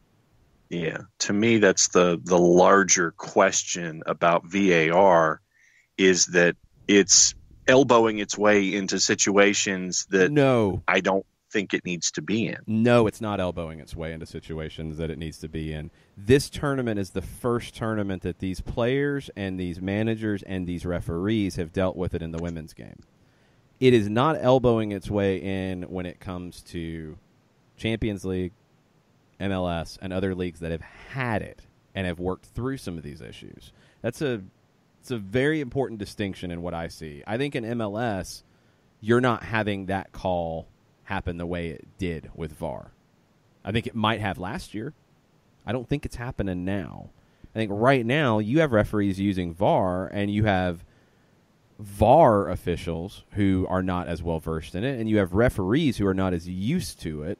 Yeah, to me, that's the larger question about VAR, is that it's elbowing its way into situations that I don't think it needs to be in. No, it's not elbowing its way into situations that it needs to be in. This tournament is the first tournament that these players and these managers and these referees have dealt with it in the women's game. It is not elbowing its way in when it comes to Champions League, MLS, and other leagues that have had it and have worked through some of these issues. It's a very important distinction in what I see. I think in MLS, you're not having that call happen the way it did with VAR. I think it might have last year. I don't think it's happening now. I think right now you have referees using VAR, and you have VAR officials who are not as well versed in it, and you have referees who are not as used to it,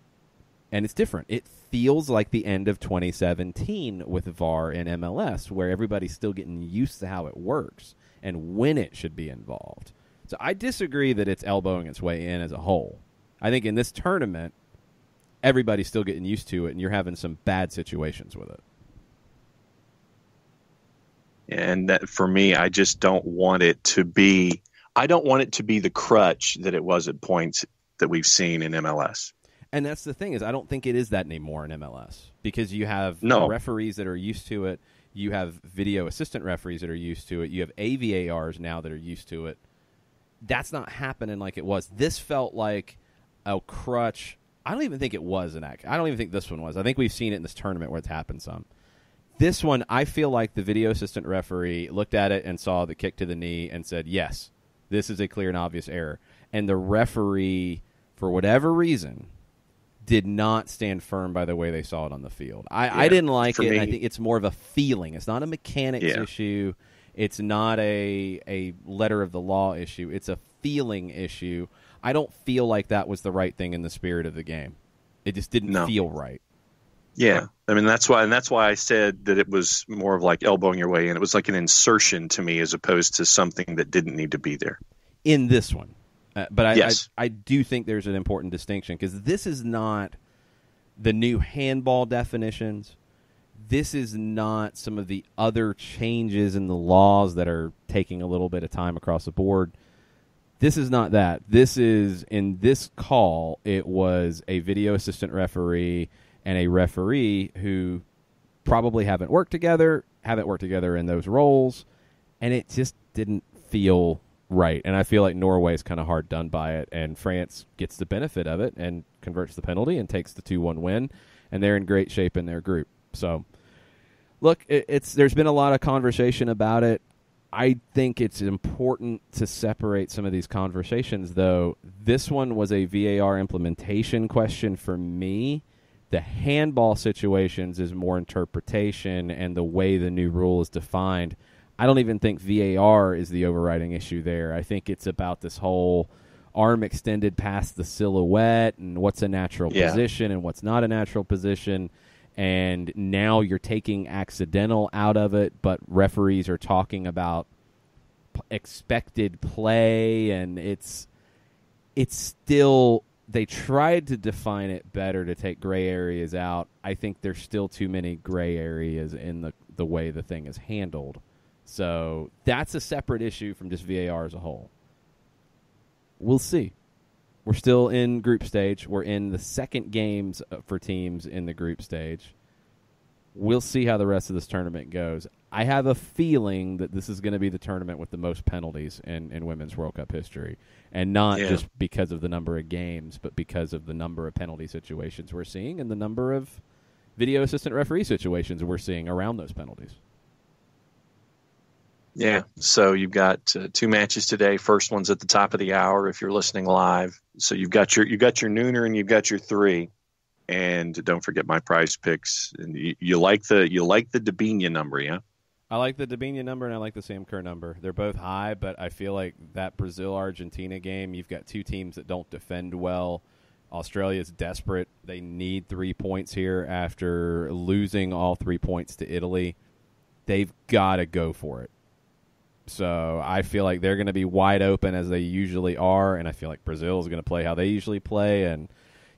and it's different. It feels like the end of 2017 with VAR in MLS, where everybody's still getting used to how it works and when it should be involved. So I disagree that it's elbowing its way in as a whole. I think in this tournament, everybody's still getting used to it, and you're having some bad situations with it. And that, for me, I just don't want it to be. I don't want it to be the crutch that it was at points that we've seen in MLS. And that's the thing, is I don't think it is that anymore in MLS, because you have referees that are used to it. You have video assistant referees that are used to it. You have AVARs now that are used to it. That's not happening like it was. This felt like a crutch. I don't even think it was an act. I don't even think this one was. I think we've seen it in this tournament where it's happened some. This one, I feel like the video assistant referee looked at it and saw the kick to the knee and said, yes, this is a clear and obvious error. And the referee, for whatever reason, did not stand firm by the way they saw it on the field. I didn't like it. I think it's more of a feeling. It's not a mechanics issue. It's not a letter of the law issue. It's a feeling issue. I don't feel like that was the right thing in the spirit of the game. It just didn't feel right. Yeah. I mean, that's why I said that it was more of like elbowing your way in. It was like an insertion to me as opposed to something that didn't need to be there. In this one. But I do think there's an important distinction, because this is not the new handball definitions. This is not some of the other changes in the laws that are taking a little bit of time across the board. This is not that. This is, in this call, it was a video assistant referee and a referee who probably haven't worked together in those roles, and it just didn't feel right. And I feel like Norway's kind of hard done by it, and France gets the benefit of it and converts the penalty and takes the 2-1 win. and they're in great shape in their group. So, look, there's been a lot of conversation about it. I think it's important to separate some of these conversations, though. This one was a VAR implementation question for me. The handball situations is more interpretation and the way the new rule is defined. I don't even think VAR is the overriding issue there. I think it's about this whole arm extended past the silhouette and what's a natural position and what's not a natural position. And now you're taking accidental out of it, but referees are talking about expected play, and it's still, they tried to define it better to take gray areas out. I think there's still too many gray areas in the way the thing is handled. So that's a separate issue from just VAR as a whole. We'll see. We're still in group stage. We're in the second games for teams in the group stage. We'll see how the rest of this tournament goes. I have a feeling that this is going to be the tournament with the most penalties in Women's World Cup history. And not just because of the number of games, but because of the number of penalty situations we're seeing and the number of video assistant referee situations we're seeing around those penalties. Yeah, so you've got 2 matches today. First one's at the top of the hour if you're listening live. So you've got your nooner and you've got your 3, and don't forget my prize picks. And you like the Debinha number, yeah? I like the Debinha number and I like the Sam Kerr number. They're both high, but I feel like that Brazil-Argentina game, you've got 2 teams that don't defend well. Australia's desperate. They need 3 points here after losing all 3 points to Italy. They've got to go for it. So I feel like they're going to be wide open as they usually are, and I feel like Brazil is going to play how they usually play, and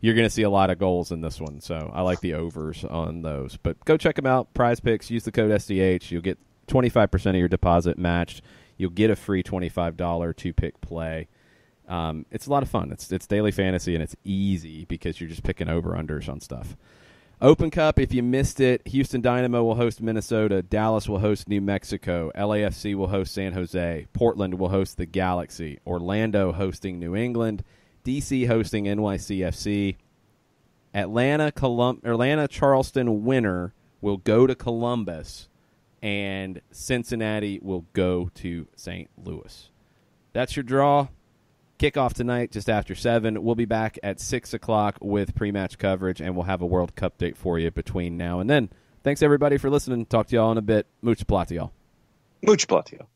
you're going to see a lot of goals in this one. So I like the overs on those. But go check them out. Prize Picks. Use the code SDH. You'll get 25% of your deposit matched. You'll get a free $25 2-pick play. It's a lot of fun. It's daily fantasy, and it's easy because you're just picking over-unders on stuff. Open Cup, if you missed it, Houston Dynamo will host Minnesota. Dallas will host New Mexico. LAFC will host San Jose. Portland will host the Galaxy. Orlando hosting New England. DC hosting NYCFC. Atlanta Charleston winner will go to Columbus, and Cincinnati will go to St. Louis. That's your draw. Kickoff tonight just after 7. We'll be back at 6 o'clock with pre-match coverage, and we'll have a World Cup date for you between now and then. Thanks, everybody, for listening. Talk to y'all in a bit. Mucho platiyo. Mucho platiyo.